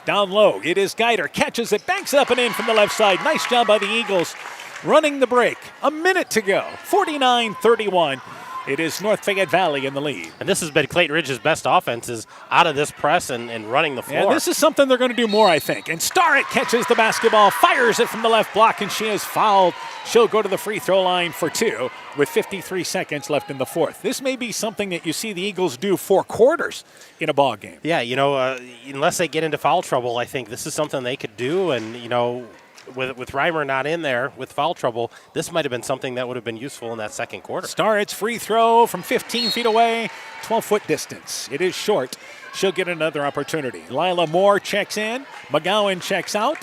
Down low, it is Geider, catches it, banks up and in from the left side. Nice job by the Eagles running the break. A minute to go, 49-31. It is North Fayette Valley in the lead. And this has been Clayton Ridge's best offenses out of this press and running the floor. And this is something they're going to do more, I think. And Starrett catches the basketball, fires it from the left block, and she is fouled. She'll go to the free throw line for 2 with 53 seconds left in the fourth. This may be something that you see the Eagles do 4 quarters in a ball game. Yeah, unless they get into foul trouble, I think this is something they could do. And, with Reimer not in there with foul trouble, this might have been something that would have been useful in that second quarter. Starrett's free throw from 15 feet away, 12-foot distance. It is short. She'll get another opportunity. Lila Moore checks in. McGowan checks out.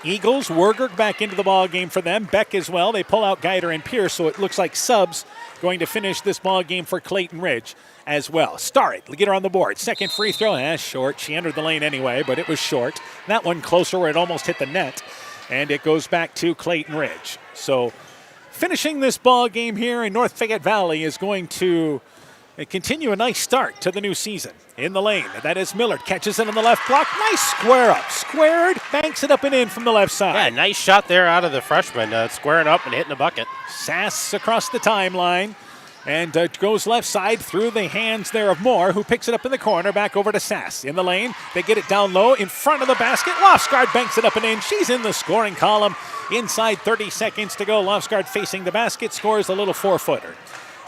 Eagles, Werger back into the ball game for them. Beck as well. They pull out Geider and Pierce, so it looks like subs going to finish this ball game for Clayton Ridge as well. Starrett, get her on the board. Second free throw, short. She entered the lane anyway, but it was short. That one closer where it almost hit the net. And it goes back to Clayton Ridge. So finishing this ball game here in North Fayette Valley is going to continue a nice start to the new season. In the lane, that is Millard. Catches it on the left block. Nice square up. Squared, banks it up and in from the left side. Yeah, nice shot there out of the freshman, squaring up and hitting a bucket. Sass across the timeline. And goes left side through the hands there of Moore, who picks it up in the corner, back over to Sass. In the lane, they get it down low in front of the basket. Lofsgaard banks it up and in. She's in the scoring column. Inside 30 seconds to go. Lofsgaard facing the basket, scores a little 4-footer.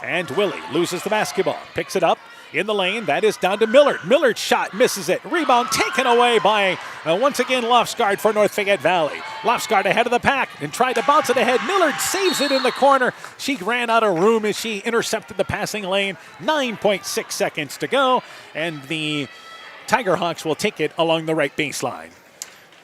And Willie loses the basketball, picks it up in the lane. That is down to Millard. Millard's shot misses it. Rebound taken away by, once again, Lofsgaard for North Fayette Valley. Lofsgaard ahead of the pack and tried to bounce it ahead. Millard saves it in the corner. She ran out of room as she intercepted the passing lane. 9.6 seconds to go. And the Tiger Hawks will take it along the right baseline.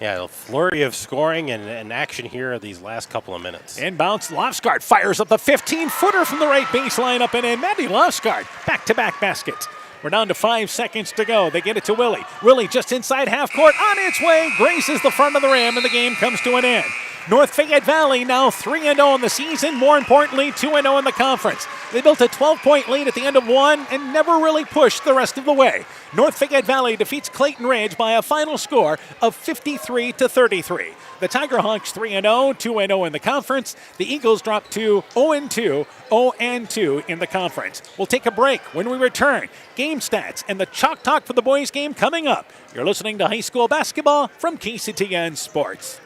Yeah, a flurry of scoring and action here these last couple of minutes. Inbounds, Lofsgaard fires up the 15-footer from the right baseline up and in. Maddie Lofsgaard, back-to-back baskets. We're down to 5 seconds to go. They get it to Willie. Willie just inside half court, on its way, graces the front of the rim, and the game comes to an end. North Fayette Valley now 3-0 in the season. More importantly, 2-0 in the conference. They built a 12-point lead at the end of one and never really pushed the rest of the way. North Fayette Valley defeats Clayton Ridge by a final score of 53-33. The Tiger Hawks 3-0, 2-0 in the conference. The Eagles drop to 0-2, 0-2 in the conference. We'll take a break. When we return, game stats and the Chalk Talk for the boys game coming up. You're listening to high school basketball from KCTN Sports.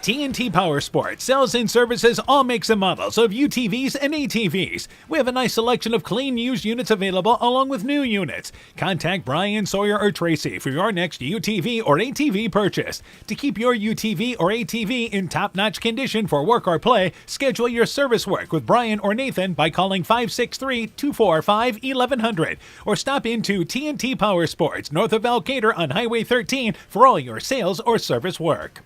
TNT Power Sports sells and services all makes and models of UTVs and ATVs. We have a nice selection of clean used units available along with new units. Contact Brian, Sawyer, or Tracy for your next UTV or ATV purchase. To keep your UTV or ATV in top-notch condition for work or play, schedule your service work with Brian or Nathan by calling 563-245-1100 or stop into TNT Power Sports north of Elkader on Highway 13 for all your sales or service work.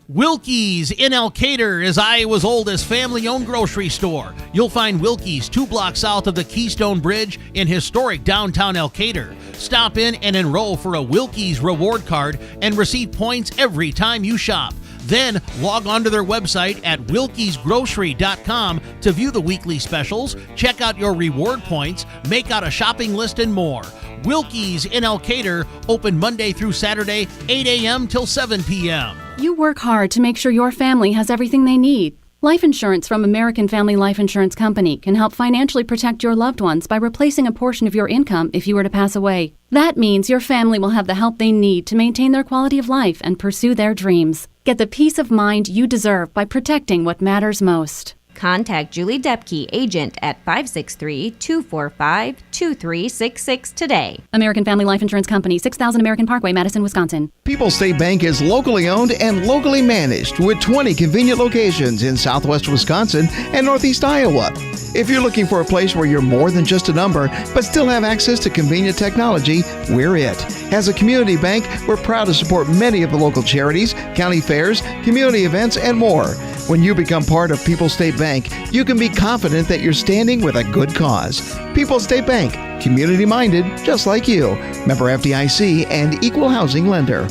Wilkie's in Elkader is Iowa's oldest family-owned grocery store. You'll find Wilkie's 2 blocks south of the Keystone Bridge in historic downtown Elkader. Stop in and enroll for a Wilkie's reward card and receive points every time you shop. Then log on to their website at wilkiesgrocery.com to view the weekly specials, check out your reward points, make out a shopping list, and more. Wilkie's in Elkader, open Monday through Saturday, 8 a.m. till 7 p.m. You work hard to make sure your family has everything they need. Life insurance from American Family Life Insurance Company can help financially protect your loved ones by replacing a portion of your income if you were to pass away. That means your family will have the help they need to maintain their quality of life and pursue their dreams. Get the peace of mind you deserve by protecting what matters most. Contact Julie Depke, agent at 563-245-2366 today. American Family Life Insurance Company, 6000 American Parkway, Madison, Wisconsin. People's State Bank is locally owned and locally managed with 20 convenient locations in southwest Wisconsin and northeast Iowa. If you're looking for a place where you're more than just a number, but still have access to convenient technology, we're it. As a community bank, we're proud to support many of the local charities, county fairs, community events, and more. When you become part of People's State Bank, you can be confident that you're standing with a good cause. People's State Bank, community-minded, just like you. Member FDIC and equal housing lender.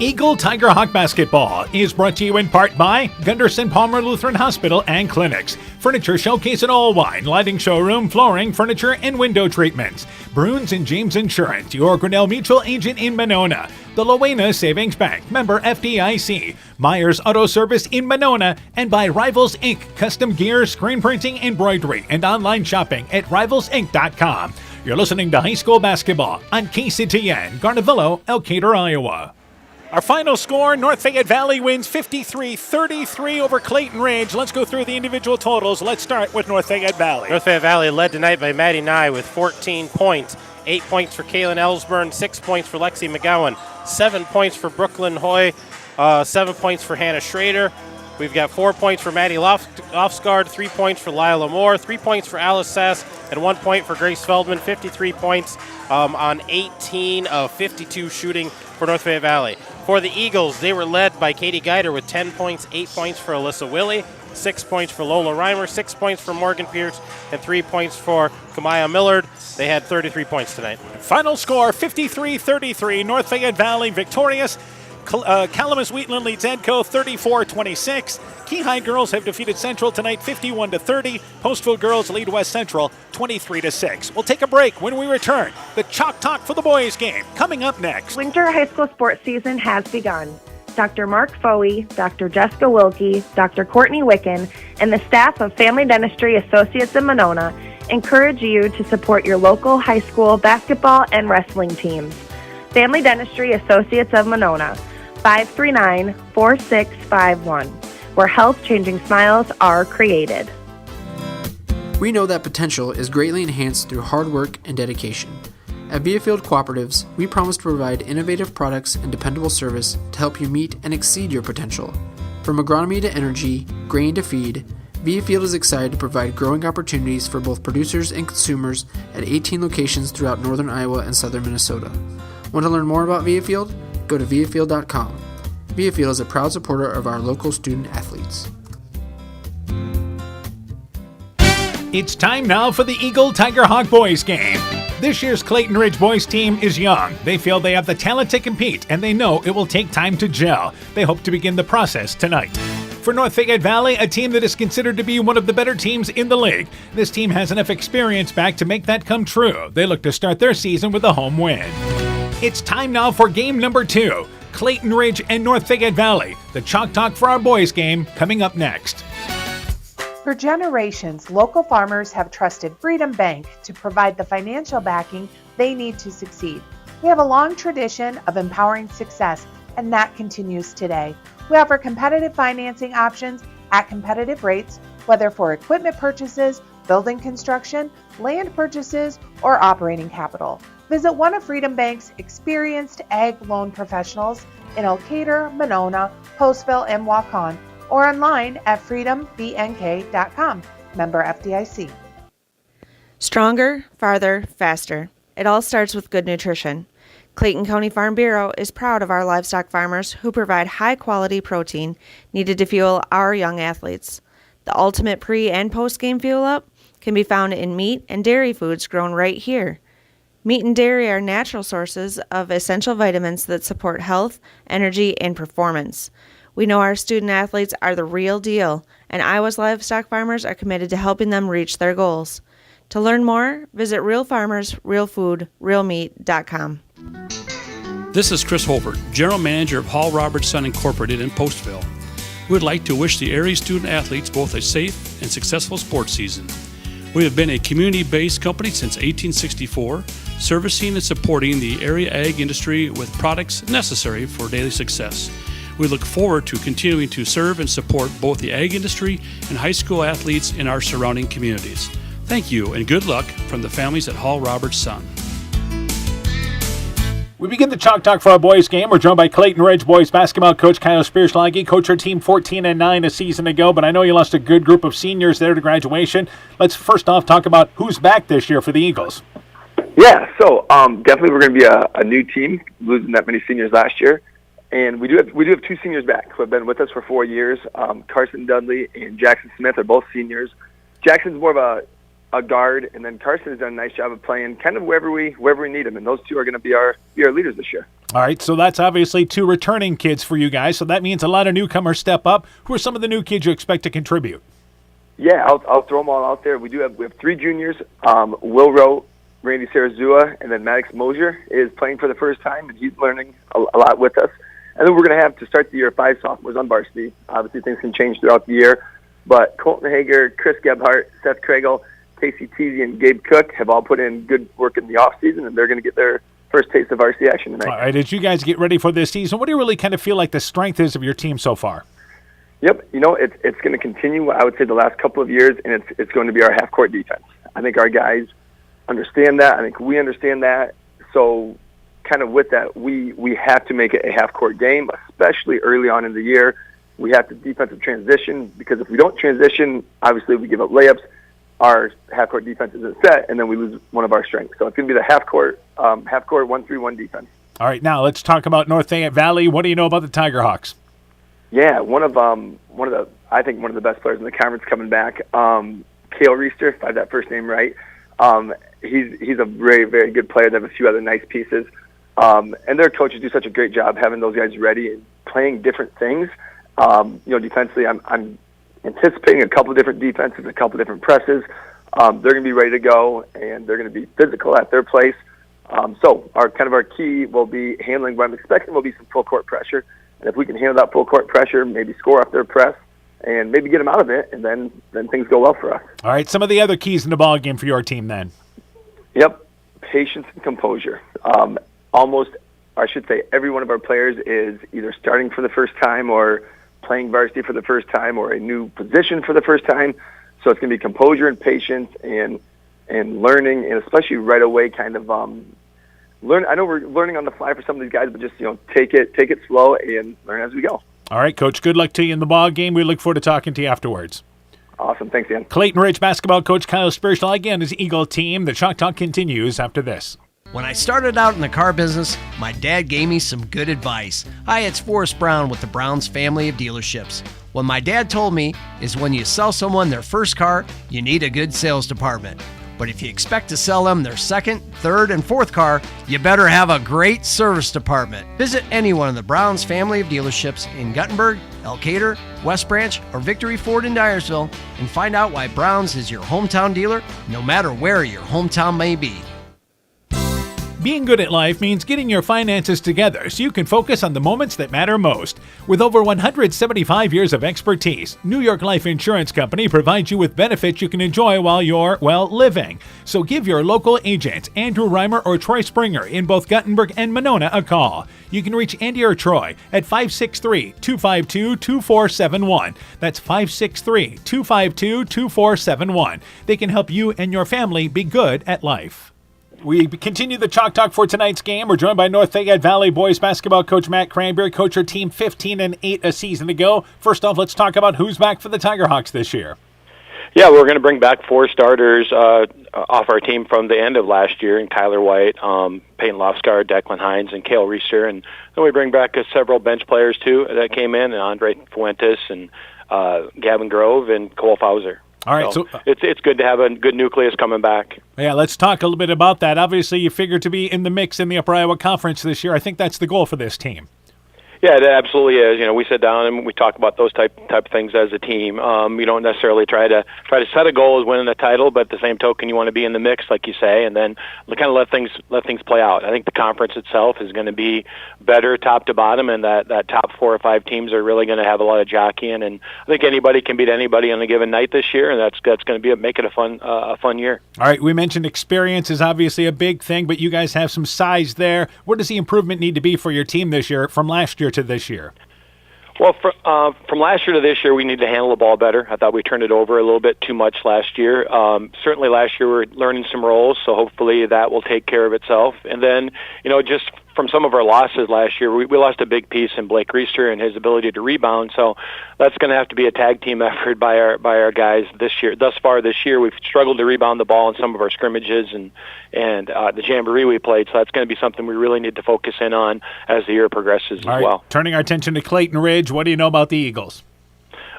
Eagle Tiger Hawk Basketball is brought to you in part by Gunderson Palmer Lutheran Hospital and Clinics, Furniture Showcase at All Wine, Lighting Showroom, Flooring, Furniture, and Window Treatments, Bruins and James Insurance, your Grinnell Mutual Agent in Monona, the Lowena Savings Bank, member FDIC, Myers Auto Service in Monona, and by Rivals Inc., custom gear, screen printing, embroidery, and online shopping at rivalsinc.com. You're listening to high school basketball on KCTN, Garnavillo, Elkader, Iowa. Our final score, North Fayette Valley wins 53-33 over Clayton Ridge. Let's go through the individual totals. Let's start with North Fayette Valley. North Fayette Valley led tonight by Maddie Nye with 14 points. 8 points for Kaylin Ellsburn, 6 points for Lexi McGowan, 7 points for Brooklyn Hoy, 7 points for Hannah Schrader. We've got 4 points for Maddie Lofsgaard, 3 points for Lila Moore, 3 points for Alice Sass, and 1 point for Grace Feldman. 53 points on 18 of 52 shooting for North Fayette Valley. For the Eagles, they were led by Katie Geider with 10 points, 8 points for Alyssa Willie, 6 points for Lola Reimer, 6 points for Morgan Pierce, and 3 points for Kamaya Millard. They had 33 points tonight. Final score, 53-33, North Fayette Valley victorious. Calamus Wheatland leads Edco 34-26. Keyhigh girls have defeated Central tonight 51-30. Postville girls lead West Central 23-6. We'll take a break. When we return, the Chalk Talk for the boys game coming up next. Winter high school sports season has begun. Dr. Mark Foey, Dr. Jessica Wilkie, Dr. Courtney Wicken, and the staff of Family Dentistry Associates in Monona encourage you to support your local high school basketball and wrestling teams. Family Dentistry Associates of Monona, 539-4651, where health-changing smiles are created. We know that potential is greatly enhanced through hard work and dedication. At Viafield Cooperatives, we promise to provide innovative products and dependable service to help you meet and exceed your potential. From agronomy to energy, grain to feed, Viafield is excited to provide growing opportunities for both producers and consumers at 18 locations throughout northern Iowa and southern Minnesota. Want to learn more about Viafield? Go to viafield.com. Viafield is a proud supporter of our local student athletes. It's time now for the Eagle Tiger Hawk boys game. This year's Clayton Ridge boys team is young. They feel they have the talent to compete, and they know it will take time to gel. They hope to begin the process tonight. For North Fayette Valley, a team that is considered to be one of the better teams in the league, this team has enough experience back to make that come true. They look to start their season with a home win. It's time now for game number 2, Clayton Ridge and North Fayette Valley. The Chalk Talk for our boys game coming up next. For generations, local farmers have trusted Freedom Bank to provide the financial backing they need to succeed. We have a long tradition of empowering success, and that continues today. We offer competitive financing options at competitive rates, whether for equipment purchases, building construction, land purchases, or operating capital. Visit one of Freedom Bank's experienced ag loan professionals in Elkader, Monona, Postville, and Waukon, or online at freedombnk.com. Member FDIC. Stronger, farther, faster. It all starts with good nutrition. Clayton County Farm Bureau is proud of our livestock farmers who provide high-quality protein needed to fuel our young athletes. The ultimate pre- and post-game fuel-up can be found in meat and dairy foods grown right here. Meat and dairy are natural sources of essential vitamins that support health, energy, and performance. We know our student athletes are the real deal, and Iowa's livestock farmers are committed to helping them reach their goals. To learn more, visit realfarmersrealfoodrealmeat.com. This is Chris Holbert, General Manager of Hall Roberts Son Incorporated in Postville. We would like to wish the area student athletes both a safe and successful sports season. We have been a community-based company since 1864, servicing and supporting the area ag industry with products necessary for daily success. We look forward to continuing to serve and support both the ag industry and high school athletes in our surrounding communities. Thank you and good luck from the families at Hall Roberts Son. We begin the Chalk Talk for our boys game. We're joined by Clayton Ridge boys basketball coach Kyle Spearschlage. Coach, your team 14-9 a season ago, but I know you lost a good group of seniors there to graduation. Let's first off talk about who's back this year for the Eagles. Yeah, so definitely we're going to be a new team, losing that many seniors last year. And we do have 2 seniors back who have been with us for 4 years. Carson Dudley and Jackson Smith are both seniors. Jackson's more of a guard, and then Carson has done a nice job of playing kind of wherever we need him. And those 2 are going to be our leaders this year. All right, so that's obviously 2 returning kids for you guys, so that means a lot of newcomers step up. Who are some of the new kids you expect to contribute? Yeah, I'll throw them all out there. We have 3 juniors, Will Rowe, Randy Sarazua, and then Maddox Mosier is playing for the first time, and he's learning a lot with us. And then we're going to have to start the year 5 sophomores on varsity. Obviously, things can change throughout the year, but Colton Hager, Chris Gebhardt, Seth Kragel, Casey Teasy, and Gabe Cook have all put in good work in the offseason, and they're going to get their first taste of varsity action tonight. All right, as you guys get ready for this season, what do you really kind of feel like the strength is of your team so far? Yep, it's going to continue, I would say, the last couple of years, and it's going to be our half-court defense. I think our guys understand that. I think we understand that. So kind of with that, we have to make it a half-court game, especially early on in the year. We have to defensive transition, because if we don't transition, obviously we give up layups. Our half-court defense isn't set, and then we lose one of our strengths. So it's going to be the half-court 1-3-1 defense. All right, now let's talk about North Fayette Valley. What do you know about the Tiger Hawks? Yeah, one of the best players in the conference coming back. Cale Reister, if I have that first name right. He's a very, very good player. They have a few other nice pieces. And their coaches do such a great job having those guys ready and playing different things. Defensively, I'm anticipating a couple of different defenses, a couple of different presses. They're going to be ready to go, and they're going to be physical at their place. So our key will be handling what I'm expecting will be some full court pressure. And if we can handle that full court pressure, maybe score off their press, and maybe get them out of it, and then things go well for us. All right, some of the other keys in the ball game for your team then. Yep, patience and composure. Every one of our players is either starting for the first time or playing varsity for the first time or a new position for the first time. So it's going to be composure and patience and learning, and especially right away kind of learn. I know we're learning on the fly for some of these guys, but just take it slow and learn as we go. All right, Coach, good luck to you in the ball game. We look forward to talking to you afterwards. Awesome. Thanks, Ian. Clayton Ridge basketball coach Kyle Spirschall again, his Eagle team. The Chalk Talk continues after this. When I started out in the car business, my dad gave me some good advice. Hi, it's Forrest Brown with the Brown's family of dealerships. What my dad told me is when you sell someone their first car, you need a good sales department. But if you expect to sell them their second, third, and fourth car, you better have a great service department. Visit any one of the Brown's family of dealerships in Guttenberg, Elkader, West Branch, or Victory Ford in Dyersville and find out why Brown's is your hometown dealer, no matter where your hometown may be. Being good at life means getting your finances together so you can focus on the moments that matter most. With over 175 years of expertise, New York Life Insurance Company provides you with benefits you can enjoy while you're, living. So give your local agents, Andrew Reimer or Troy Springer in both Guttenberg and Monona, a call. You can reach Andy or Troy at 563-252-2471. That's 563-252-2471. They can help you and your family be good at life. We continue the Chalk Talk for tonight's game. We're joined by North Fayette Valley boys basketball coach Matt Cranberry. Coach, your team 15-8 a season ago. First off, let's talk about who's back for the Tiger Hawks this year. Yeah, we're going to bring back 4 starters off our team from the end of last year, and Kyler White, Peyton Lofscar, Declan Hines, and Cale Reister. And then we bring back several bench players, too, that came in, and Andre Fuentes and Gavin Grove and Cole Fauser. All right, so it's good to have a good nucleus coming back. Yeah, let's talk a little bit about that. Obviously, you figure to be in the mix in the Upper Iowa Conference this year. I think that's the goal for this team. Yeah, it absolutely is. We sit down and we talk about those type of things as a team. You don't necessarily try to set a goal as winning a title, but at the same token, you want to be in the mix, like you say, and then kind of let things play out. I think the conference itself is going to be better top to bottom, and that top 4 or 5 teams are really going to have a lot of jockeying. And I think anybody can beat anybody on a given night this year, and that's going to make it a fun year. All right, we mentioned experience is obviously a big thing, but you guys have some size there. What does the improvement need to be for your team this year from last year to this year? Well, from last year to this year, we need to handle the ball better. I thought we turned it over a little bit too much last year. Certainly last year we were learning some roles, so hopefully that will take care of itself. And then, just from some of our losses last year, we lost a big piece in Blake Reister and his ability to rebound. So that's going to have to be a tag team effort by our guys this year. Thus far this year, we've struggled to rebound the ball in some of our scrimmages and the jamboree we played. So that's going to be something we really need to focus in on as the year progresses as well. Turning our attention to Clayton Ridge, what do you know about the Eagles?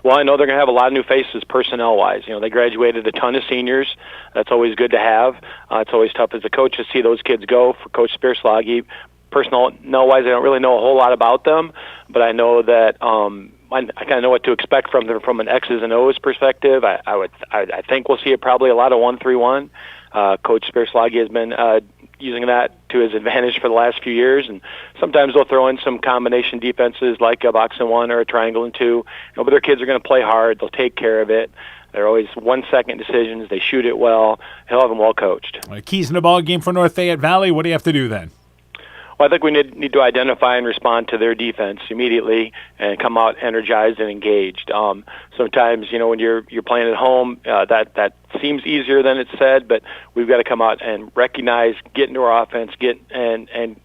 Well, I know they're going to have a lot of new faces personnel-wise. They graduated a ton of seniors. That's always good to have. It's always tough as a coach to see those kids go. For Coach Spirschall, he personnel-wise, I don't really know a whole lot about them, but I know that I kind of know what to expect from them from an X's and O's perspective. I think we'll see probably a lot of 1-3-1. Coach Spierslagi has been using that to his advantage for the last few years, and sometimes they'll throw in some combination defenses like a box and one or a triangle and two. But their kids are going to play hard. They'll take care of it. They're always 1-second decisions. They shoot it well. He'll have them well coached. Keys in the ball game for North Fayette Valley. What do you have to do then? Well, I think we need to identify and respond to their defense immediately and come out energized and engaged. Sometimes, when you're playing at home, that seems easier than it's said, but we've got to come out and recognize, get into our offense, and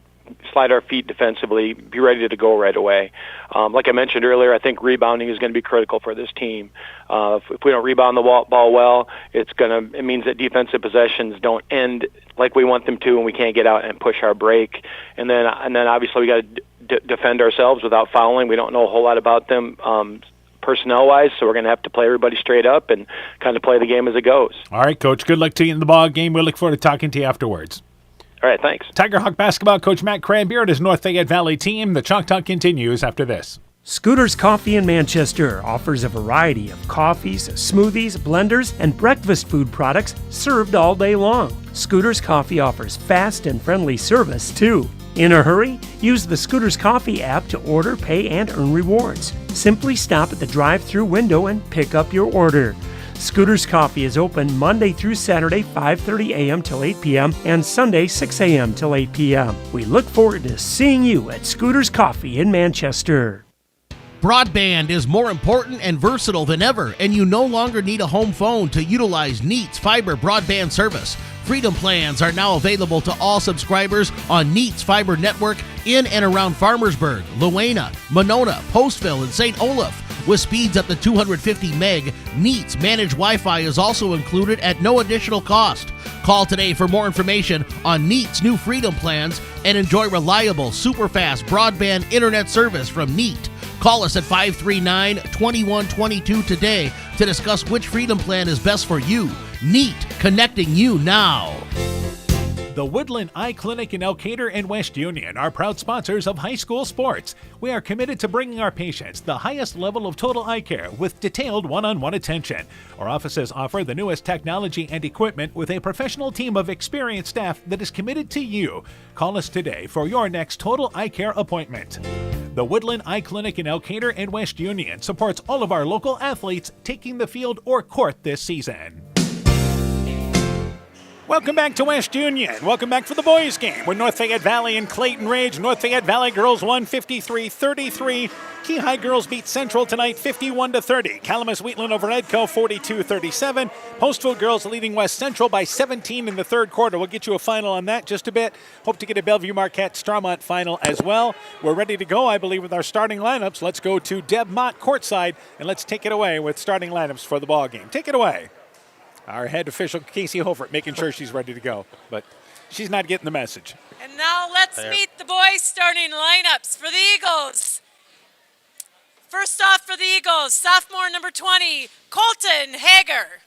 slide our feet defensively, be ready to go right away. Like I mentioned earlier, I think rebounding is going to be critical for this team. If we don't rebound the ball well, it means that defensive possessions don't end like we want them to, and we can't get out and push our break. And then obviously we got to defend ourselves without fouling. We don't know a whole lot about them personnel-wise, so we're going to have to play everybody straight up and kind of play the game as it goes. All right, Coach. Good luck to you in the ball game. We look forward to talking to you afterwards. All right, thanks. Tiger Hawk basketball coach Matt Cranbeard and his North Fayette Valley team. The Chalk Talk continues after this. Scooters Coffee in Manchester offers a variety of coffees, smoothies, blenders, and breakfast food products served all day long. Scooters Coffee offers fast and friendly service, too. In a hurry? Use the Scooters Coffee app to order, pay, and earn rewards. Simply stop at the drive-thru window and pick up your order. Scooters Coffee is open Monday through Saturday, 5:30 a.m. till 8 p.m. and Sunday, 6 a.m. till 8 p.m. We look forward to seeing you at Scooters Coffee in Manchester. Broadband is more important and versatile than ever, and you no longer need a home phone to utilize Neat's fiber broadband service. Freedom plans are now available to all subscribers on Neat's fiber network in and around Farmersburg, Luena, Monona, Postville, and St. Olaf. With speeds up to 250 meg, Neat's managed Wi-Fi is also included at no additional cost. Call today for more information on Neat's new Freedom plans and enjoy reliable, super-fast broadband internet service from Neat. Call us at 539-2122 today to discuss which Freedom plan is best for you. Neat, connecting you now. The Woodland Eye Clinic in Elkader and West Union are proud sponsors of high school sports. We are committed to bringing our patients the highest level of total eye care with detailed one-on-one attention. Our offices offer the newest technology and equipment with a professional team of experienced staff that is committed to you. Call us today for your next total eye care appointment. The Woodland Eye Clinic in Elkader and West Union supports all of our local athletes taking the field or court this season. Welcome back to West Union. Welcome back for the boys' game with North Fayette Valley and Clayton Ridge. North Fayette Valley girls won 53-33. Key High girls beat Central tonight 51-30. Calamus Wheatland over Edco 42-37. Postville girls leading West Central by 17 in the third quarter. We'll get you a final on that just a bit. Hope to get a Bellevue Marquette Starmont final as well. We're ready to go, I believe, with our starting lineups. Let's go to Deb Mott courtside and let's take it away with starting lineups for the ball game. Take it away. Our head official, Casey Hofert, making sure she's ready to go, but she's not getting the message. And now let's meet the boys' starting lineups for the Eagles. First off for the Eagles, sophomore number 20, Colton Hager.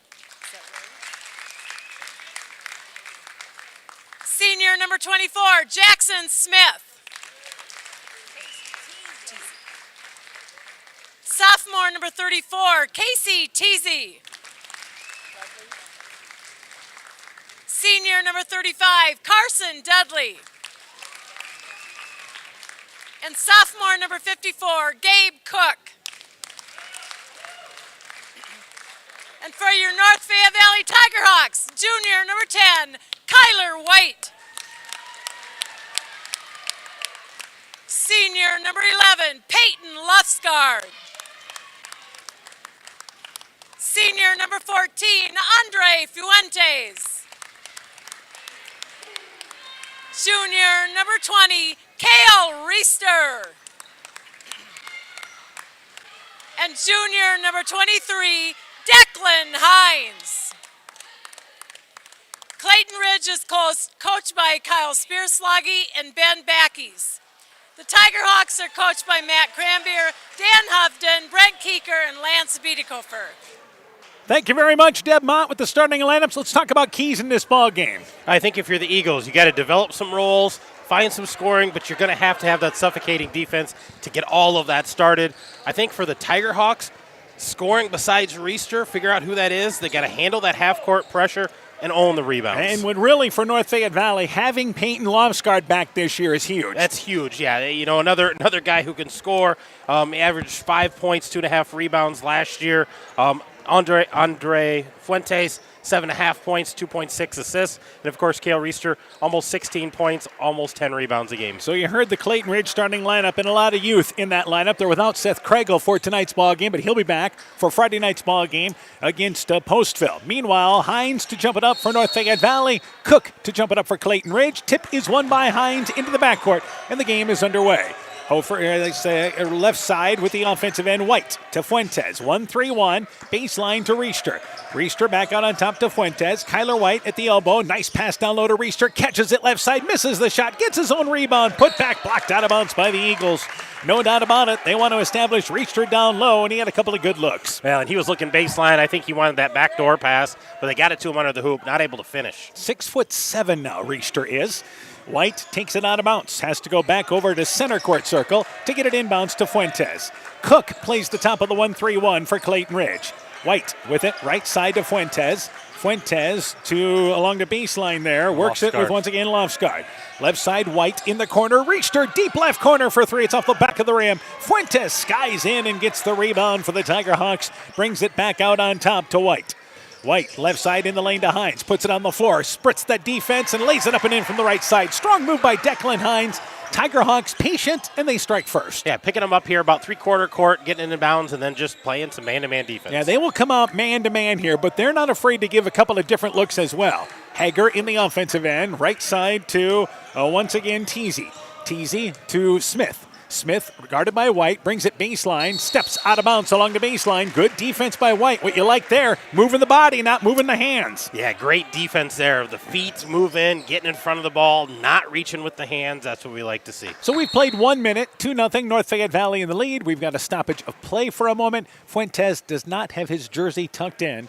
Senior number 24, Jackson Smith. Sophomore number 34, Casey Teasy. Senior number 35, Carson Dudley. And sophomore number 54, Gabe Cook. And for your North Fayette Valley Tiger Hawks, junior number 10, Kyler White. Senior number 11, Peyton Lufsgaard. Senior number 14, Andre Fuentes. Junior number 20, Kale Reister. And junior number 23, Declan Hines. Clayton Ridge is coached by Kyle Spierslagi and Ben Backies. The Tiger Hawks are coached by Matt Cranbeard, Dan Hovden, Brent Keeker, and Lance Biedekofer. Thank you very much, Deb Mott, with the starting lineups. Let's talk about keys in this ball game. I think if you're the Eagles, you got to develop some roles, find some scoring, but you're going to have that suffocating defense to get all of that started. I think for the Tiger Hawks, scoring besides Reister, figure out who that is. They got to handle that half-court pressure and own the rebounds. And when really for North Fayette Valley, having Peyton Lofsgaard back this year is huge. That's huge, yeah. Another guy who can score. Averaged 5 points, 2.5 rebounds last year. Andre Fuentes, 7.5 points, 2.6 assists. And, of course, Cale Reister, almost 16 points, almost 10 rebounds a game. So you heard the Clayton Ridge starting lineup and a lot of youth in that lineup. They're without Seth Kregel for tonight's ball game, but he'll be back for Friday night's ball game against Postville. Meanwhile, Hines to jump it up for North Fayette Valley. Cook to jump it up for Clayton Ridge. Tip is won by Hines into the backcourt, and the game is underway. Hofer, left side with the offensive end, White to Fuentes. 1-3-1, baseline to Reister. Reister back out on top to Fuentes. Kyler White at the elbow. Nice pass down low to Reister. Catches it left side, misses the shot, gets his own rebound. Put back, blocked out of bounds by the Eagles. No doubt about it. They want to establish Reister down low, and he had a couple of good looks. Well, and he was looking baseline. I think he wanted that backdoor pass, but they got it to him under the hoop, not able to finish. 6'7" now, Reister is. White takes it out of bounds, has to go back over to center court circle to get it inbounds to Fuentes. Cook plays the top of the 1-3-1 for Clayton Ridge. White with it, right side to Fuentes. Fuentes along the baseline there, works it with once again Lofsgaard. Left side, White in the corner, Reister deep left corner for three. It's off the back of the rim. Fuentes skies in and gets the rebound for the Tiger Hawks, brings it back out on top to White. White, left side in the lane to Hines, puts it on the floor, spritz that defense and lays it up and in from the right side. Strong move by Declan Hines. Tiger Hawks patient, and they strike first. Yeah, picking them up here about three-quarter court, getting into bounds, and then just playing some man-to-man defense. Yeah, they will come out man-to-man here, but they're not afraid to give a couple of different looks as well. Hager in the offensive end, right side to, once again, Teasy. Teasy to Smith. Smith, guarded by White, brings it baseline, steps out of bounds along the baseline. Good defense by White. What you like there, moving the body, not moving the hands. Yeah, great defense there. The feet move in, getting in front of the ball, not reaching with the hands. That's what we like to see. So we've played 1 minute, 2-0, North Fayette Valley in the lead. We've got a stoppage of play for a moment. Fuentes does not have his jersey tucked in.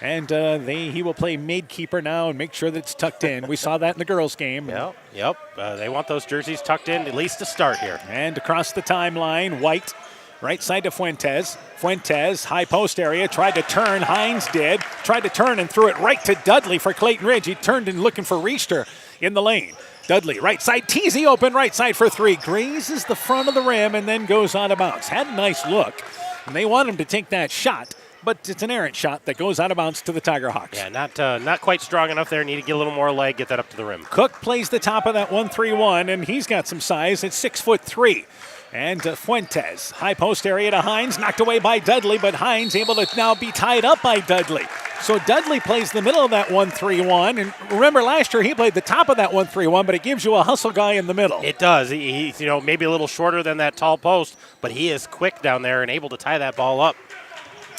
And he will play mid-keeper now and make sure that it's tucked in. We saw that in the girls' game. Yep. They want those jerseys tucked in, at least to start here. And across the timeline, White, right side to Fuentes. Fuentes, high post area, tried to turn. Hines did. Tried to turn and threw it right to Dudley for Clayton Ridge. He turned and looking for Reister in the lane. Dudley, right side, Teasy open, right side for three. Grazes the front of the rim and then goes out of bounds. Had a nice look. And they want him to take that shot. But it's an errant shot that goes out of bounds to the Tiger Hawks. Yeah, not quite strong enough there. Need to get a little more leg, get that up to the rim. Cook plays the top of that 1-3-1, and he's got some size. It's 6'3". And Fuentes, high post area to Hines, knocked away by Dudley, but Hines able to now be tied up by Dudley. So Dudley plays the middle of that 1-3-1, and remember last year he played the top of that 1-3-1, but it gives you a hustle guy in the middle. It does. He's maybe a little shorter than that tall post, but he is quick down there and able to tie that ball up.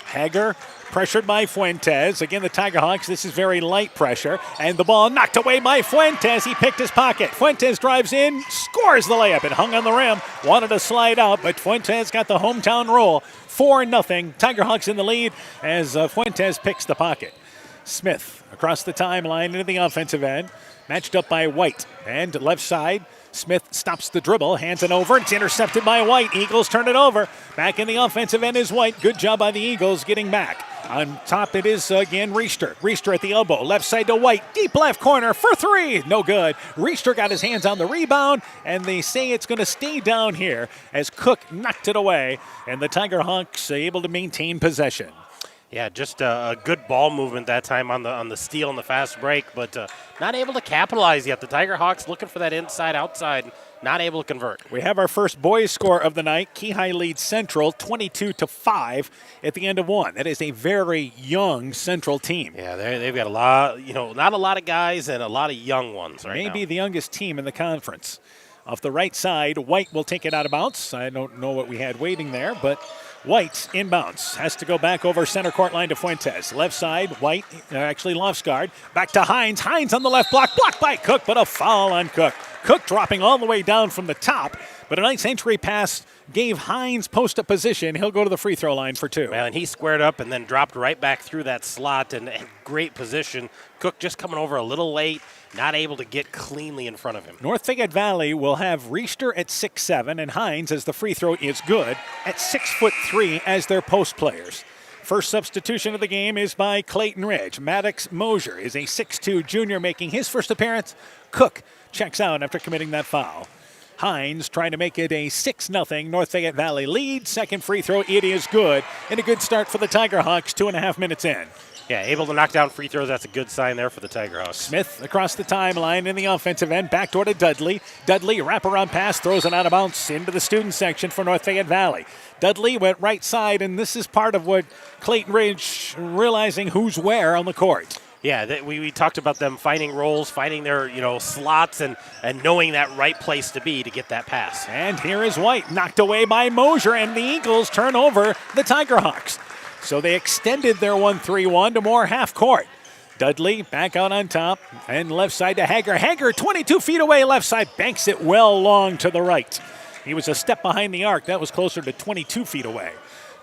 Hager pressured by Fuentes. Again, the Tiger Hawks, this is very light pressure. And the ball knocked away by Fuentes. He picked his pocket. Fuentes drives in, scores the layup. It hung on the rim. Wanted to slide out, but Fuentes got the hometown roll. 4-0. Tiger Hawks in the lead as Fuentes picks the pocket. Smith across the timeline into the offensive end. Matched up by White. And left side, Smith stops the dribble, hands it over. It's intercepted by White. Eagles turn it over. Back in the offensive end is White. Good job by the Eagles getting back. On top it is again Reister. Reister at the elbow. Left side to White. Deep left corner for three. No good. Reister got his hands on the rebound, and they say it's going to stay down here as Cook knocked it away, and the Tiger Hawks able to maintain possession. Yeah, just a good ball movement that time on the steal and the fast break, but not able to capitalize yet. The Tiger Hawks looking for that inside-outside, not able to convert. We have our first boys score of the night. Keyhigh leads Central 22-5 at the end of one. That is a very young Central team. Yeah, they've got a lot, not a lot of guys and a lot of young ones right now. Maybe the youngest team in the conference. Off the right side, White will take it out of bounds. I don't know what we had waiting there, but White's inbounds. Has to go back over center court line to Fuentes. Left side, White, Lofsgaard. Back to Hines. Hines on the left block. Blocked by Cook, but a foul on Cook. Cook dropping all the way down from the top, but a nice entry pass gave Hines post-up position. He'll go to the free throw line for 2. Well, and he squared up and then dropped right back through that slot and great position. Cook just coming over a little late, not able to get cleanly in front of him. North Fayette Valley will have Riester at 6'7", and Hines, as the free throw is good, at 6'3" as their post players. First substitution of the game is by Clayton Ridge. Maddox Mosier is a 6'2" junior making his first appearance. Cook checks out after committing that foul. Hines trying to make it a 6-0 North Fayette Valley lead. Second free throw, it is good. And a good start for the Tiger Hawks, 2.5 minutes in. Yeah, able to knock down free throws. That's a good sign there for the Tiger Hawks. Smith across the timeline in the offensive end. Backdoor to Dudley. Dudley, wraparound pass, throws it out of bounds into the student section for North Fayette Valley. Dudley went right side, and this is part of what Clayton Ridge realizing who's where on the court. Yeah, we talked about them finding roles, finding their slots, and knowing that right place to be to get that pass. And here is White, knocked away by Mosier, and the Eagles turn over the Tiger Hawks. So they extended their 1-3-1 to more half court. Dudley back out on top, and left side to Hager. Hager, 22 feet away, left side, banks it well long to the right. He was a step behind the arc. That was closer to 22 feet away.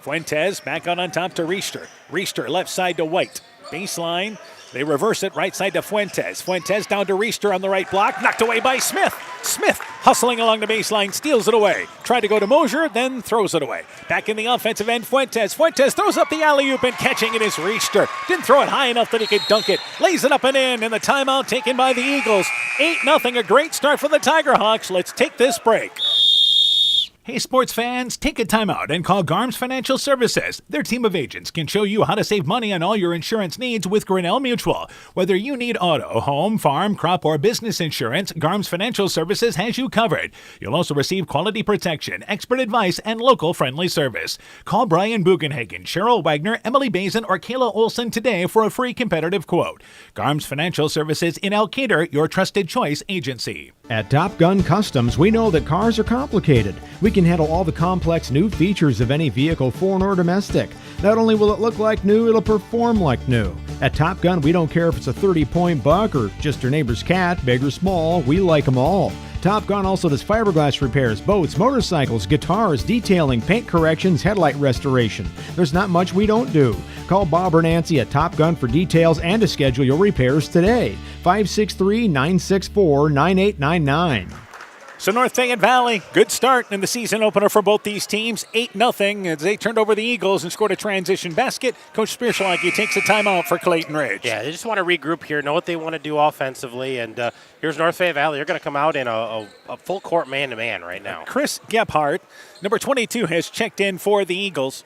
Fuentes back out on top to Riester. Riester left side to White. Baseline. They reverse it right side to Fuentes. Fuentes down to Riester on the right block. Knocked away by Smith. Smith hustling along the baseline, steals it away. Tried to go to Mosier, then throws it away. Back in the offensive end, Fuentes. Fuentes throws up the alley-oop, and catching it is Riester. Didn't throw it high enough that he could dunk it. Lays it up and in, and the timeout taken by the Eagles. 8-0, a great start for the Tiger Hawks. Let's take this break. Hey, sports fans, take a timeout and call Garms Financial Services. Their team of agents can show you how to save money on all your insurance needs with Grinnell Mutual. Whether you need auto, home, farm, crop, or business insurance, Garms Financial Services has you covered. You'll also receive quality protection, expert advice, and local friendly service. Call Brian Bugenhagen, Cheryl Wagner, Emily Bazin, or Kayla Olson today for a free competitive quote. Garms Financial Services in Elkader, your trusted choice agency. At Top Gun Customs, we know that cars are complicated. We can handle all the complex new features of any vehicle, foreign or domestic. Not only will it look like new, it'll perform like new. At Top Gun, we don't care if it's a 30-point buck or just your neighbor's cat, big or small, we like them all. Top Gun also does fiberglass repairs, boats, motorcycles, guitars, detailing, paint corrections, headlight restoration. There's not much we don't do. Call Bob or Nancy at Top Gun for details and to schedule your repairs today. 563-964-9899. So North Fayette Valley, good start in the season opener for both these teams. 8-0 as they turned over the Eagles and scored a transition basket. Coach Spierschlag takes a timeout for Clayton Ridge. Yeah, they just want to regroup here, know what they want to do offensively, and here's North Fayette Valley. They're going to come out in a full court man-to-man right now. Chris Gebhardt, number 22, has checked in for the Eagles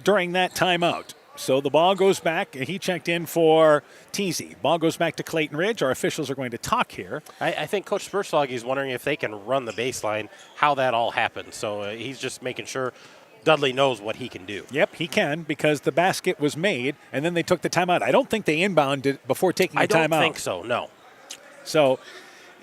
during that timeout. So the ball goes back. He checked in for Teasy. Ball goes back to Clayton Ridge. Our officials are going to talk here. I think Coach Spierschlag is wondering if they can run the baseline, how that all happened. So he's just making sure Dudley knows what he can do. Yep, he can, because the basket was made, and then they took the timeout. I don't think they inbounded before taking the timeout. I don't think so, no. So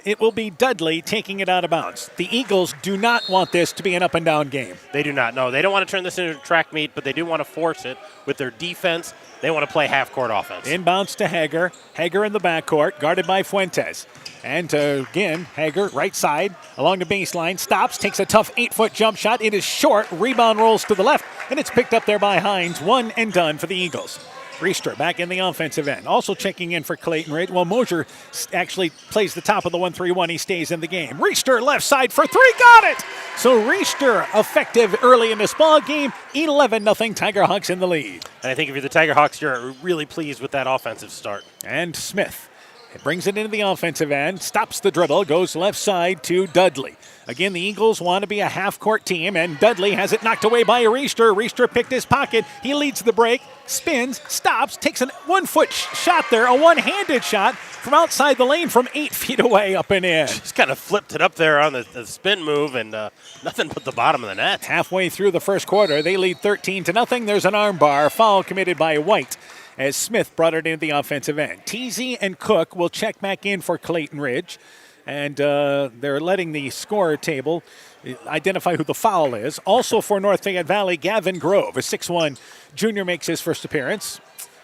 it will be Dudley taking it out of bounds. The Eagles do not want this to be an up-and-down game. They do not, no. They don't want to turn this into a track meet, but they do want to force it with their defense. They want to play half-court offense. Inbounds to Hager. Hager in the backcourt, guarded by Fuentes. And again, Hager, right side, along the baseline, stops, takes a tough 8-foot jump shot. It is short. Rebound rolls to the left, and it's picked up there by Hines. One and done for the Eagles. Riester back in the offensive end. Also checking in for Clayton Ridge. Well, Mosier actually plays the top of the 1-3-1. He stays in the game. Riester left side for three. Got it! So Riester effective early in this ball game. 11-0 Tiger Hawks in the lead. And I think if you're the Tiger Hawks, you're really pleased with that offensive start. And Smith brings it into the offensive end, stops the dribble, goes left side to Dudley. Again, the Eagles want to be a half-court team, and Dudley has it knocked away by Riester. Riester picked his pocket. He leads the break, spins, stops, takes a one-foot shot there, a one-handed shot from outside the lane from 8 feet away up and in. Just kind of flipped it up there on the spin move, and nothing but the bottom of the net. Halfway through the first quarter, they lead 13-0. There's an arm bar, foul committed by White, as Smith brought it into the offensive end. Teasy and Cook will check back in for Clayton Ridge, and they're letting the scorer table identify who the foul is. Also for North Fayette Valley, Gavin Grove, a 6'1 junior, makes his first appearance.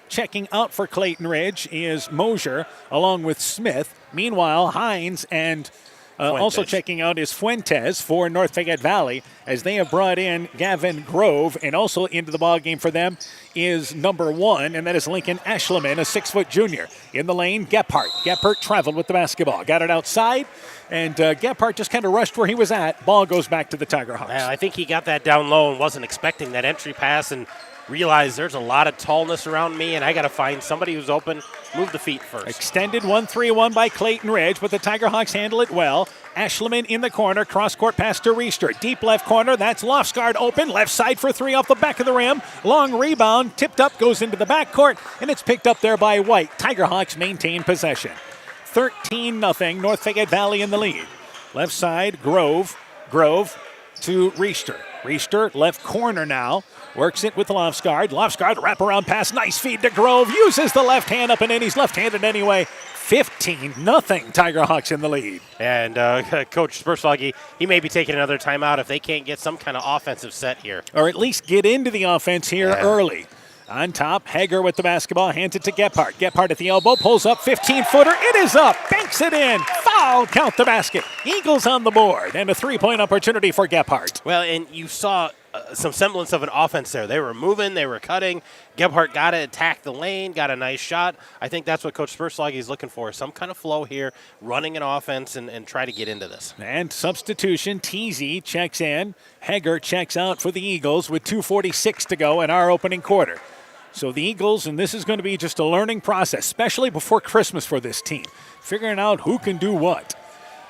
Checking out for Clayton Ridge is Mosier along with Smith. Meanwhile, Hines and Also checking out is Fuentes for North Fayette Valley, as they have brought in Gavin Grove, and also into the ball game for them is number 1, and that is Lincoln Ashleman, a 6-foot junior. In the lane, Gephardt. Gephardt traveled with the basketball, got it outside, and Gephardt just kind of rushed where he was at. Ball goes back to the Tiger Hawks. I think he got that down low and wasn't expecting that entry pass, and realized there's a lot of tallness around me, and I got to find somebody who's open. Move the feet first. Extended 1-3-1 by Clayton Ridge, but the Tiger Hawks handle it well. Ashleman in the corner, cross-court pass to Reister. Deep left corner, that's Lofsgaard open. Left side for 3 off the back of the rim. Long rebound, tipped up, goes into the backcourt, and it's picked up there by White. Tiger Hawks maintain possession. 13-0, North Fayette Valley in the lead. Left side, Grove to Reister. Reister, left corner now. Works it with Lofsgaard. Lofsgaard, wraparound pass, nice feed to Grove. Uses the left hand up and in. He's left-handed anyway. 15-0, Tiger Hawks in the lead. And Coach Spurswagi, he may be taking another timeout if they can't get some kind of offensive set here. Or at least get into the offense here early. On top, Hager with the basketball, hands it to Gephardt. Gephardt at the elbow, pulls up, 15-footer. It is up, banks it in. Foul, count the basket. Eagles on the board, and a 3-point opportunity for Gephardt. Well, and you saw some semblance of an offense there. They were moving, they were cutting. Gephardt got it, attacked the lane, got a nice shot. I think that's what Coach Spurswagi is looking for, some kind of flow here, running an offense and try to get into this. And substitution, TZ checks in. Hager checks out for the Eagles with 2:46 to go in our opening quarter. So the Eagles, and this is going to be just a learning process, especially before Christmas for this team, figuring out who can do what.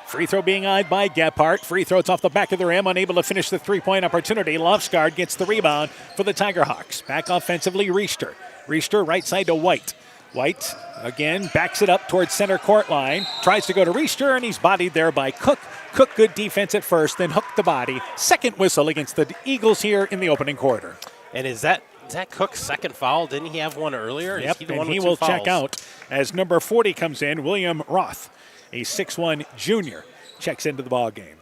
Free throw being eyed by Gephardt. Free throw, it's off the back of the rim, unable to finish the 3-point opportunity. Lofsgaard gets the rebound for the Tiger Hawks. Back offensively, Reister. Reister right side to White. White, again, backs it up towards center court line. Tries to go to Reister, and he's bodied there by Cook. Cook, good defense at first, then hooked the body. Second whistle against the Eagles here in the opening quarter. And is that Cook's second foul? Didn't he have one earlier? Yep, is he and he will check out as number 40 comes in, William Roth, a 6'1 junior, checks into the ball game.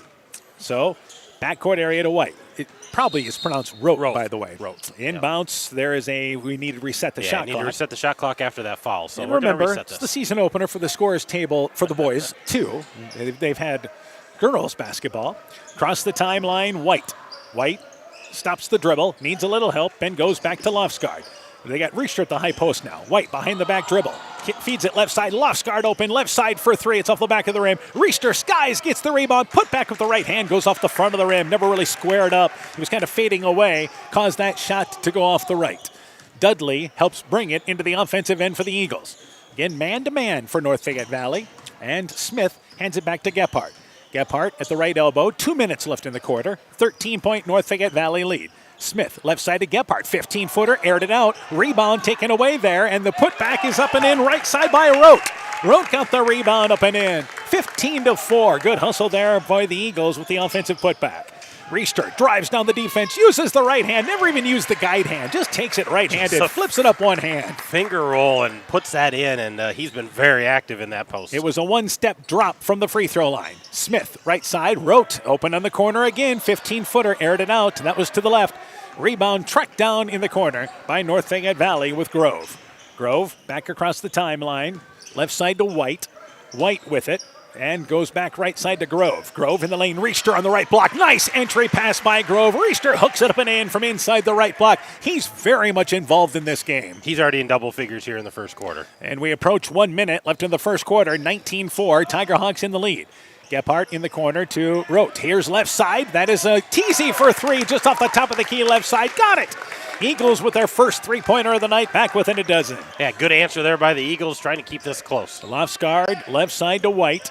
So, backcourt area to White. It probably is pronounced Rote, by the way. Rote. Inbounds, there is we need to reset the shot clock. Yeah, need to reset the shot clock after that foul. So and we're going to remember, reset this. It's the season opener for the scorers table for the boys, too. They've had girls basketball. Across the timeline, White stops the dribble, needs a little help, and goes back to Lofsgaard. They got Reister at the high post now. White behind the back dribble. Feeds it left side. Lofsgaard open. Left side for 3. It's off the back of the rim. Reister skies, gets the rebound. Put back with the right hand. Goes off the front of the rim. Never really squared up. He was kind of fading away. Caused that shot to go off the right. Dudley helps bring it into the offensive end for the Eagles. Again, man-to-man for North Fayette Valley. And Smith hands it back to Gephardt. Gephardt at the right elbow. 2 minutes left in the quarter. 13-point North Fayette Valley lead. Smith, left side to Gephardt, 15-footer, aired it out, rebound taken away there, and the putback is up and in, right side by Rote. Rote got the rebound up and in, 15-4. Good hustle there by the Eagles with the offensive putback. Reister drives down the defense, uses the right hand, never even used the guide hand, just takes it right-handed, flips it up one hand. Finger roll and puts that in, and he's been very active in that post. It was a one-step drop from the free throw line. Smith, right side, Rote, open on the corner again, 15-footer, aired it out, that was to the left. Rebound tracked down in the corner by North Fayette Valley with Grove. Grove back across the timeline, left side to White. White with it. And goes back right side to Grove. Grove in the lane. Reister on the right block. Nice entry pass by Grove. Reister hooks it up and in from inside the right block. He's very much involved in this game. He's already in double figures here in the first quarter. And we approach 1 minute left in the first quarter. 19-4. Tiger Hawks in the lead. Gephardt in the corner to Rote. Here's left side. That is a teasy for 3 just off the top of the key left side. Got it. Eagles with their first 3-pointer of the night, back within a dozen. Yeah, good answer there by the Eagles, trying to keep this close. Lofsgaard, left side to White.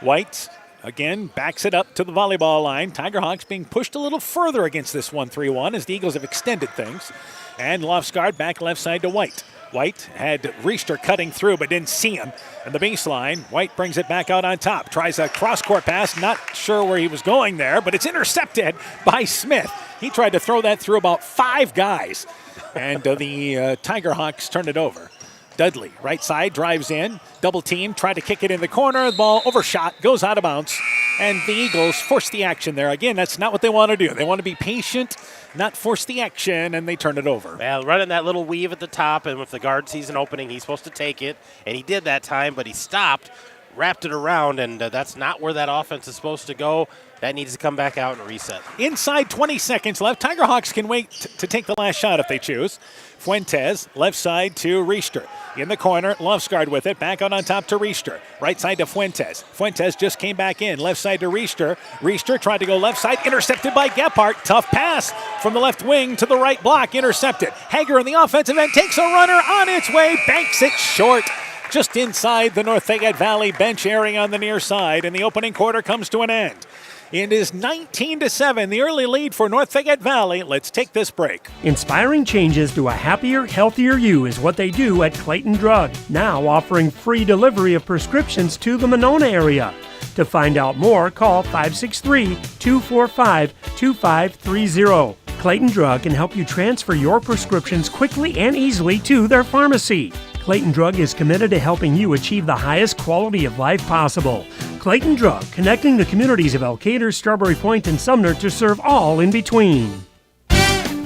White, again, backs it up to the volleyball line. Tiger Hawks being pushed a little further against this 1-3-1 as the Eagles have extended things. And Lofsgaard back left side to White. White had Reister cutting through but didn't see him. And the baseline, White brings it back out on top. Tries a cross-court pass, not sure where he was going there, but it's intercepted by Smith. He tried to throw that through about 5 guys. And the Tiger Hawks turned it over. Dudley, right side, drives in, double team, tried to kick it in the corner, the ball overshot, goes out of bounds, and the Eagles force the action there. Again, that's not what they want to do. They want to be patient, not force the action, and they turn it over. Well, running that little weave at the top, and with the guard sees an opening, he's supposed to take it, and he did that time, but he stopped, wrapped it around, and that's not where that offense is supposed to go. That needs to come back out and reset. Inside 20 seconds left. Tiger Hawks can wait to take the last shot if they choose. Fuentes, left side to Richter. In the corner, Lovesgard with it. Back out on top to Richter. Right side to Fuentes. Fuentes just came back in. Left side to Richter. Richter tried to go left side. Intercepted by Gephardt. Tough pass from the left wing to the right block. Intercepted. Hager in the offensive end takes a runner on its way. Banks it short. Just inside the North Fayette Valley bench area on the near side. And the opening quarter comes to an end. It is 19-7, the early lead for North Fayette Valley. Let's take this break. Inspiring changes to a happier, healthier you is what they do at Clayton Drug, now offering free delivery of prescriptions to the Monona area. To find out more, call 563-245-2530. Clayton Drug can help you transfer your prescriptions quickly and easily to their pharmacy. Clayton Drug is committed to helping you achieve the highest quality of life possible. Clayton Drug, connecting the communities of Elkader, Strawberry Point, and Sumner to serve all in between.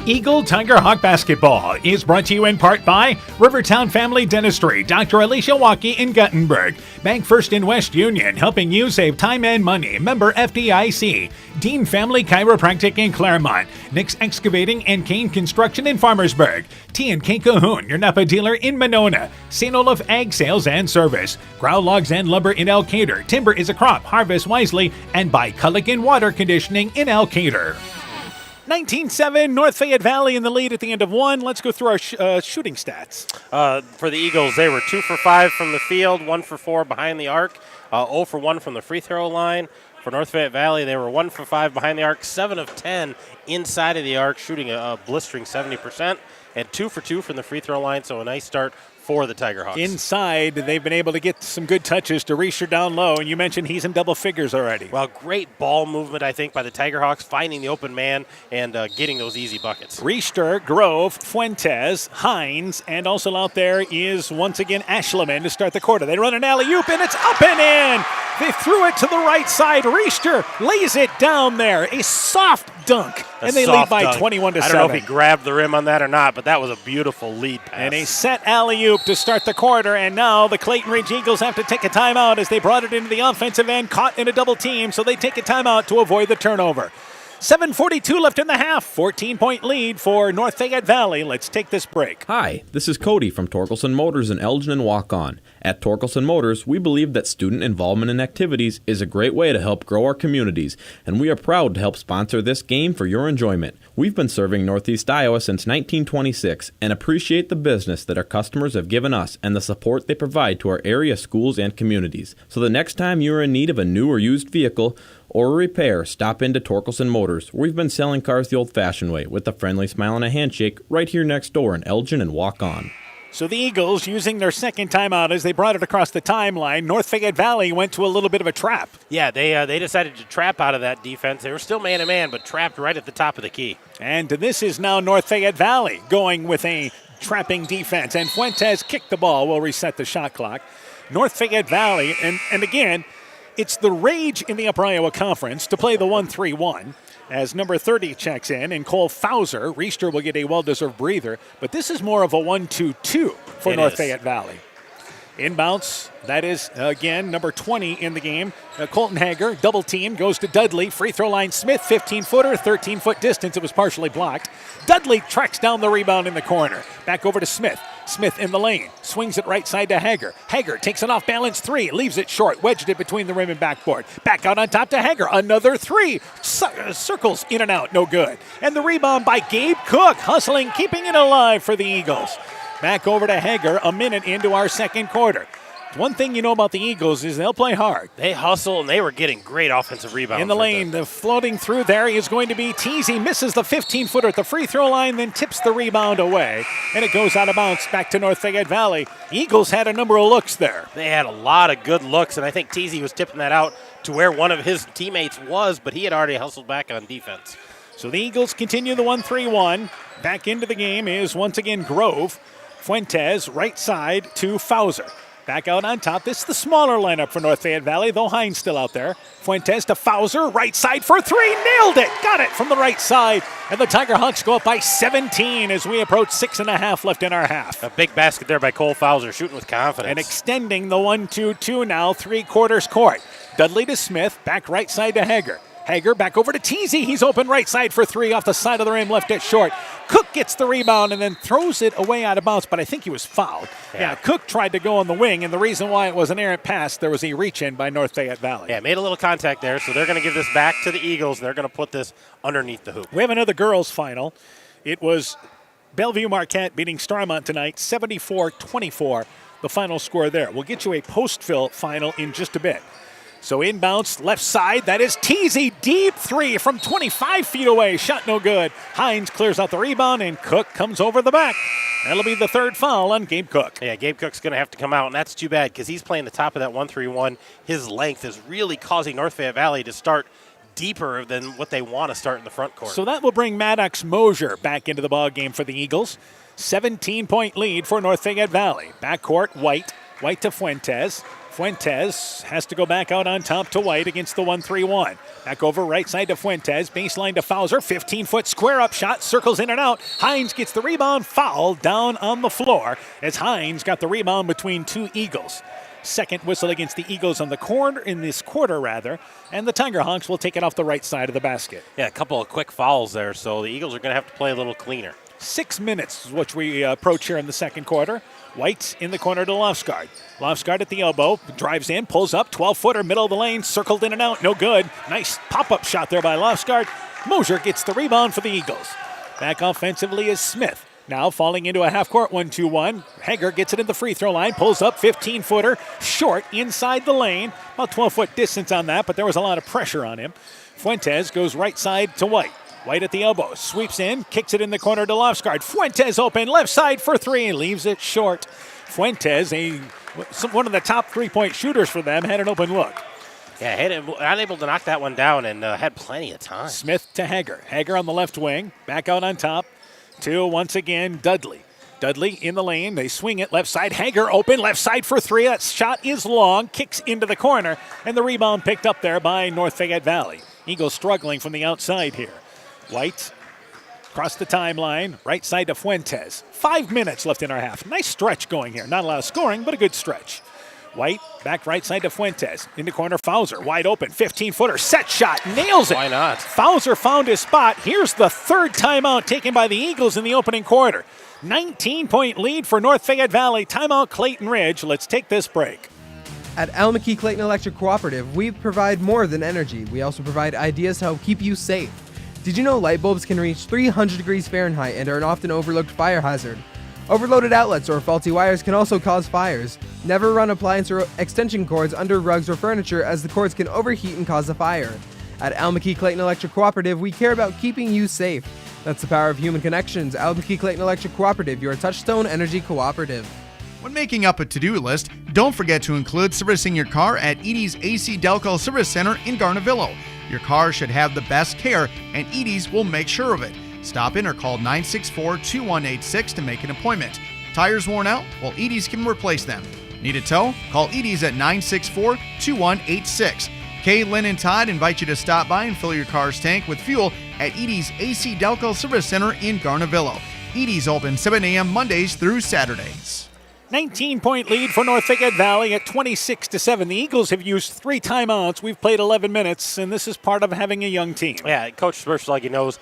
Eagle Tiger Hawk Basketball is brought to you in part by Rivertown Family Dentistry, Dr. Alicia Waukee in Guttenberg, Bank First in West Union, helping you save time and money, member FDIC, Dean Family Chiropractic in Claremont, Nick's Excavating and Kane Construction in Farmersburg, T&K Cahoon, your Napa dealer in Monona, St. Olaf Ag Sales and Service, Grow Logs and Lumber in Elkader, Timber is a Crop, Harvest Wisely, and by Culligan Water Conditioning in Elkader. 19-7, North Fayette Valley in the lead at the end of one. Let's go through our shooting stats. For the Eagles, they were 2 for 5 from the field, 1 for 4 behind the arc, 0 for 1 from the free throw line. For North Fayette Valley, they were 1 for 5 behind the arc, 7 of 10 inside of the arc, shooting a blistering 70%, and 2 for 2 from the free throw line, so a nice start for the Tiger Hawks. Inside, they've been able to get some good touches to Richter down low, and you mentioned he's in double figures already. Well, great ball movement, I think, by the Tiger Hawks, finding the open man and getting those easy buckets. Richter, Grove, Fuentes, Hines, and also out there is once again Ashleman to start the quarter. They run an alley-oop, and it's up and in! They threw it to the right side. Richter lays it down there. A soft dunk. And they lead by 21-7. I don't know if he grabbed the rim on that or not, but that was a beautiful lead pass. And a set alley-oop to start the quarter. And now the Clayton Ridge Eagles have to take a timeout as they brought it into the offensive end, caught in a double team. So they take a timeout to avoid the turnover. 7:42 left in the half. 14-point lead for North Fayette Valley. Let's take this break. Hi, this is Cody from Torkelson Motors in Elgin and Walk-On. At Torkelson Motors, we believe that student involvement in activities is a great way to help grow our communities, and we are proud to help sponsor this game for your enjoyment. We've been serving Northeast Iowa since 1926 and appreciate the business that our customers have given us and the support they provide to our area schools and communities. So the next time you're in need of a new or used vehicle or a repair, stop into Torkelson Motors. We've been selling cars the old-fashioned way with a friendly smile and a handshake right here next door in Elgin and Walk-On. So the Eagles, using their second timeout as they brought it across the timeline, North Fayette Valley went to a little bit of a trap. Yeah, they decided to trap out of that defense. They were still man-to-man, but trapped right at the top of the key. And this is now North Fayette Valley going with a trapping defense. And Fuentes kicked the ball. We'll reset the shot clock. North Fayette Valley, and again, it's the rage in the Upper Iowa Conference to play the 1-3-1. As number 30 checks in, and Cole Fauser, Richter will get a well-deserved breather, but this is more of a 1-2-2 for North Fayette Valley. Inbounds, that is, again, number 20 in the game. Colton Hager, double team, goes to Dudley. Free throw line, Smith, 15-footer, 13-foot distance. It was partially blocked. Dudley tracks down the rebound in the corner. Back over to Smith. Smith in the lane, swings it right side to Hager. Hager takes an off-balance three, leaves it short, wedged it between the rim and backboard. Back out on top to Hager, another three. Circles in and out, no good. And the rebound by Gabe Cook, hustling, keeping it alive for the Eagles. Back over to Hager, a minute into our second quarter. One thing you know about the Eagles is they'll play hard. They hustle, and they were getting great offensive rebounds. In the lane, the floating through there is going to be Teasy. Misses the 15-footer at the free throw line, then tips the rebound away. And it goes out of bounds back to North Fayette Valley. Eagles had a number of looks there. They had a lot of good looks, and I think Teasy was tipping that out to where one of his teammates was, but he had already hustled back on defense. So the Eagles continue the 1-3-1. Back into the game is once again Grove. Fuentes, right side to Fauser. Back out on top. This is the smaller lineup for North Fayette Valley, though Hines still out there. Fuentes to Fauser, right side for three. Nailed it. Got it from the right side. And the Tiger Hawks go up by 17 as we approach 6.5 left in our half. A big basket there by Cole Fauser, shooting with confidence. And extending the 1-2-2 now, 3/4 court. Dudley to Smith, back right side to Hager. Hager back over to Teasy. He's open right side for three off the side of the rim, left it short. Cook gets the rebound and then throws it away out of bounds, but I think he was fouled. Yeah, Cook tried to go on the wing, and the reason why it was an errant pass, there was a reach-in by North Fayette Valley. Yeah, made a little contact there, so they're going to give this back to the Eagles, and they're going to put this underneath the hoop. We have another girls' final. It was Bellevue Marquette beating Starmont tonight, 74-24, the final score there. We'll get you a post-fill final in just a bit. So inbounds, left side, that is Teasy, deep three from 25 feet away. Shot no good. Hines clears out the rebound, and Cook comes over the back. That'll be the third foul on Gabe Cook. Yeah, Gabe Cook's going to have to come out, and that's too bad because he's playing the top of that 1-3-1. His length is really causing North Fayette Valley to start deeper than what they want to start in the front court. So that will bring Maddox Mosier back into the ballgame for the Eagles. 17-point lead for North Fayette Valley. Backcourt, White. White to Fuentes. Fuentes has to go back out on top to White against the 1-3-1. Back over right side to Fuentes. Baseline to Fauser. 15-foot square up shot. Circles in and out. Hines gets the rebound. Foul down on the floor as Hines got the rebound between two Eagles. Second whistle against the Eagles on the corner in this quarter, rather. And the Tiger Hawks will take it off the right side of the basket. Yeah, a couple of quick fouls there, so the Eagles are going to have to play a little cleaner. 6 minutes is what we approach here in the second quarter. White's in the corner to Lofsgaard. Lofsgaard at the elbow, drives in, pulls up, 12-footer, middle of the lane, circled in and out, no good. Nice pop-up shot there by Lofsgaard. Mosier gets the rebound for the Eagles. Back offensively is Smith. Now falling into a half-court 1-2-1. Hager gets it in the free throw line, pulls up, 15-footer, short inside the lane. About 12-foot distance on that, but there was a lot of pressure on him. Fuentes goes right side to White. White at the elbow, sweeps in, kicks it in the corner to Lofsgaard. Fuentes open, left side for three, and leaves it short. Fuentes, one of the top three-point shooters for them, had an open look. Yeah, unable to knock that one down and had plenty of time. Smith to Hager. Hager on the left wing, back out on top to, once again, Dudley. Dudley in the lane, they swing it, left side, Hager open, left side for three. That shot is long, kicks into the corner, and the rebound picked up there by North Fayette Valley. Eagles struggling from the outside here. White across the timeline, right side to Fuentes. 5 minutes left in our half. Nice stretch going here. Not a lot of scoring, but a good stretch. White back right side to Fuentes. In the corner, Fauser, wide open, 15-footer, set shot, nails it. Why not? Fauser found his spot. Here's the third timeout taken by the Eagles in the opening quarter. 19-point lead for North Fayette Valley. Timeout Clayton Ridge. Let's take this break. At Almaquee Clayton Electric Cooperative, we provide more than energy. We also provide ideas to help keep you safe. Did you know light bulbs can reach 300 degrees Fahrenheit and are an often overlooked fire hazard? Overloaded outlets or faulty wires can also cause fires. Never run appliance or extension cords under rugs or furniture, as the cords can overheat and cause a fire. At Almaquee Clayton Electric Cooperative, we care about keeping you safe. That's the power of human connections. Almaquee Clayton Electric Cooperative, your touchstone energy cooperative. When making up a to-do list, don't forget to include servicing your car at Edie's AC Delco Service Center in Garnavillo. Your car should have the best care, and Edie's will make sure of it. Stop in or call 964-2186 to make an appointment. Tires worn out? Well, Edie's can replace them. Need a tow? Call Edie's at 964-2186. Kay, Lynn, and Todd invite you to stop by and fill your car's tank with fuel at Edie's AC Delco Service Center in Garnavillo. Edie's open 7 a.m. Mondays through Saturdays. 19-point lead for North Fayette Valley at 26-7. The Eagles have used 3 timeouts. We've played 11 minutes, and this is part of having a young team. Yeah, Coach Smirsluggy knows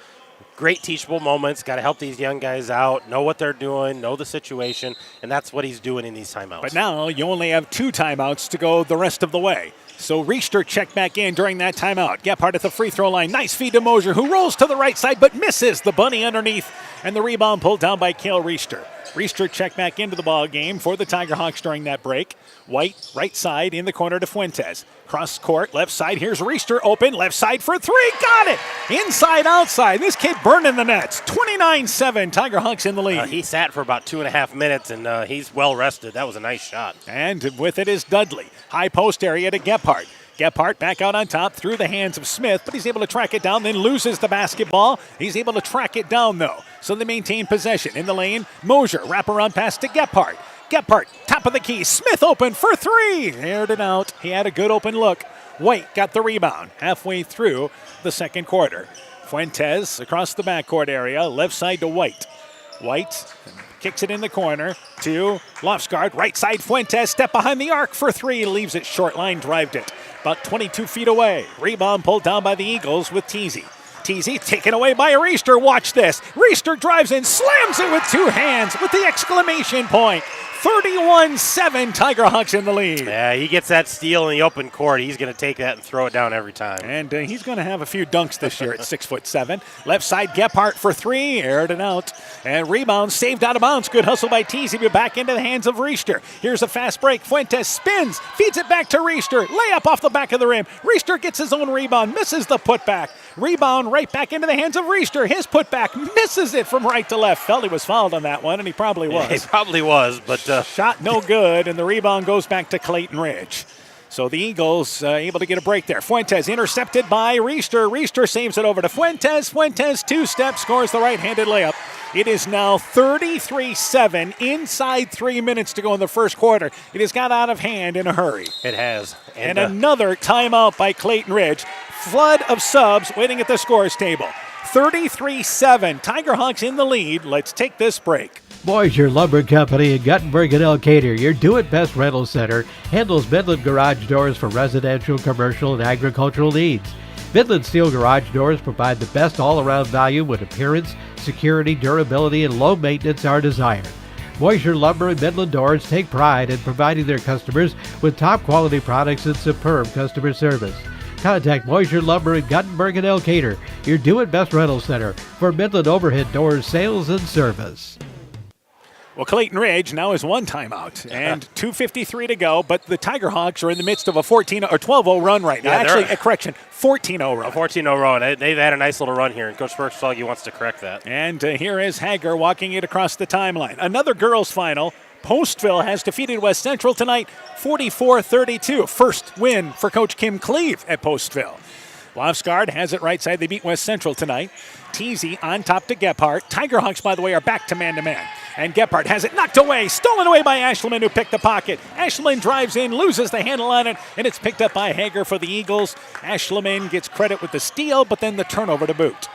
great teachable moments. Got to help these young guys out, know what they're doing, know the situation, and that's what he's doing in these timeouts. But now you only have 2 timeouts to go the rest of the way. So Richter checked back in during that timeout. Gephardt at the free throw line. Nice feed to Mosier, who rolls to the right side but misses. The bunny underneath, and the rebound pulled down by Cale Richter. Richter checked back into the ball game for the Tiger Hawks during that break. White, right side, in the corner to Fuentes. Cross court, left side. Here's Richter open, left side for 3. Got it! Inside, outside. This kid burning the nets. 29-7, Tiger Hawks in the lead. He sat for about 2.5 minutes, and he's well rested. That was a nice shot. And with it is Dudley. High post area to Gephardt. Gephardt back out on top through the hands of Smith, but he's able to track it down, then loses the basketball. He's able to track it down, though. So they maintain possession. In the lane, Mosier, wraparound pass to Gephardt. Gephardt, top of the key. Smith open for three. Aired it out. He had a good open look. White got the rebound halfway through the second quarter. Fuentes across the backcourt area, left side to White. White kicks it in the corner to Lofsgaard. Right side, Fuentes, step behind the arc for three. Leaves it short, line drived it. About 22 feet away. Rebound pulled down by the Eagles with Teasy. Teasy taken away by Reister. Watch this. Reister drives in, slams it with two hands with the exclamation point. 31-7, Tigerhawks in the lead. Yeah, he gets that steal in the open court. He's going to take that and throw it down every time. And he's going to have a few dunks this year at 6'7". Left side, Gephardt for three. Aired it out. And rebound saved out of bounds. Good hustle by Teasy, but back into the hands of Reister. Here's a fast break. Fuentes spins, feeds it back to Reister. Layup off the back of the rim. Reister gets his own rebound, misses the putback. Rebound right back into the hands of Reister. His putback misses it from right to left. Felt he was fouled on that one, and he probably was. Yeah, he probably was, but shot no good, and the rebound goes back to Clayton Ridge. So the Eagles able to get a break there. Fuentes intercepted by Reister. Reister saves it over to Fuentes. Fuentes two-step scores the right-handed layup. It is now 33-7 inside 3 minutes to go in the first quarter. It has got out of hand in a hurry. It has. And another timeout by Clayton Ridge. Flood of subs waiting at the scores table. 33-7. Tigerhawks in the lead. Let's take this break. Boisier Lumber Company in Guttenberg and Elkader, your do-it-best rental center, handles Midland garage doors for residential, commercial, and agricultural needs. Midland Steel garage doors provide the best all-around value when appearance, security, durability, and low maintenance are desired. Boisier Lumber and Midland Doors take pride in providing their customers with top-quality products and superb customer service. Contact Boisier Lumber in Guttenberg and Elkader, your do-it-best rental center for Midland overhead doors sales and service. Well, Clayton Ridge now has one timeout and 2:53 to go, but the Tigerhawks are in the midst of a 12-0 run right now. Yeah, actually, a correction, 14-0 run. A 14-0 run. They've had a nice little run here, and Coach Bergslage wants to correct that. And here is Hager walking it across the timeline. Another girls' final. Postville has defeated West Central tonight, 44-32. First win for Coach Kim Cleve at Postville. Lofsgaard has it right side. They beat West Central tonight. Teasy on top to Gephardt. Tigerhawks, by the way, are back to man-to-man. And Gephardt has it knocked away, stolen away by Ashleman, who picked the pocket. Ashleman drives in, loses the handle on it, and it's picked up by Hager for the Eagles. Ashleman gets credit with the steal, but then the turnover to boot.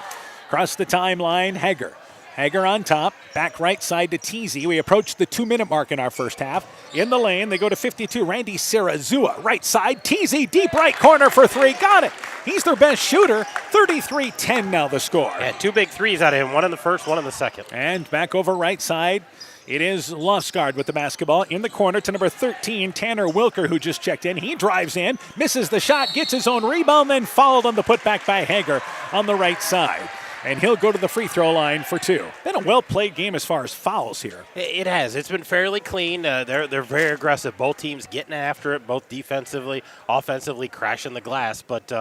Across the timeline, Hager. Hager on top, back right side to Teasy. We approach the 2-minute mark in our first half. In the lane, they go to 52. Randy Serrazua, right side. Teasy, deep right corner for three. Got it. He's their best shooter. 33-10 now the score. Yeah, two big threes out of him. One in the first, one in the second. And back over right side, it is Lofsgaard with the basketball in the corner to number 13, Tanner Wilker, who just checked in. He drives in, misses the shot, gets his own rebound, then fouled on the putback by Hager on the right side. And he'll go to the free throw line for two. Been a well-played game as far as fouls here. It has. It's been fairly clean. They're very aggressive. Both teams getting after it, both defensively, offensively, crashing the glass. But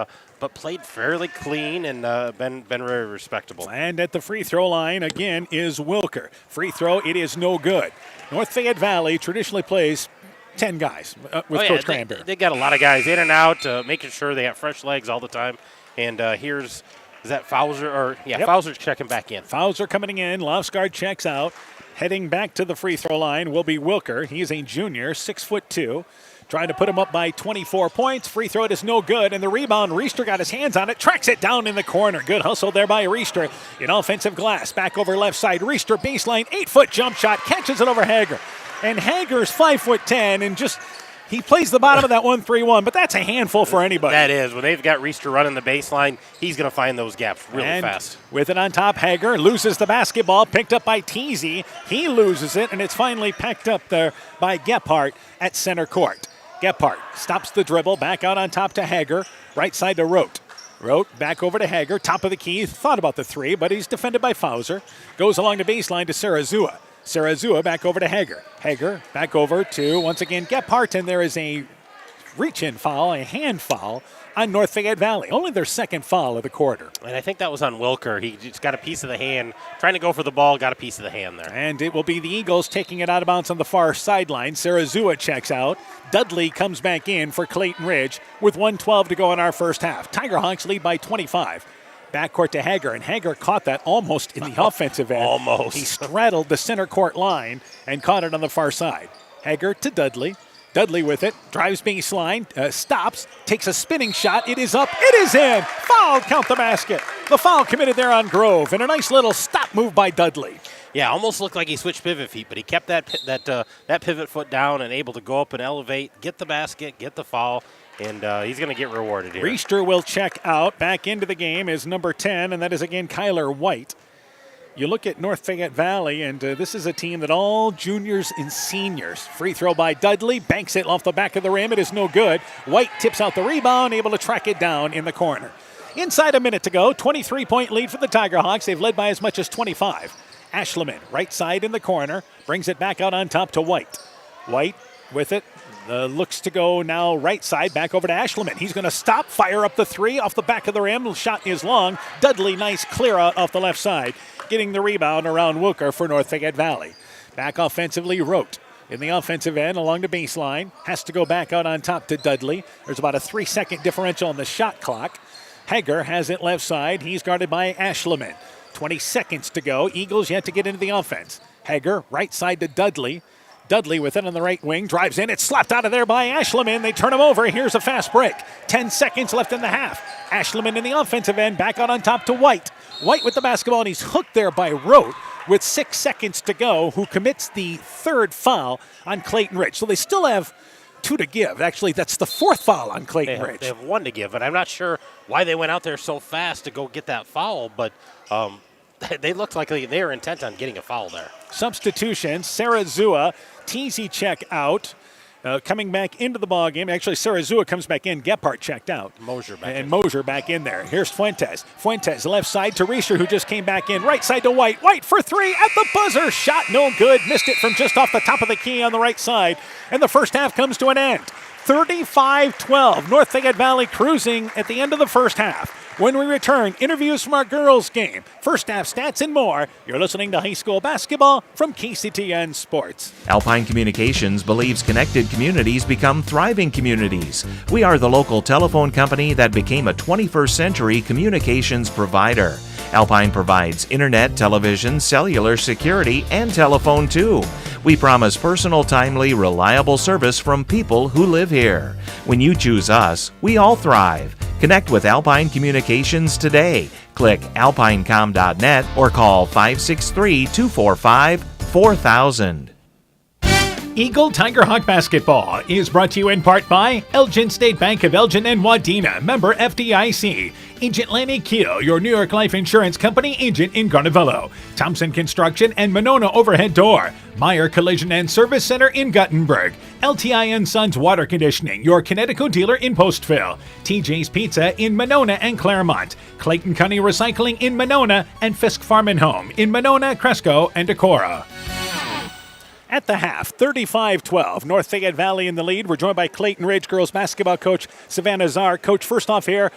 played fairly clean and been very respectable. And at the free throw line, again, is Wilker. Free throw, it is no good. North Fayette Valley traditionally plays 10 guys with Coach Cranberry. They got a lot of guys in and out, making sure they got fresh legs all the time. And here's... Is that Fauser? Yep. Fauser's checking back in. Fauser coming in. Lofsgaard checks out. Heading back to the free throw line will be Wilker. He's a junior, 6'2". Trying to put him up by 24 points. Free throw, it is no good. And the rebound, Reister got his hands on it. Tracks it down in the corner. Good hustle there by Reister. In offensive glass. Back over left side. Reister baseline, 8-foot jump shot. Catches it over Hager. And Hager's 5'10" and just... He plays the bottom of that 1-3-1, but that's a handful for anybody. That is. When they've got Reister running the baseline, he's going to find those gaps really fast. With it on top, Hager loses the basketball, picked up by Teasy. He loses it, and it's finally packed up there by Gephardt at center court. Gephardt stops the dribble, back out on top to Hager, right side to Rote. Rote back over to Hager, top of the key, thought about the three, but he's defended by Fauser. Goes along the baseline to Serrazua. Serrazua back over to Hager. Hager back over to, once again, Gephardt, and there is a reach-in foul, a hand foul on North Fayette Valley. Only their second foul of the quarter. And I think that was on Wilker. He just got a piece of the hand, trying to go for the ball, got a piece of the hand there. And it will be the Eagles taking it out of bounds on the far sideline. Serrazua checks out. Dudley comes back in for Clayton Ridge with 1:12 to go in our first half. Tigerhawks lead by 25. Backcourt to Hager, and Hager caught that almost in the offensive end. Almost. He straddled the center court line and caught it on the far side. Hager to Dudley. Dudley with it, drives baseline, stops, takes a spinning shot. It is up, it is in. Foul, count the basket. The foul committed there on Grove, and a nice little stop move by Dudley. Yeah, almost looked like he switched pivot feet, but he kept that pivot foot down and able to go up and elevate, get the basket, get the foul, and he's going to get rewarded here. Reister will check out. Back into the game is number 10, and that is again Kyler White. You look at North Fayette Valley, and this is a team that all juniors and seniors. Free throw by Dudley, banks it off the back of the rim. It is no good. White tips out the rebound, able to track it down in the corner. Inside a minute to go, 23-point lead for the Tigerhawks. They've led by as much as 25. Ashleman, right side in the corner, brings it back out on top to White. White with it. Looks to go now right side, back over to Ashleman. He's going to stop, fire up the three off the back of the rim. The shot is long. Dudley, nice clear out off the left side. Getting the rebound around Wilker for North Fayette Valley. Back offensively, Rote in the offensive end along the baseline. Has to go back out on top to Dudley. There's about a 3-second differential on the shot clock. Hager has it left side. He's guarded by Ashleman. 20 seconds to go. Eagles yet to get into the offense. Hager, right side to Dudley. Dudley with it on the right wing, drives in. It's slapped out of there by Ashleman. They turn him over. Here's a fast break. 10 seconds left in the half. Ashleman in the offensive end, back out on top to White. White with the basketball, and he's hooked there by Rote with 6 seconds to go, who commits the third foul on Clayton Ridge. So they still have 2 to give. Actually, that's the 4th foul on Clayton Ridge. They have 1 to give, and I'm not sure why they went out there so fast to go get that foul, but they looked like they were intent on getting a foul there. Substitution, Sarah Zua, Teasy check out. Coming back into the ball game. Actually, Sarah Zua comes back in. Gephardt checked out. Mosier back in there. Here's Fuentes. Fuentes left side to Reister, who just came back in. Right side to White. White for 3 at the buzzer. Shot no good. Missed it from just off the top of the key on the right side. And the first half comes to an end. 35-12. North Fayette Valley cruising at the end of the first half. When we return, interviews from our girls' game, first half stats and more. You're listening to high school basketball from KCTN Sports. Alpine Communications believes connected communities become thriving communities. We are the local telephone company that became a 21st century communications provider. Alpine provides internet, television, cellular security, and telephone too. We promise personal, timely, reliable service from people who live here. When you choose us, we all thrive. Connect with Alpine Communications today. Click alpinecom.net or call 563-245-4000. Eagle Tigerhawk Basketball is brought to you in part by Elgin State Bank of Elgin and Wadena, member FDIC. Agent Lanny Keel, your New York Life Insurance Company agent in Garnavillo. Thompson Construction and Monona Overhead Door. Meyer Collision and Service Center in Guttenberg. LTI & Sons Water Conditioning, your Connecticut dealer in Postville. TJ's Pizza in Monona and Claremont. Clayton County Recycling in Monona and Fisk Farm and Home in Monona, Cresco, and Decorah. At the half, 35-12, North Fayette Valley in the lead. We're joined by Clayton Ridge girls basketball coach Savannah Czar. Coach, first off here,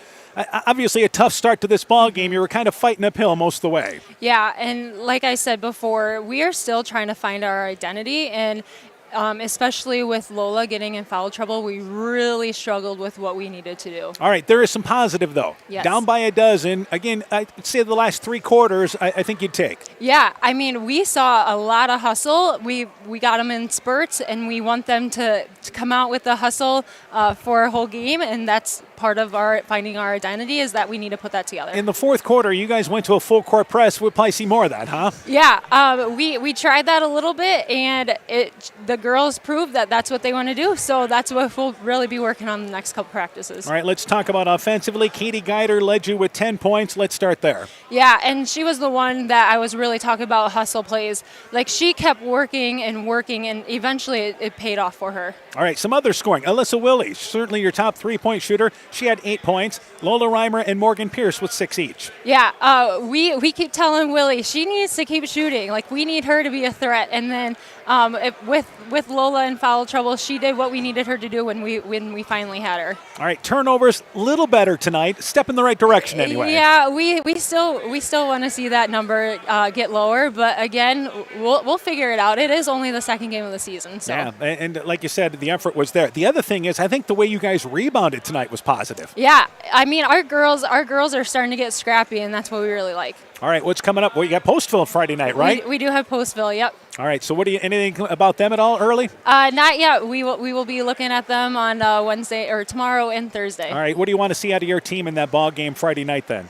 obviously a tough start to this ball game. You were kind of fighting uphill most of the way. Yeah, and like I said before, we are still trying to find our identity, and especially with Lola getting in foul trouble, we really struggled with what we needed to do. All right, there is some positive, though. Yes. Down by a dozen. Again, I'd say the last 3 quarters, I think you'd take. Yeah, I mean, we saw a lot of hustle. We got them in spurts, and we want them to come out with the hustle for a whole game, and that's part of our finding our identity, is that we need to put that together. In the fourth quarter, you guys went to a full court press. We'll probably see more of that, huh? Yeah, we tried that a little bit, and the girls proved that that's what they want to do, so that's what we'll really be working on the next couple practices. All right, let's talk about offensively. Katie Geider led you with 10 points. Let's start there. Yeah, and she was the one that I was really talking about hustle plays. Like, she kept working, and eventually it paid off for her. All right, some other scoring. Alyssa Willie, certainly your top 3-point shooter. She had 8 points. Lola Reimer and Morgan Pierce with 6 each. Yeah, we keep telling Willie she needs to keep shooting. Like, we need her to be a threat. And then with Lola in foul trouble, she did what we needed her to do when we finally had her. All right, turnovers a little better tonight. Step in the right direction anyway. Yeah, we still want to see that number get lower, but again, we'll figure it out. It is only the second game of the season. So. Yeah, and like you said, the effort was there. The other thing is, I think the way you guys rebounded tonight was positive. Yeah, I mean, our girls are starting to get scrappy, and that's what we really like. All right, what's coming up? Well, you got Postville Friday night, right? We do have Postville, yep. All right, so anything about them at all early? Not yet. We will be looking at them on Wednesday or tomorrow and Thursday. All right, what do you want to see out of your team in that ball game Friday night then?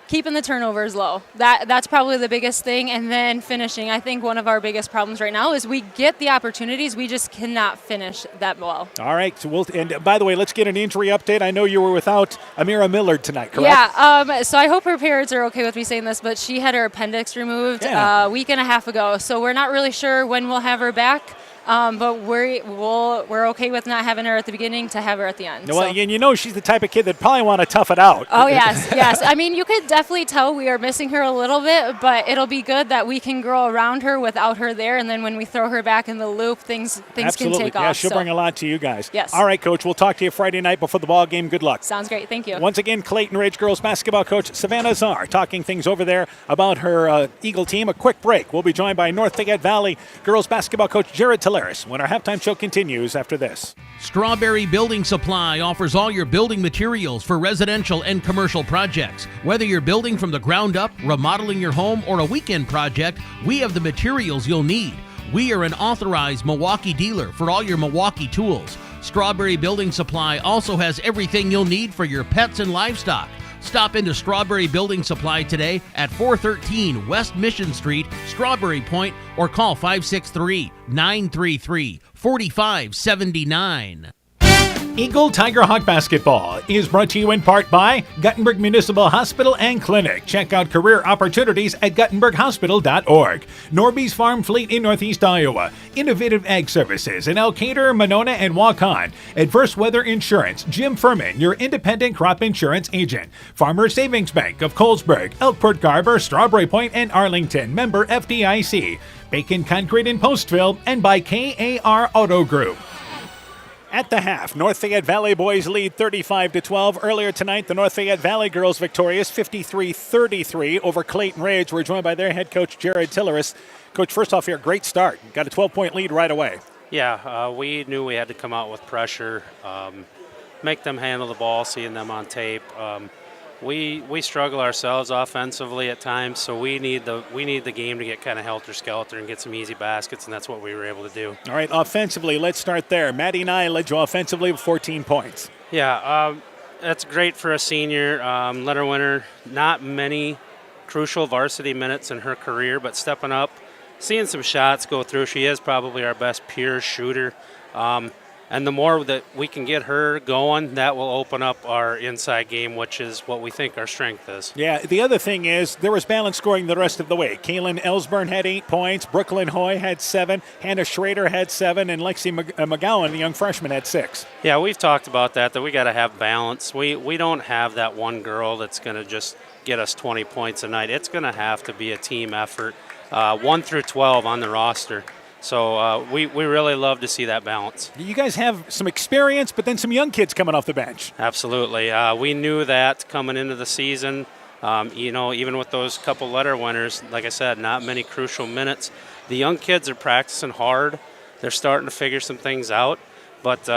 Keeping the turnovers low. That's probably the biggest thing, and then finishing. I think one of our biggest problems right now is we get the opportunities, we just cannot finish that well. All right, so and by the way, let's get an injury update. I know you were without Amira Millard tonight, correct? Yeah, so I hope her parents are okay with me saying this, but she had her appendix removed a week and a half ago, so we're not really sure when we'll have her back. But we're okay with not having her at the beginning to have her at the end. Well, and you know she's the type of kid that probably want to tough it out. Oh, yes. I mean, you could definitely tell we are missing her a little bit, but it'll be good that we can grow around her without her there, and then when we throw her back in the loop, things can take off. Yeah, she'll bring a lot to you guys. Yes. All right, Coach, we'll talk to you Friday night before the ball game. Good luck. Sounds great. Thank you. Once again, Clayton Ridge girls basketball coach Savannah Czar talking things over there about her Eagle team. A quick break. We'll be joined by North Fayette Valley girls basketball coach Jared Tilleris when our halftime show continues after this. Strawberry Building Supply offers all your building materials for residential and commercial projects. Whether you're building from the ground up, remodeling your home, or a weekend project, we have the materials you'll need. We are an authorized Milwaukee dealer for all your Milwaukee tools. Strawberry Building Supply also has everything you'll need for your pets and livestock. Stop into Strawberry Building Supply today at 413 West Mission Street, Strawberry Point, or call 563-933-4579. Eagle Tiger Hawk Basketball is brought to you in part by Guttenberg Municipal Hospital and Clinic. Check out career opportunities at guttenberghospital.org. Norby's Farm Fleet in Northeast Iowa. Innovative Ag Services in Elkader, Monona, and Waukon. Adverse Weather Insurance. Jim Furman, your independent crop insurance agent. Farmer Savings Bank of Colesburg, Elkport Garber, Strawberry Point, and Arlington. Member FDIC. Bacon Concrete in Postville, and by KAR Auto Group. At the half, North Fayette Valley boys lead 35-12. Earlier tonight, the North Fayette Valley girls victorious 53-33 over Clayton Ridge. We're joined by their head coach, Jared Tilleris. Coach, first off here, great start. Got a 12-point lead right away. Yeah, we knew we had to come out with pressure, make them handle the ball, seeing them on tape. We struggle ourselves offensively at times, so we need the game to get kind of helter-skelter and get some easy baskets, and that's what we were able to do. All right, offensively, let's start there. Maddie Nye led you offensively with 14 points. Yeah, that's great for a senior. Letter winner, not many crucial varsity minutes in her career, but stepping up, seeing some shots go through. She is probably our best pure shooter. And the more that we can get her going, that will open up our inside game, which is what we think our strength is. Yeah, the other thing is there was balanced scoring the rest of the way. Kaylin Ellsburn had 8 points. Brooklyn Hoy had 7. Hannah Schrader had 7. And Lexi McGowan, the young freshman, had 6. Yeah, we've talked about that we got to have balance. We don't have that one girl that's going to just get us 20 points a night. It's going to have to be a team effort, 1 through 12 on the roster. So we really love to see that balance. You guys have some experience, but then some young kids coming off the bench. Absolutely. We knew that coming into the season. Even with those couple letter winners, like I said, not many crucial minutes. The young kids are practicing hard. They're starting to figure some things out, but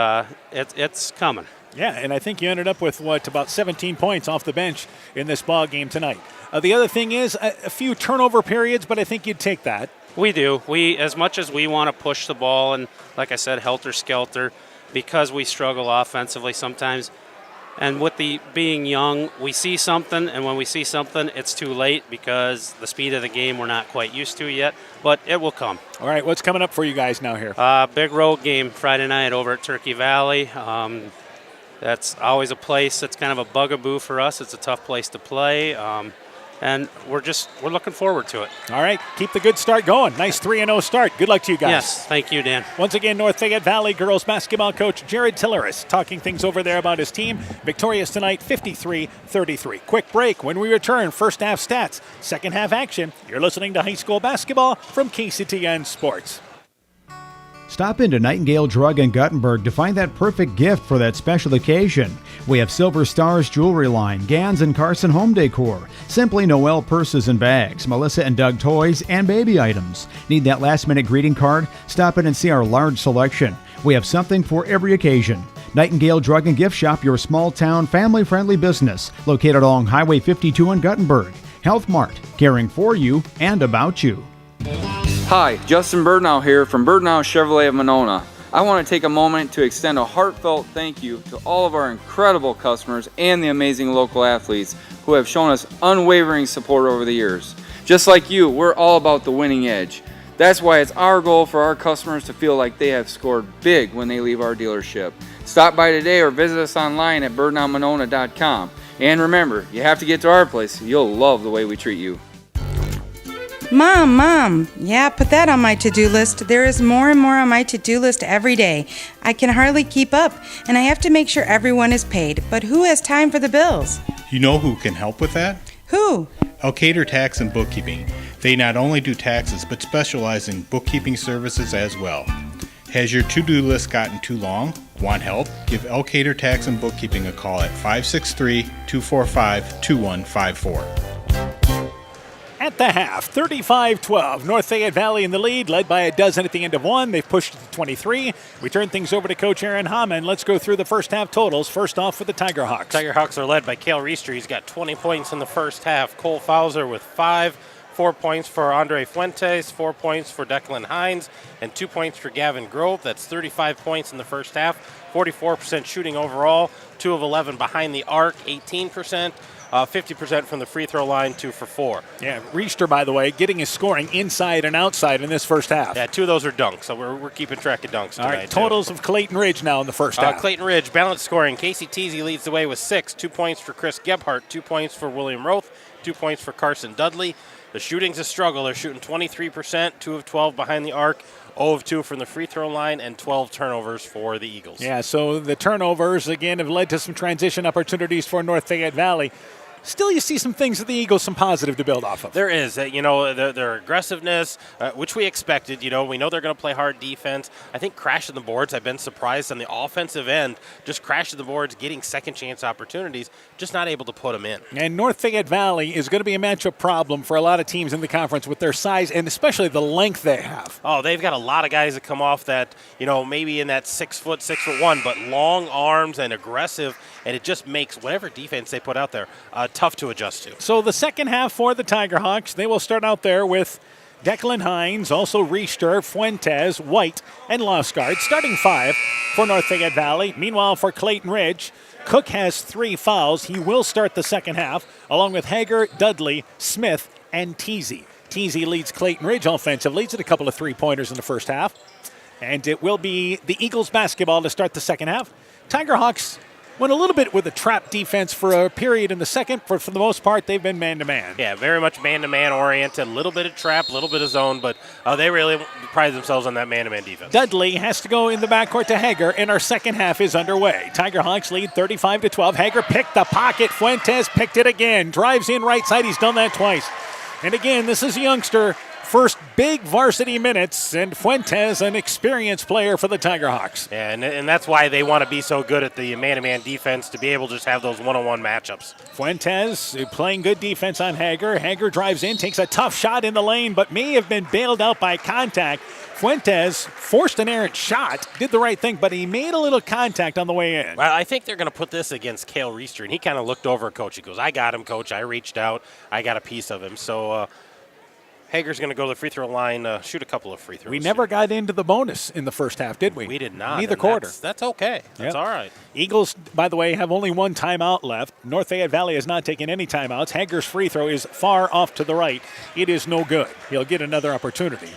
it's coming. Yeah, and I think you ended up with, about 17 points off the bench in this ball game tonight. The other thing is a few turnover periods, but I think you'd take that. We do. As much as we want to push the ball and, like I said, helter-skelter, because we struggle offensively sometimes. And with being young, we see something, and when we see something, it's too late because the speed of the game we're not quite used to yet, but it will come. All right, what's coming up for you guys now here? Big road game Friday night over at Turkey Valley. That's always a place that's kind of a bugaboo for us. It's a tough place to play. And we're looking forward to it. All right, keep the good start going. Nice 3-0 start. Good luck to you guys. Yes, thank you, Dan. Once again, North Fayette Valley girls basketball coach Jared Tilleris talking things over there about his team. Victorious tonight, 53-33. Quick break. When we return, first half stats, second half action. You're listening to high school basketball from KCTN Sports. Stop into Nightingale Drug in Guttenberg to find that perfect gift for that special occasion. We have Silver Stars jewelry line, Gans and Carson home decor, Simply Noel purses and bags, Melissa and Doug toys, and baby items. Need that last-minute greeting card? Stop in and see our large selection. We have something for every occasion. Nightingale Drug and Gift Shop, your small-town, family-friendly business, located along Highway 52 in Guttenberg. Health Mart, caring for you and about you. Hi, Justin Birdnow here from Birdnow Chevrolet of Monona. I want to take a moment to extend a heartfelt thank you to all of our incredible customers and the amazing local athletes who have shown us unwavering support over the years. Just like you, we're all about the winning edge. That's why it's our goal for our customers to feel like they have scored big when they leave our dealership. Stop by today or visit us online at birdnowmonona.com. And remember, you have to get to our place. You'll love the way we treat you. Mom, yeah, put that on my to-do list. There is more and more on my to-do list every day. I can hardly keep up, and I have to make sure everyone is paid. But who has time for the bills? You know who can help with that? Who? Elkader Tax and Bookkeeping. They not only do taxes, but specialize in bookkeeping services as well. Has your to-do list gotten too long? Want help? Give Elkader Tax and Bookkeeping a call at 563-245-2154. At the half, 35-12. North Fayette Valley in the lead, led by a dozen at the end of one. They've pushed it to 23. We turn things over to Coach Aaron Hamann. Let's go through the first half totals. First off for the Tiger Hawks. Tiger Hawks are led by Cale Reister. He's got 20 points in the first half. Cole Fowler with 5. 4 points for Andre Fuentes, 4 points for Declan Hines, and 2 points for Gavin Grove. That's 35 points in the first half. 44% shooting overall. 2 of 11 behind the arc, 18%. 50% from the free throw line, 2 for 4. Yeah, Reister, by the way, getting his scoring inside and outside in this first half. Yeah, 2 of those are dunks, so we're keeping track of dunks tonight. All right, totals of Clayton Ridge now in the first half. Clayton Ridge, balanced scoring. Casey Teasy leads the way with 6. 2 points for Chris Gebhardt, 2 points for William Roth, 2 points for Carson Dudley. The shooting's a struggle. They're shooting 23%, 2 of 12 behind the arc, 0 of 2 from the free throw line, and 12 turnovers for the Eagles. Yeah, so the turnovers, again, have led to some transition opportunities for North Fayette Valley. Still, you see some things at the Eagles, some positive to build off of. There is. Their aggressiveness, which we expected. We know they're going to play hard defense. I think crashing the boards, I've been surprised on the offensive end, just crashing the boards, getting second chance opportunities, just not able to put them in. And North Fayette Valley is going to be a matchup problem for a lot of teams in the conference with their size and especially the length they have. Oh, they've got a lot of guys that come off that, maybe in that 6'1", but long arms and aggressive, and it just makes whatever defense they put out there tough to adjust to. So the second half for the Tiger Hawks, they will start out there with Declan Hines, also Reister, Fuentes, White, and Lofsgaard. Starting 5 for North Fayette Valley. Meanwhile, for Clayton Ridge, Cook has 3 fouls. He will start the second half, along with Hager, Dudley, Smith, and Teasy. Teasy leads Clayton Ridge offensively. Leads at a couple of 3-pointers in the first half. And it will be the Eagles basketball to start the second half. Tiger Hawks went a little bit with a trap defense for a period in the second. For the most part, they've been man-to-man. Yeah, very much man-to-man oriented. A little bit of trap, a little bit of zone, but they really pride themselves on that man-to-man defense. Dudley has to go in the backcourt to Hager, and our second half is underway. Tiger Hawks lead 35-12. Hager picked the pocket. Fuentes picked it again. Drives in right side. He's done that twice. And again, this is a youngster. First big varsity minutes, and Fuentes, an experienced player for the Tiger Hawks. Yeah, and that's why they want to be so good at the man-to-man defense, to be able to just have those one-on-one matchups. Fuentes playing good defense on Hager. Hager drives in, takes a tough shot in the lane, but may have been bailed out by contact. Fuentes forced an errant shot, did the right thing, but he made a little contact on the way in. Well, I think they're going to put this against Cale Reister, and he kind of looked over at Coach. He goes, I got him, Coach. I reached out. I got a piece of him. So, Hager's going to go to the free throw line, shoot a couple of free throws. We never got into the bonus in the first half, did we? We did not. Neither quarter. That's okay. That's all right. Eagles, by the way, have only 1 timeout left. North Fayette Valley has not taken any timeouts. Hager's free throw is far off to the right. It is no good. He'll get another opportunity.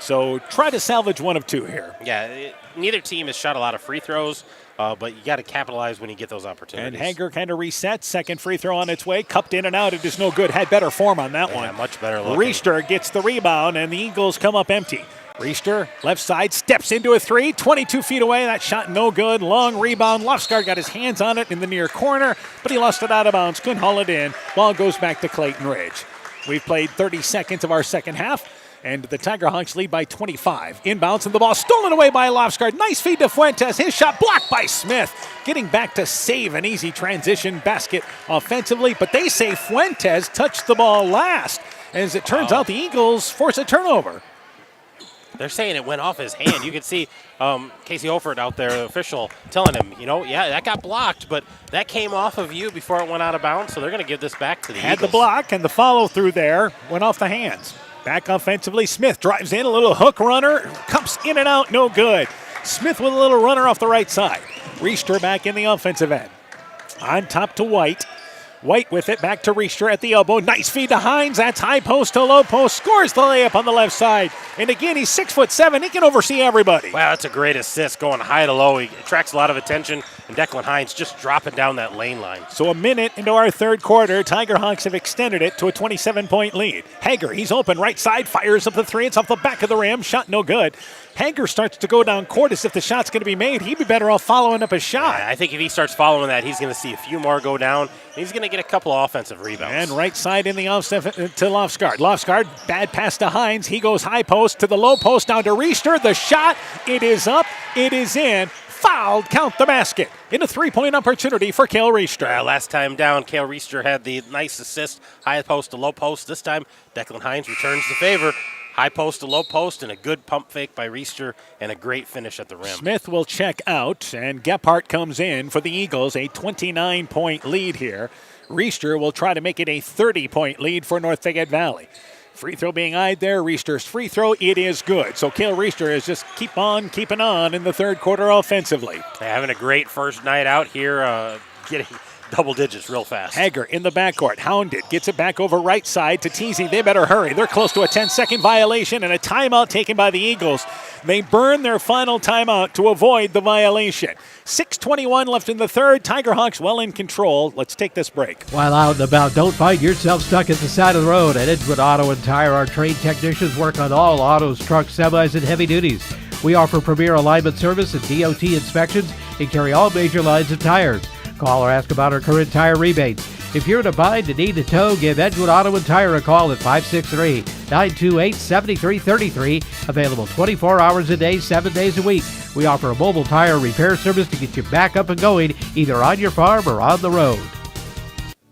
So try to salvage 1 of 2 here. Yeah, neither team has shot a lot of free throws. But you got to capitalize when you get those opportunities. And Hager kind of resets. Second free throw on its way. Cupped in and out. It is no good. Had better form on that one. Much better looking. Reister gets the rebound, and the Eagles come up empty. Reister, left side, steps into a 3. 22 feet away. That shot no good. Long rebound. Lofsgaard got his hands on it in the near corner, but he lost it out of bounds. Couldn't haul it in. Ball goes back to Clayton Ridge. We've played 30 seconds of our second half. And the Tiger Hawks lead by 25. Inbounds, and the ball stolen away by Lofsgaard. Nice feed to Fuentes. His shot blocked by Smith. Getting back to save an easy transition basket offensively. But they say Fuentes touched the ball last. As it turns out, the Eagles force a turnover. They're saying it went off his hand. You could see Casey Olford out there, the official, telling him, that got blocked, but that came off of you before it went out of bounds, so they're going to give this back to the Eagles. Had the block, and the follow-through there went off the hands. Back offensively, Smith drives in, a little hook runner, comes in and out, no good. Smith with a little runner off the right side. Riester back in the offensive end. On top to White. White with it, back to Riester at the elbow. Nice feed to Hines. That's high post to low post. Scores the layup on the left side. And again, he's 6'7". He can oversee everybody. Wow, that's a great assist going high to low. He attracts a lot of attention. And Declan Hines just dropping down that lane line. So a minute into our third quarter, Tiger Hawks have extended it to a 27-point lead. Hager, he's open right side, fires up the three. It's off the back of the rim. Shot no good. Hager starts to go down court as if the shot's going to be made. He'd be better off following up a shot. Yeah, I think if he starts following that, he's going to see a few more go down. And he's going to get a couple of offensive rebounds. And right side in the offset to Lofsgaard. Lofsgaard, bad pass to Hines. He goes high post to the low post down to Riester. The shot, it is up, it is in. Fouled, count the basket. In a three-point opportunity for Cale Riester. Last time down, Cale Riester had the nice assist, high post to low post. This time, Declan Hines returns the favor. High post to low post and a good pump fake by Riester and a great finish at the rim. Smith will check out and Gephardt comes in for the Eagles, a 29-point lead here. Riester will try to make it a 30-point lead for North Fayette Valley. Free throw being eyed there. Riester's free throw, it is good. So Cale Riester is just keep on keeping on in the third quarter offensively. Having a great first night out here, getting double digits real fast. Hager in the backcourt, hounded, gets it back over right side to Teasy. They better hurry. They're close to a 10-second violation and a timeout taken by the Eagles. They burn their final timeout to avoid the violation. 6:21 left in the third. Tiger Hawks well in control. Let's take this break. While out and about, don't find yourself stuck at the side of the road. At Edgewood Auto and Tire, our trained technicians work on all autos, trucks, semis, and heavy duties. We offer premier alignment service and DOT inspections and carry all major lines of tires. Call or ask about our current tire rebates. If you're in a bind and need a tow, give Edgewood Auto and Tire a call at 563-928-7333. Available 24 hours a day, 7 days a week. We offer a mobile tire repair service to get you back up and going, either on your farm or on the road.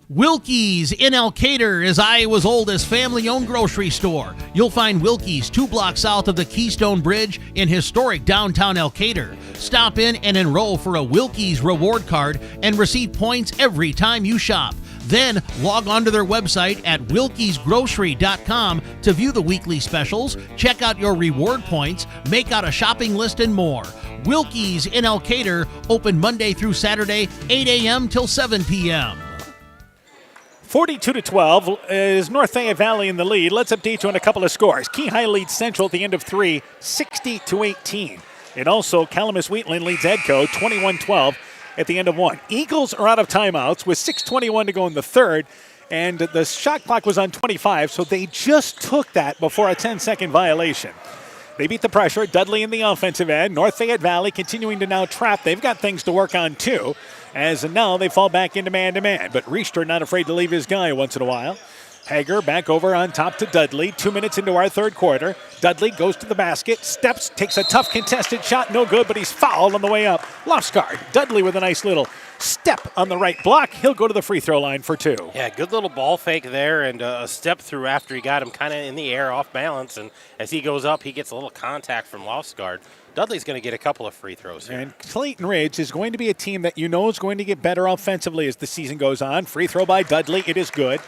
Wilkie's in Elkader is Iowa's oldest family-owned grocery store. You'll find Wilkie's 2 blocks south of the Keystone Bridge in historic downtown Elkader. Stop in and enroll for a Wilkie's reward card and receive points every time you shop. Then log on to their website at wilkiesgrocery.com to view the weekly specials, check out your reward points, make out a shopping list, and more. Wilkie's in Elkader, open Monday through Saturday, 8 a.m. till 7 p.m. 42-12 is North Fayette Valley in the lead. Let's update you on a couple of scores. Keyhigh leads Central at the end of 3, 60-18. And also Calamus Wheatland leads Edco 21-12 at the end of 1. Eagles are out of timeouts with 6:21 to go in the third. And the shot clock was on 25, so they just took that before a 10-second violation. They beat the pressure. Dudley in the offensive end. North Fayette Valley continuing to now trap. They've got things to work on too. As now they fall back into man-to-man. But Riester not afraid to leave his guy once in a while. Hager back over on top to Dudley. 2 minutes into our third quarter. Dudley goes to the basket, steps, takes a tough contested shot. No good, but he's fouled on the way up. Lofsgaard. Dudley with a nice little step on the right block. He'll go to the free throw line for 2. Yeah, good little ball fake there and a step through after he got him kind of in the air off balance. And as he goes up, he gets a little contact from Lofsgaard. Dudley's going to get a couple of free throws here. And Clayton Ridge is going to be a team that you know is going to get better offensively as the season goes on. Free throw by Dudley. It is good.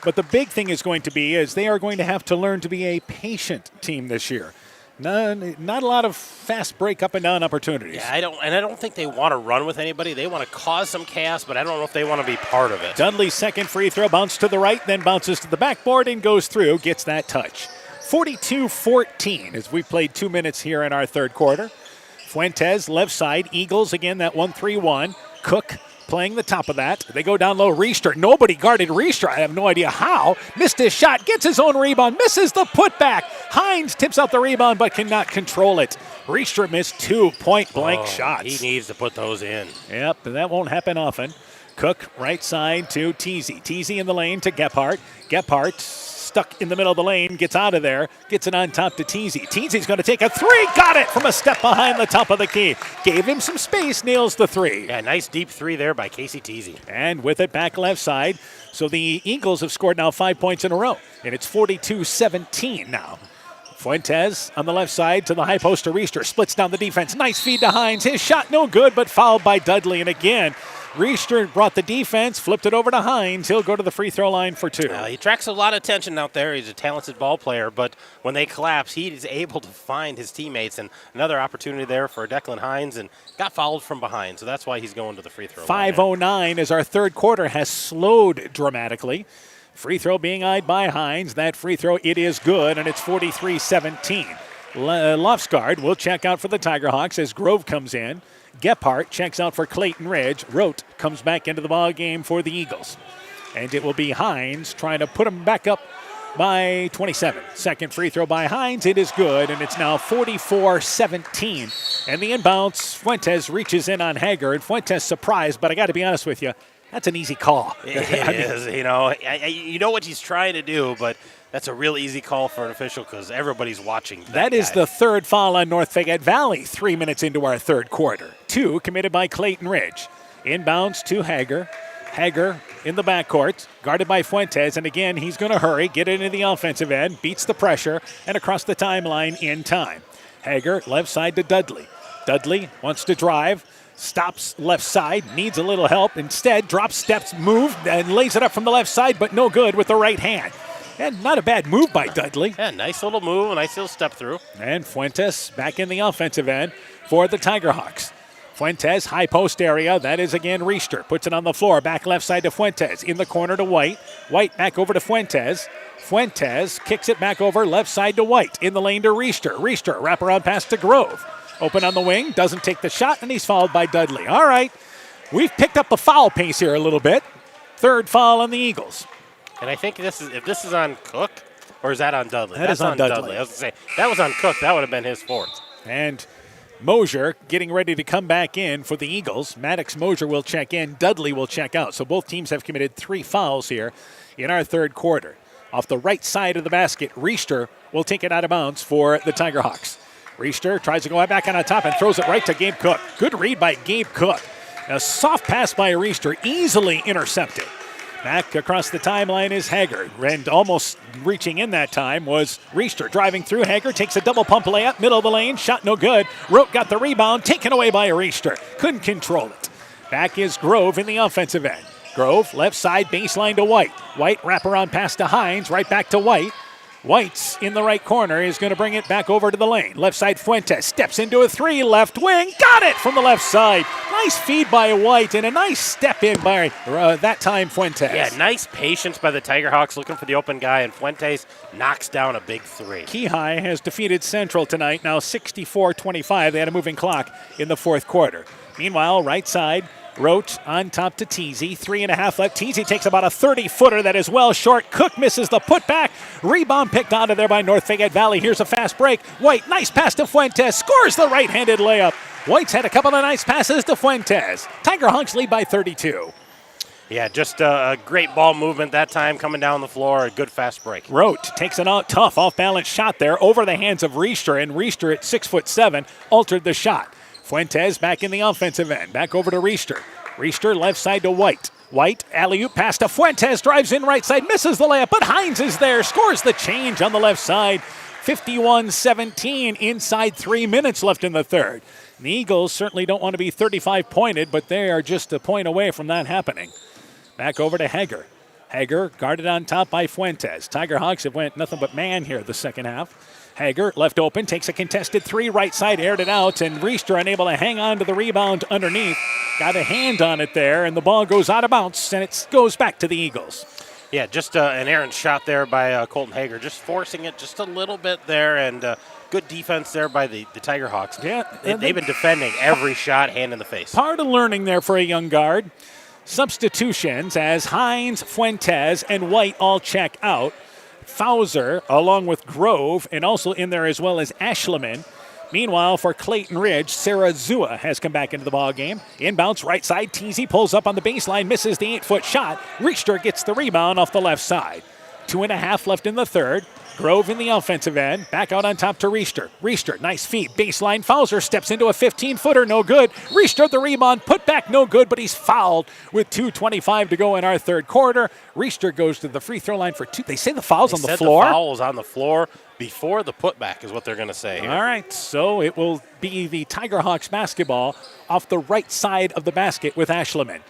But the big thing is going to be is they are going to have to learn to be a patient team this year. Not a lot of fast break up and down opportunities. Yeah, I don't think they want to run with anybody. They want to cause some chaos, but I don't know if they want to be part of it. Dudley's second free throw, bounce to the right, then bounces to the backboard and goes through, gets that touch. 42-14 as we played 2 minutes here in our third quarter. Fuentes, left side. Eagles again, that 1-3-1. Cook playing the top of that. They go down low. Riester. Nobody guarded Riester. I have no idea how. Missed his shot. Gets his own rebound. Misses the putback. Hines tips out the rebound but cannot control it. Riester missed 2 point-blank shots. He needs to put those in. Yep, that won't happen often. Cook, right side to Teasy. Teasy in the lane to Gephardt. Gephardt stuck in the middle of the lane, gets out of there, gets it on top to Teasy. Teasy's going to take a three. Got it from a step behind the top of the key. Gave him some space, nails the three. Yeah, nice deep three there by Casey Teasy. And with it back left side. So the Eagles have scored now 5 points in a row, and it's 42-17 now. Fuentes on the left side to the high post to Riester. Splits down the defense. Nice feed to Hines. His shot no good, but fouled by Dudley. And again, Riester brought the defense, flipped it over to Hines. He'll go to the free throw line for 2. He attracts a lot of attention out there. He's a talented ball player, but when they collapse, he is able to find his teammates. And another opportunity there for Declan Hines, and got fouled from behind, so that's why he's going to the free throw line. 5:09 as our third quarter has slowed dramatically. Free throw being eyed by Hines. That free throw, it is good, and it's 43-17. Lofsgaard will check out for the Tigerhawks as Grove comes in. Gephardt checks out for Clayton Ridge. Rote comes back into the ball game for the Eagles. And it will be Hines trying to put him back up by 27. Second free throw by Hines. It is good, and it's now 44-17. And the inbounds, Fuentes reaches in on Haggard. Fuentes surprised, but I got to be honest with you, that's an easy call. It is, you know. You know what he's trying to do, but that's a real easy call for an official because everybody's watching. That is the third foul on North Fayette Valley 3 minutes into our third quarter. 2 committed by Clayton Ridge. Inbounds to Hager. Hager in the backcourt, guarded by Fuentes, and again, he's going to hurry, get into the offensive end, beats the pressure, and across the timeline in time. Hager, left side to Dudley. Dudley wants to drive, stops left side, needs a little help. Instead, drops, steps, move, and lays it up from the left side, but no good with the right hand. And not a bad move by Dudley. Yeah, nice little move, a nice little step through. And Fuentes back in the offensive end for the Tigerhawks. Fuentes, high post area. That is again Riester. Puts it on the floor. Back left side to Fuentes. In the corner to White. White back over to Fuentes. Fuentes kicks it back over left side to White. In the lane to Riester. Riester, wraparound pass to Grove. Open on the wing. Doesn't take the shot, and he's fouled by Dudley. All right. We've picked up the foul pace here a little bit. Third foul on the Eagles. And I think if this is on Cook, or is that on Dudley? That's on Dudley. I was going to say, that was on Cook. That would have been his fourth. And Mosier getting ready to come back in for the Eagles. Maddox Mosier will check in. Dudley will check out. So both teams have committed 3 fouls here in our third quarter. Off the right side of the basket, Riester will take it out of bounds for the Tigerhawks. Riester tries to go back on top and throws it right to Gabe Cook. Good read by Gabe Cook. A soft pass by Riester, easily intercepted. Back across the timeline is Hager, and almost reaching in that time was Riester. Driving through, Hager takes a double pump layup, middle of the lane, shot no good. Rote got the rebound, taken away by Riester. Couldn't control it. Back is Grove in the offensive end. Grove, left side, baseline to White. White, wraparound pass to Hines, right back to White. White's in the right corner is going to bring it back over to the lane. Left side, Fuentes steps into a 3, left wing, got it from the left side. Nice feed by White and a nice step in by that time Fuentes. Yeah, nice patience by the Tigerhawks looking for the open guy, and Fuentes knocks down a big 3. Keyhigh has defeated Central tonight, now 64-25. They had a moving clock in the fourth quarter. Meanwhile, right side, Roach on top to Teasy. 3.5 left. Teasy takes about a 30-footer that is well short. Cook misses the putback. Rebound picked out of there by North Fayette Valley. Here's a fast break. White, nice pass to Fuentes. Scores the right-handed layup. White's had a couple of nice passes to Fuentes. Tigerhawks lead by 32. Yeah, just a great ball movement that time coming down the floor. A good fast break. Rote takes an tough off-balance shot there over the hands of Riester, and Riester at 6'7" altered the shot. Fuentes back in the offensive end. Back over to Riester. Riester left side to White. White, alley-oop pass to Fuentes. Drives in right side. Misses the layup, but Hines is there. Scores the change on the left side. 51-17 inside 3 minutes left in the third. The Eagles certainly don't want to be 35-pointed, but they are just a point away from that happening. Back over to Hager. Hager guarded on top by Fuentes. Tigerhawks have went nothing but man here the second half. Hager, left open, takes a contested 3, right side, aired it out, and Riester unable to hang on to the rebound underneath. Got a hand on it there, and the ball goes out of bounds, and it goes back to the Eagles. Yeah, just an errant shot there by Colton Hager, just forcing it just a little bit there, and good defense there by the Tigerhawks. Yeah, they've been defending every shot, hand in the face. Part of learning there for a young guard. Substitutions as Hines, Fuentes, and White all check out. Fauser, along with Grove, and also in there as well as Ashleman. Meanwhile, for Clayton Ridge, Sarah Zua has come back into the ballgame. Inbounds right side. Teasy pulls up on the baseline, misses the 8-foot shot. Riester gets the rebound off the left side. 2.5 left in the third. Grove in the offensive end. Back out on top to Reister. Reister, nice feed. Baseline. Fauser steps into a 15-footer. No good. Reister the rebound. Put back. No good, but he's fouled with 2:25 to go in our third quarter. Reister goes to the free throw line for 2. They say the foul's on the floor. The foul was on the floor before the putback is what they're going to say here. All right, so it will be the Tiger Hawks basketball off the right side of the basket with Ashleman.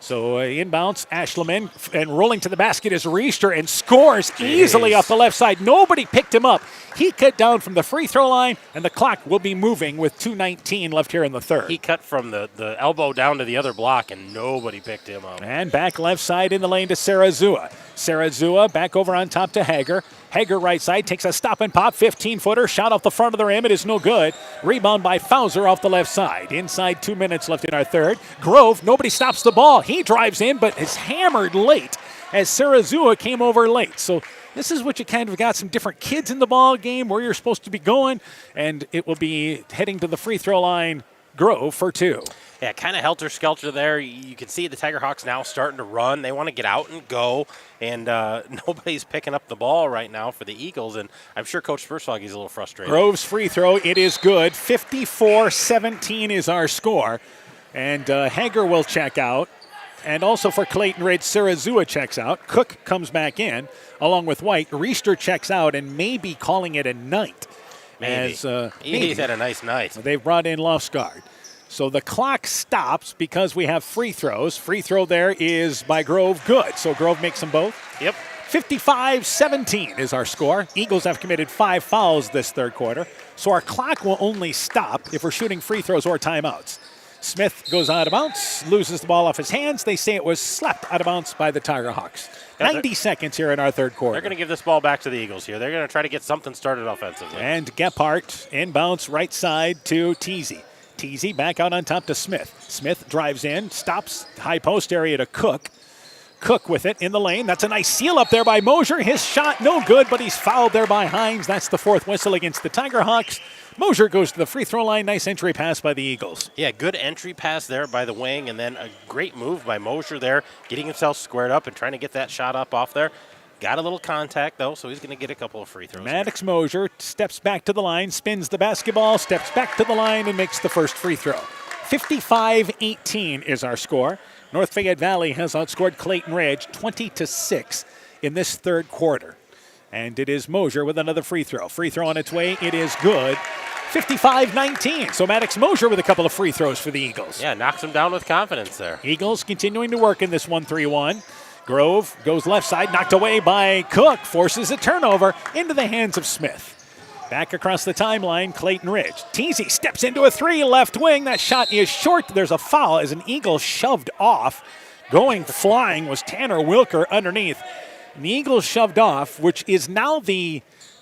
So inbounds, Ashleman, and rolling to the basket is Reister and scores easily off the left side. Nobody picked him up. He cut down from the free throw line, and the clock will be moving with 2:19 left here in the third. He cut from the elbow down to the other block, and nobody picked him up. And back left side in the lane to Sarazua. Sarazua back over on top to Hager. Hager right side takes a stop and pop, 15-footer, shot off the front of the rim. It is no good. Rebound by Fauser off the left side. Inside 2 minutes left in our third. Grove, nobody stops the ball. He drives in, but is hammered late as Sarazua came over late. So this is what you kind of got, some different kids in the ball game where you're supposed to be going, and it will be heading to the free throw line, Grove for 2. Yeah, kind of helter-skelter there. You can see the Tiger Hawks now starting to run. They want to get out and go, and nobody's picking up the ball right now for the Eagles, and I'm sure Coach Spurswoggy's a little frustrated. Grove's free throw, it is good. 54-17 is our score, and Hager will check out. And also for Clayton Ridge, Sarazua checks out. Cook comes back in, along with White. Reister checks out and may be calling it a night. Maybe. He's had a nice night. They've brought in Lofsgaard. So the clock stops because we have free throws. Free throw there is by Grove, good. So Grove makes them both. Yep. 55-17 is our score. Eagles have committed 5 fouls this third quarter. So our clock will only stop if we're shooting free throws or timeouts. Smith goes out of bounds, loses the ball off his hands. They say it was slapped out of bounds by the Tiger Hawks. 90 seconds here in our third quarter. They're going to give this ball back to the Eagles here. They're going to try to get something started offensively. And Gephardt inbounds right side to Teasy. Teasy back out on top to Smith. Smith drives in, stops high post area to Cook. Cook with it in the lane. That's a nice seal up there by Mosier. His shot no good, but he's fouled there by Hines. That's the 4th whistle against the Tiger Hawks. Mosier goes to the free throw line. Nice entry pass by the Eagles. Yeah, good entry pass there by the wing, and then a great move by Mosier there, getting himself squared up and trying to get that shot up off there. Got a little contact, though, so he's going to get a couple of free throws. Maddox Mosier steps back to the line, spins the basketball, steps back to the line, and makes the first free throw. 55-18 is our score. North Fayette Valley has outscored Clayton Ridge 20-6 in this third quarter. And it is Mosier with another free throw. Free throw on its way. It is good. 55-19. So Maddox Mosier with a couple of free throws for the Eagles. Yeah, knocks him down with confidence there. Eagles continuing to work in this 1-3-1. Grove goes left side, knocked away by Cook, forces a turnover into the hands of Smith. Back across the timeline, Clayton Ridge. Teasy steps into a 3, left wing. That shot is short. There's a foul as an Eagle shoved off. Going flying was Tanner Wilker underneath. And the Eagles shoved off, which is now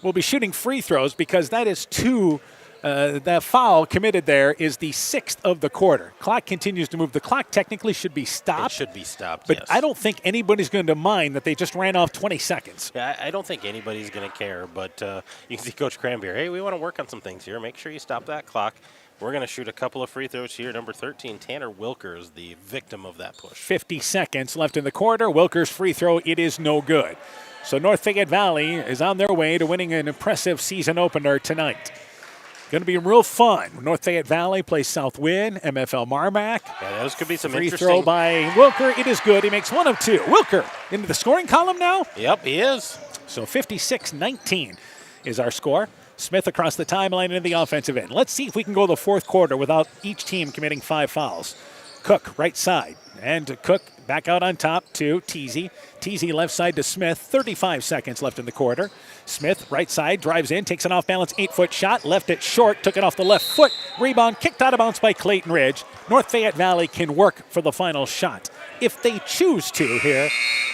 we'll be shooting free throws because that is 2. That foul committed there is the 6th of the quarter. Clock continues to move. The clock technically should be stopped. It should be stopped, But yes. I don't think anybody's going to mind that they just ran off 20 seconds. Yeah, I don't think anybody's going to care, but you can see Coach Cranberry, hey, we want to work on some things here. Make sure you stop that clock. We're going to shoot a couple of free throws here. Number 13, Tanner Wilker is the victim of that push. 50 seconds left in the quarter. Wilker's free throw, it is no good. So North Fayette Valley is on their way to winning an impressive season opener tonight. Going to be real fun. North Fayette Valley plays South Wynn, MFL Marmac. Yeah, those could be some free interesting. Free throw by Wilker. It is good. He makes 1 of 2. Wilker into the scoring column now. Yep, he is. So 56-19 is our score. Smith across the timeline into the offensive end. Let's see if we can go the fourth quarter without each team committing 5 fouls. Cook, right side. And Cook back out on top to Teasy. Teasy left side to Smith. 35 seconds left in the quarter. Smith, right side, drives in, takes an off-balance 8-foot shot, left it short, took it off the left foot. Rebound, kicked out of bounds by Clayton Ridge. North Fayette Valley can work for the final shot if they choose to here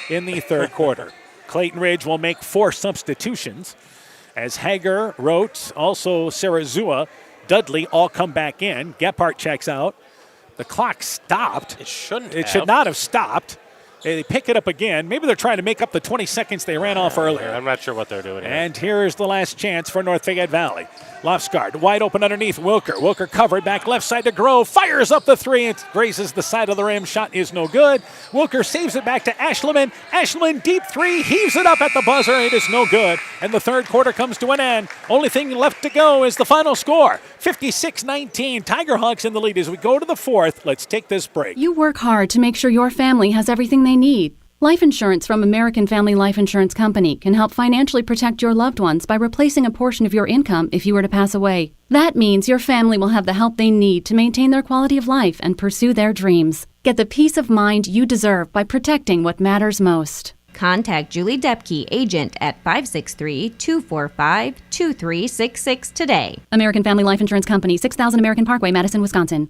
in the third quarter. Clayton Ridge will make 4 substitutions as Hager, Rote, also Sarazua, Dudley all come back in. Gephardt checks out. The clock stopped. It shouldn't It should not have stopped. They pick it up again. Maybe they're trying to make up the 20 seconds they ran off earlier. I'm not sure what they're doing here. And here's the last chance for North Fayette Valley. Lofsgaard wide open underneath Wilker. Wilker covered back left side to Grove. Fires up the three. It grazes the side of the rim. Shot is no good. Wilker saves it back to Ashleman. Ashleman deep three. Heaves it up at the buzzer. It is no good. And the third quarter comes to an end. Only thing left to go is the final score. 56-19. Tigerhawks in the lead as we go to the fourth. Let's take this break. You work hard to make sure your family has everything they need. Life insurance from American Family Life Insurance Company can help financially protect your loved ones by replacing a portion of your income if you were to pass away. That means your family will have the help they need to maintain their quality of life and pursue their dreams. Get the peace of mind you deserve by protecting what matters most. Contact Julie Depke, agent at 563-245-2366 today. American Family Life Insurance Company, 6000 American Parkway, Madison, Wisconsin.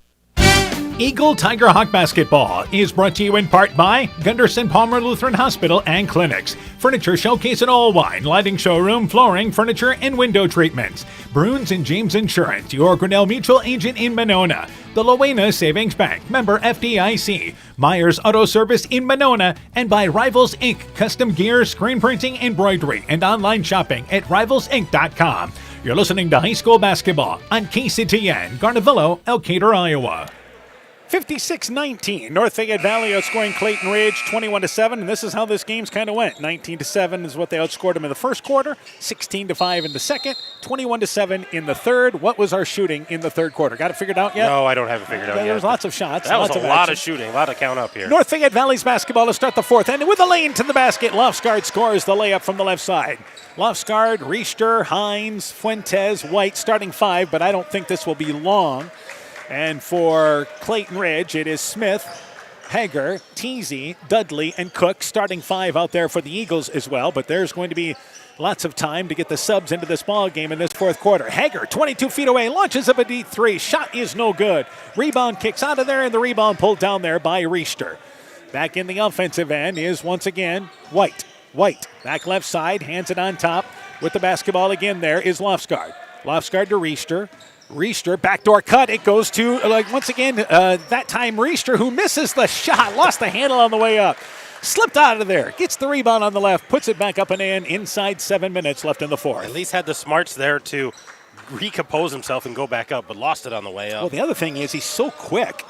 Eagle Tigerhawk Basketball is brought to you in part by Gunderson Palmer Lutheran Hospital and Clinics, Furniture Showcase and All Wine, Lighting Showroom, Flooring, Furniture, and Window Treatments, Bruins and James Insurance, your Grinnell Mutual Agent in Monona, the Lowena Savings Bank, member FDIC, Myers Auto Service in Monona, and by Rivals Inc., custom gear, screen printing, embroidery, and online shopping at rivalsinc.com. You're listening to high school basketball on KCTN, Garnavillo, Elkader, Iowa. 56-19. North Fayette Valley outscoring Clayton Ridge 21-7, and this is how this game's kind of went. 19-7 is what they outscored them in the first quarter, 16-5 in the second, 21-7 in the third. What was our shooting in the third quarter? Got it figured out yet? No, I don't have it figured out yet. There was lots of shots. That was lots a lot of shooting, a lot of count up here. North Fayette Valley's basketball to start the fourth, and with a lane to the basket, Lofsgaard scores the layup from the left side. Lofsgaard, Riester, Hines, Fuentes, White starting five, but I don't think this will be long. And for Clayton Ridge, it is Smith, Hager, Teasy, Dudley, and Cook starting five out there for the Eagles as well. But there's going to be lots of time to get the subs into this ball game in this fourth quarter. Hager, 22 feet away, launches up a deep three. Shot is no good. Rebound kicks out of there, and the rebound pulled down there by Riester. Back in the offensive end is once again White. White, back left side, hands it on top. With the basketball again there is Lofsgaard. Lofsgaard to Riester. Riester, backdoor cut. It goes to, once again, that time Riester, who misses the shot, lost the handle on the way up. Slipped out of there, gets the rebound on the left, puts it back up and in inside 7 minutes left in the fourth. At least had the smarts there to recompose himself and go back up, but lost it on the way up. Well, the other thing is he's so quick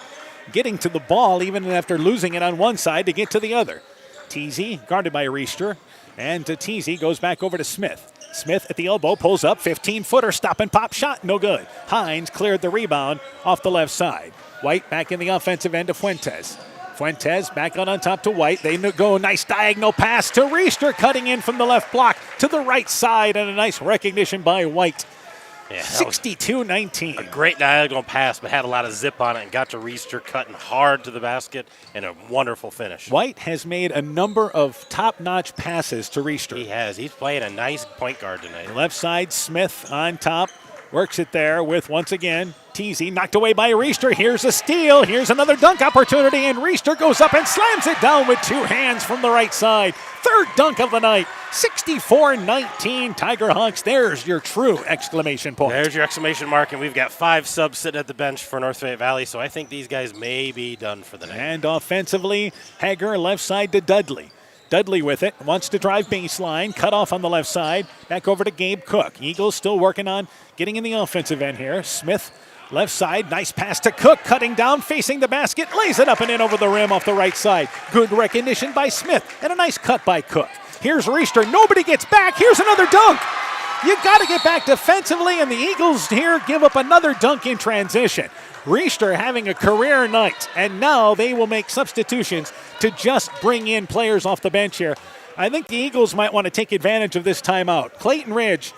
getting to the ball, even after losing it on one side, to get to the other. Teasy, guarded by Riester, and Teasy goes back over to Smith. Smith at the elbow, pulls up, 15-footer, stop and pop shot, no good. Hines cleared the rebound off the left side. White back in the offensive end to Fuentes. Fuentes back on top to White. They go, nice diagonal pass to Riester, cutting in from the left block to the right side, and a nice recognition by White. Yeah, 62-19. A great diagonal pass, but had a lot of zip on it and got to Riester cutting hard to the basket, and a wonderful finish. White has made a number of top-notch passes to Riester. He has. He's playing a nice point guard tonight. Left side, Smith on top. Works it there with, once again, Teasy knocked away by Riester. Here's a steal. Here's another dunk opportunity, and Riester goes up and slams it down with two hands from the right side. Third dunk of the night. 64-19 Tigerhawks. There's your true exclamation point. There's your exclamation mark, and we've got 5 subs sitting at the bench for North Fayette Valley, so I think these guys may be done for the night. And offensively, Hager left side to Dudley. Dudley with it, wants to drive baseline, cut off on the left side, back over to Gabe Cook. Eagles still working on getting in the offensive end here. Smith, left side, nice pass to Cook, cutting down, facing the basket, lays it up and in over the rim off the right side. Good recognition by Smith, and a nice cut by Cook. Here's Riester, nobody gets back, here's another dunk. You got to get back defensively, and the Eagles here give up another dunk in transition. Riester having a career night, and now they will make substitutions to just bring in players off the bench here. I think the Eagles might want to take advantage of this timeout. Clayton Ridge,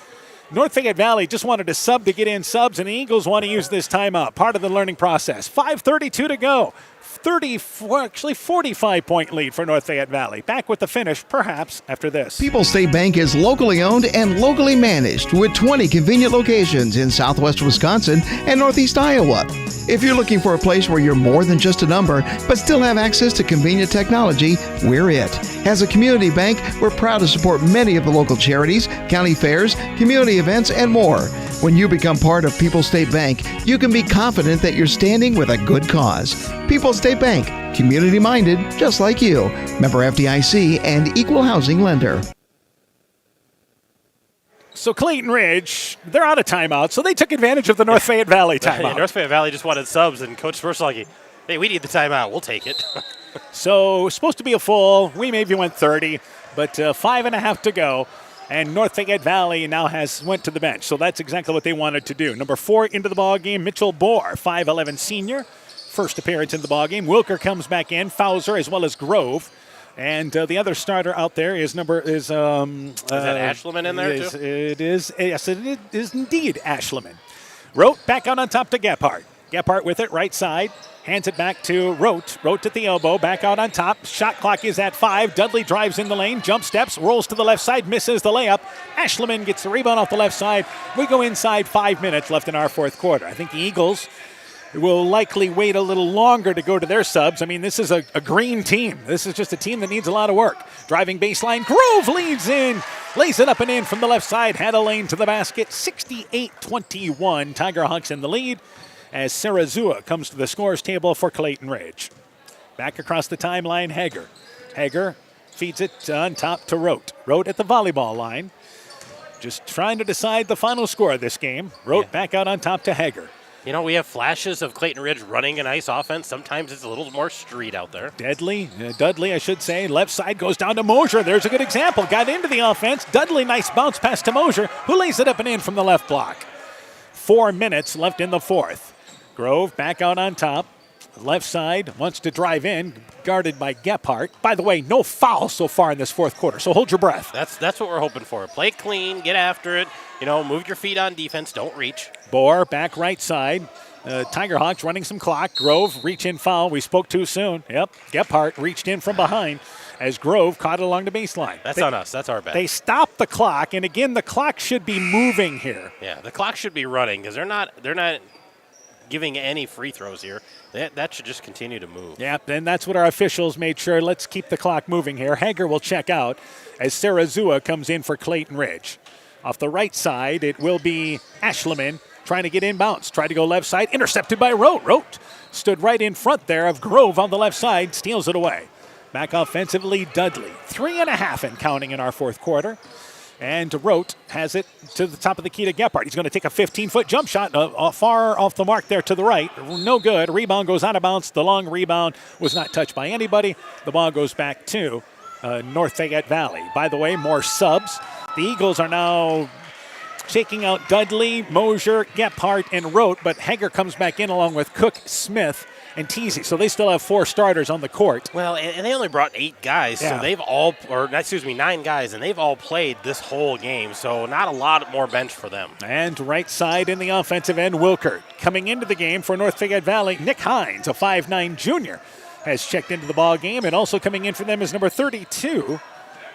North Fayette Valley just wanted to sub to get in subs, and the Eagles want to use this timeout, part of the learning process. 5:32 to go. 45-point lead for North Fayette Valley. Back with the finish, perhaps, after this. People's State Bank is locally owned and locally managed with 20 convenient locations in southwest Wisconsin and northeast Iowa. If you're looking for a place where you're more than just a number, but still have access to convenient technology, we're it. As a community bank, we're proud to support many of the local charities, county fairs, community events, and more. When you become part of People's State Bank, you can be confident that you're standing with a good cause. People's State Bank, community-minded, just like you. Member FDIC and equal housing lender. So Clayton Ridge, they're out of timeout, so they took advantage of the North Fayette Valley timeout. Yeah, North Fayette Valley just wanted subs, and Coach Versloggy, hey, we need the timeout. We'll take it. So supposed to be a full. We maybe went 30, but 5.5 to go. And North Fayette Valley now went to the bench. So that's exactly what they wanted to do. Number 4 into the ballgame, Mitchell Bohr, 5'11" senior. First appearance in the ballgame. Wilker comes back in, Fauser as well as Grove. And the other starter out there is that Ashleman in there too? It is. Yes, it is indeed Ashleman. Rote back out on top to Gephardt. Gephardt with it, right side. Hands it back to Rote. Rote at the elbow, back out on top. Shot clock is at 5. Dudley drives in the lane, jump steps, rolls to the left side, misses the layup. Ashleman gets the rebound off the left side. We go inside 5 minutes left in our fourth quarter. I think the Eagles will likely wait a little longer to go to their subs. I mean, this is a green team. This is just a team that needs a lot of work. Driving baseline, Grove leads in. Lays it up and in from the left side. Had a lane to the basket. 68-21. Tiger Hawks in the lead as Sarazua comes to the scores table for Clayton Ridge. Back across the timeline, Hager. Hager feeds it on top to Rote. Rote at the volleyball line. Just trying to decide the final score of this game. Rote back out on top to Hager. You know, we have flashes of Clayton Ridge running a nice offense. Sometimes it's a little more street out there. Dudley, I should say. Left side goes down to Mosier. There's a good example. Got into the offense. Dudley, nice bounce pass to Mosier, who lays it up and in from the left block. 4 minutes left in the fourth. Grove back out on top. Left side wants to drive in, guarded by Gephardt. By the way, no foul so far in this fourth quarter, so hold your breath. That's what we're hoping for. Play clean, get after it. You know, move your feet on defense, don't reach. Bohr back right side. Tiger Hawks running some clock. Grove reach in foul. We spoke too soon. Yep, Gephardt reached in from behind as Grove caught it along the baseline. That's on us. That's our bad. They stopped the clock, and again, the clock should be moving here. Yeah, the clock should be running because they're not giving any free throws here. That should just continue to move. Yeah, and that's what our officials made sure. Let's keep the clock moving here. Hager will check out as Sarazua comes in for Clayton Ridge. Off the right side, it will be Ashleman trying to get inbounds. Try to go left side, intercepted by Rote. Rote stood right in front there of Grove on the left side, steals it away. Back offensively, Dudley. 3.5 and counting in our fourth quarter. And Rote has it to the top of the key to Gephardt. He's going to take a 15-foot jump shot far off the mark there to the right. No good. Rebound goes out of bounds. The long rebound was not touched by anybody. The ball goes back to North Fayette Valley. By the way, more subs. The Eagles are now shaking out Dudley, Mosier, Gephardt, and Rote, but Hager comes back in along with Cook, Smith, and Teasy. So they still have 4 starters on the court. Well, and they only brought 8 guys, so they've 9 guys, and they've all played this whole game. So not a lot more bench for them. And right side in the offensive end, Wilker. Coming into the game for North Fayette Valley, Nick Hines, a 5'9" junior, has checked into the ball game. And also coming in for them is number 32.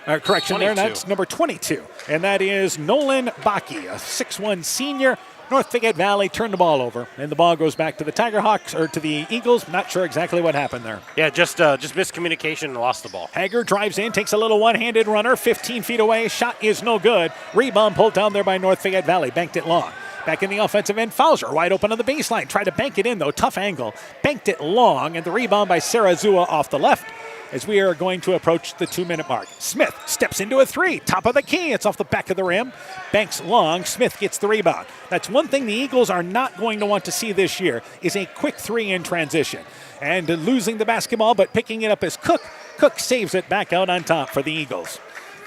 Correction 22. There, that's number 22. And that is Nolan Baki, a 6'1" senior. North Fayette Valley turned the ball over, and the ball goes back to the Tiger Hawks, or to the Eagles. Not sure exactly what happened there. Yeah, just miscommunication and lost the ball. Hager drives in, takes a little one-handed runner, 15 feet away. Shot is no good. Rebound pulled down there by North Fayette Valley. Banked it long. Back in the offensive end, Fauser wide open on the baseline. Tried to bank it in, though. Tough angle. Banked it long, and the rebound by Sarazua off the left as we are going to approach the 2-minute mark. Smith steps into a 3. Top of the key. It's off the back of the rim. Banks long. Smith gets the rebound. That's one thing the Eagles are not going to want to see this year is a quick 3 in transition. And losing the basketball, but picking it up as Cook. Cook saves it back out on top for the Eagles.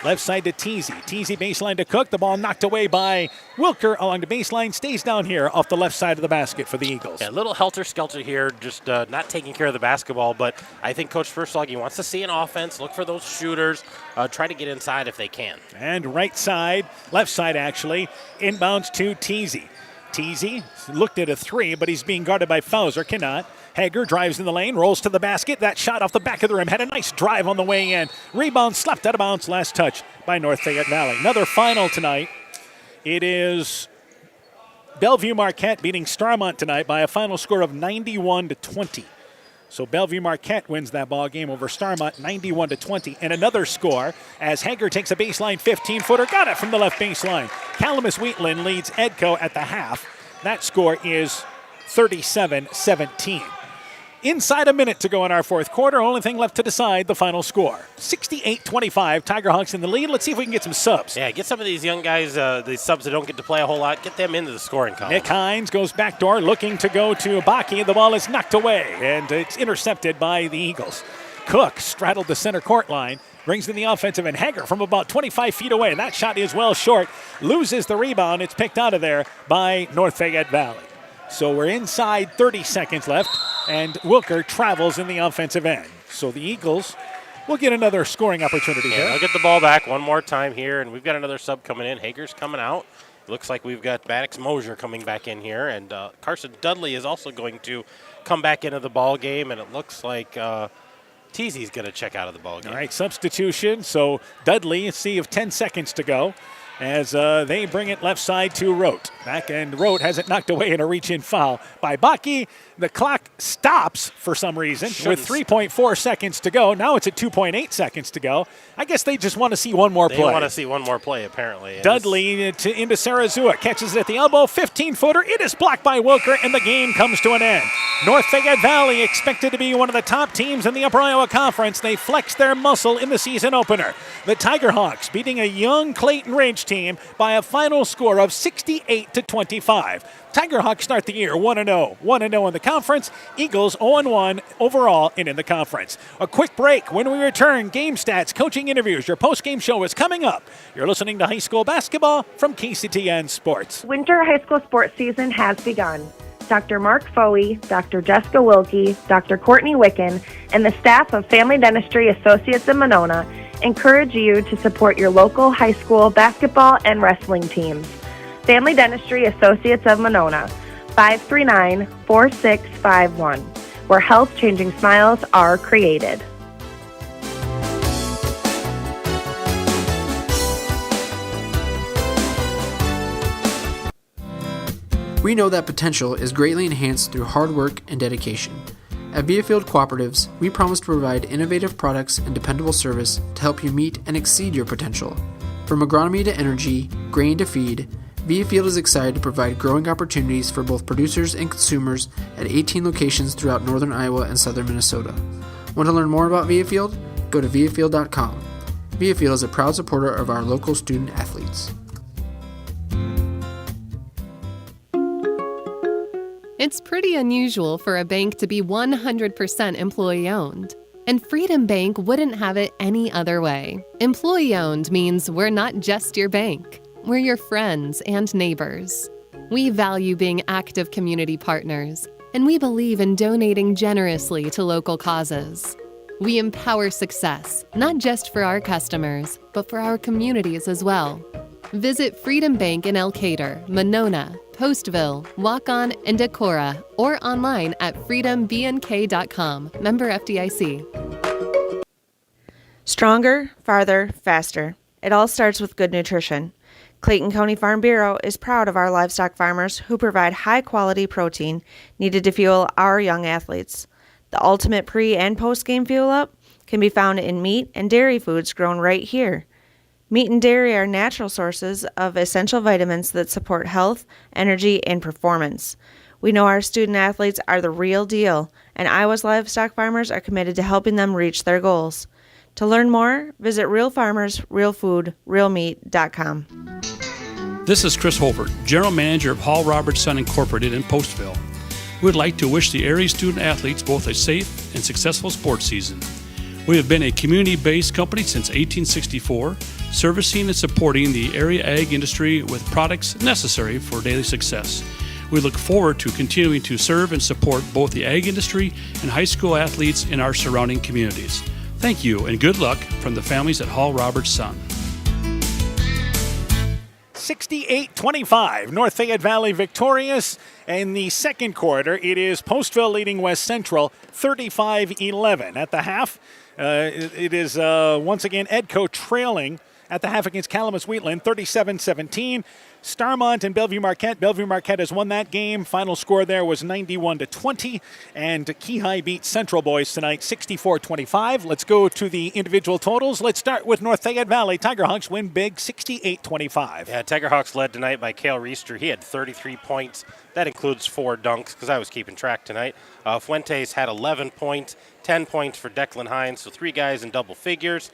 Left side to Teasy. Teasy baseline to Cook. The ball knocked away by Wilker along the baseline. Stays down here off the left side of the basket for the Eagles. Yeah, a little helter-skelter here, just not taking care of the basketball. But I think Coach Versloggy wants to see an offense, look for those shooters, try to get inside if they can. And right side, left side actually, inbounds to Teasy. Teasy looked at a 3, but he's being guarded by Fauser. Cannot. Hager drives in the lane, rolls to the basket. That shot off the back of the rim had a nice drive on the way in. Rebound slapped out of bounds. Last touch by North Fayette Valley. Another final tonight. It is Bellevue Marquette beating Starmont tonight by a final score of 91-20. So Bellevue Marquette wins that ball game over Starmont 91-20. And another score as Hager takes a baseline 15-footer. Got it from the left baseline. Calamus Wheatland leads Edco at the half. That score is 37-17. Inside a minute to go in our fourth quarter. Only thing left to decide the final score. 68-25. Tigerhawks in the lead. Let's see if we can get some subs. Yeah, get some of these young guys, the subs that don't get to play a whole lot, get them into the scoring column. Nick Hines goes backdoor looking to go to Baki. The ball is knocked away, and it's intercepted by the Eagles. Cook straddled the center court line. Brings in the offensive, and Hager from about 25 feet away. That shot is well short. Loses the rebound. It's picked out of there by North Fayette Valley. So we're inside 30 seconds left, and Wilker travels in the offensive end. So the Eagles will get another scoring opportunity here. They'll get the ball back one more time here, and we've got another sub coming in. Hager's coming out. Looks like we've got Maddox Mosier coming back in here, and Carson Dudley is also going to come back into the ball game, and it looks like Teasy's going to check out of the ball game. All right, substitution. So Dudley, a sea of 10 seconds to go as they bring it left side to Rote. Back end, Rote has it knocked away in a reach-in foul by Baki. The clock stops for some reason with 3.4 seconds to go. Now it's at 2.8 seconds to go. I guess they just want to see one more play. They want to see one more play, apparently. Dudley into Sarazua. Catches it at the elbow. 15-footer. It is blocked by Wilker, and the game comes to an end. North Fayette Valley expected to be one of the top teams in the Upper Iowa Conference. They flexed their muscle in the season opener. The Tigerhawks beating a young Clayton Ridge team by a final score of 68-25. Tigerhawks start the year 1-0. 1-0 in the conference. Eagles 0-1 overall and in the conference. A quick break. When we return, game stats, coaching interviews. Your post-game show is coming up. You're listening to high school basketball from KCTN Sports. Winter high school sports season has begun. Dr. Mark Foey, Dr. Jessica Wilkie, Dr. Courtney Wicken, and the staff of Family Dentistry Associates in Monona encourage you to support your local high school basketball and wrestling teams. Family Dentistry Associates of Monona, 539-4651, where health-changing smiles are created. We know that potential is greatly enhanced through hard work and dedication. At Viafield Cooperatives, we promise to provide innovative products and dependable service to help you meet and exceed your potential. From agronomy to energy, grain to feed, Viafield is excited to provide growing opportunities for both producers and consumers at 18 locations throughout northern Iowa and southern Minnesota. Want to learn more about Viafield? Go to viafield.com. Viafield is a proud supporter of our local student athletes. It's pretty unusual for a bank to be 100% employee-owned. And Freedom Bank wouldn't have it any other way. Employee-owned means we're not just your bank. We're your friends and neighbors. We value being active community partners, and we believe in donating generously to local causes. We empower success, not just for our customers, but for our communities as well. Visit Freedom Bank in Elkader, Monona, Postville, Waukon, and Decorah, or online at freedombnk.com. Member FDIC. Stronger, farther, faster. It all starts with good nutrition. Clayton County Farm Bureau is proud of our livestock farmers who provide high-quality protein needed to fuel our young athletes. The ultimate pre- and post-game fuel-up can be found in meat and dairy foods grown right here. Meat and dairy are natural sources of essential vitamins that support health, energy, and performance. We know our student athletes are the real deal, and Iowa's livestock farmers are committed to helping them reach their goals. To learn more, visit realfarmers.realfood.realmeat.com. This is Chris Holbert, General Manager of Hall Roberts Son Incorporated in Postville. We would like to wish the area student athletes both a safe and successful sports season. We have been a community-based company since 1864, servicing and supporting the area ag industry with products necessary for daily success. We look forward to continuing to serve and support both the ag industry and high school athletes in our surrounding communities. Thank you and good luck from the families at Hall Roberts Son. 68-25, North Fayette Valley victorious. In the second quarter, it is Postville leading West Central 35-11. At the half, it is once again Edco trailing at the half against Calamus Wheatland 37-17. Starmont and Bellevue Marquette. Bellevue Marquette has won that game. Final score there was 91-20. And Keyhigh beat Central Boys tonight 64-25. Let's go to the individual totals. Let's start with North Fayette Valley. Tigerhawks win big 68-25. Yeah, Tigerhawks led tonight by Cale Reister. He had 33 points. That includes 4 dunks because I was keeping track tonight. Fuentes had 11 points, 10 points for Declan Hines, so 3 guys in double figures.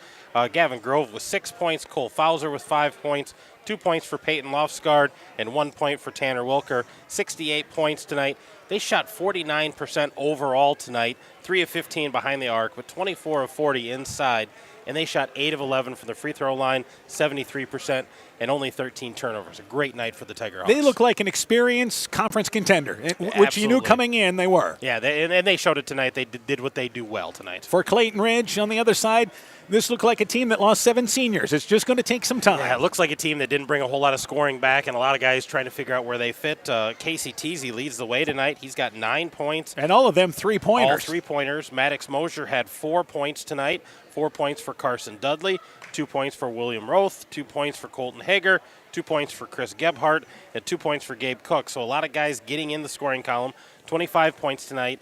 Gavin Grove with 6 points, Cole Fowler with 5 points, 2 points for Peyton Lofsgaard, and 1 point for Tanner Wilker. 68 points tonight. They shot 49% overall tonight, 3 of 15 behind the arc, but 24 of 40 inside. And they shot 8 of 11 from the free throw line, 73%, and only 13 turnovers. A great night for the Tigerhawks. They look like an experienced conference contender, which Absolutely. you knew coming in they were. Yeah, and they showed it tonight. They did what they do well tonight. For Clayton Ridge on the other side, this looked like a team that lost 7 seniors. It's just going to take some time. Yeah, it looks like a team that didn't bring a whole lot of scoring back, and a lot of guys trying to figure out where they fit. Casey Teasy leads the way tonight. He's got 9 points. And all of them 3-pointers. All 3-pointers. Maddox Mosier had 4 points tonight. 4 points for Carson Dudley, 2 points for William Roth, 2 points for Colton Hager, 2 points for Chris Gebhardt, and 2 points for Gabe Cook. So a lot of guys getting in the scoring column. 25 points tonight.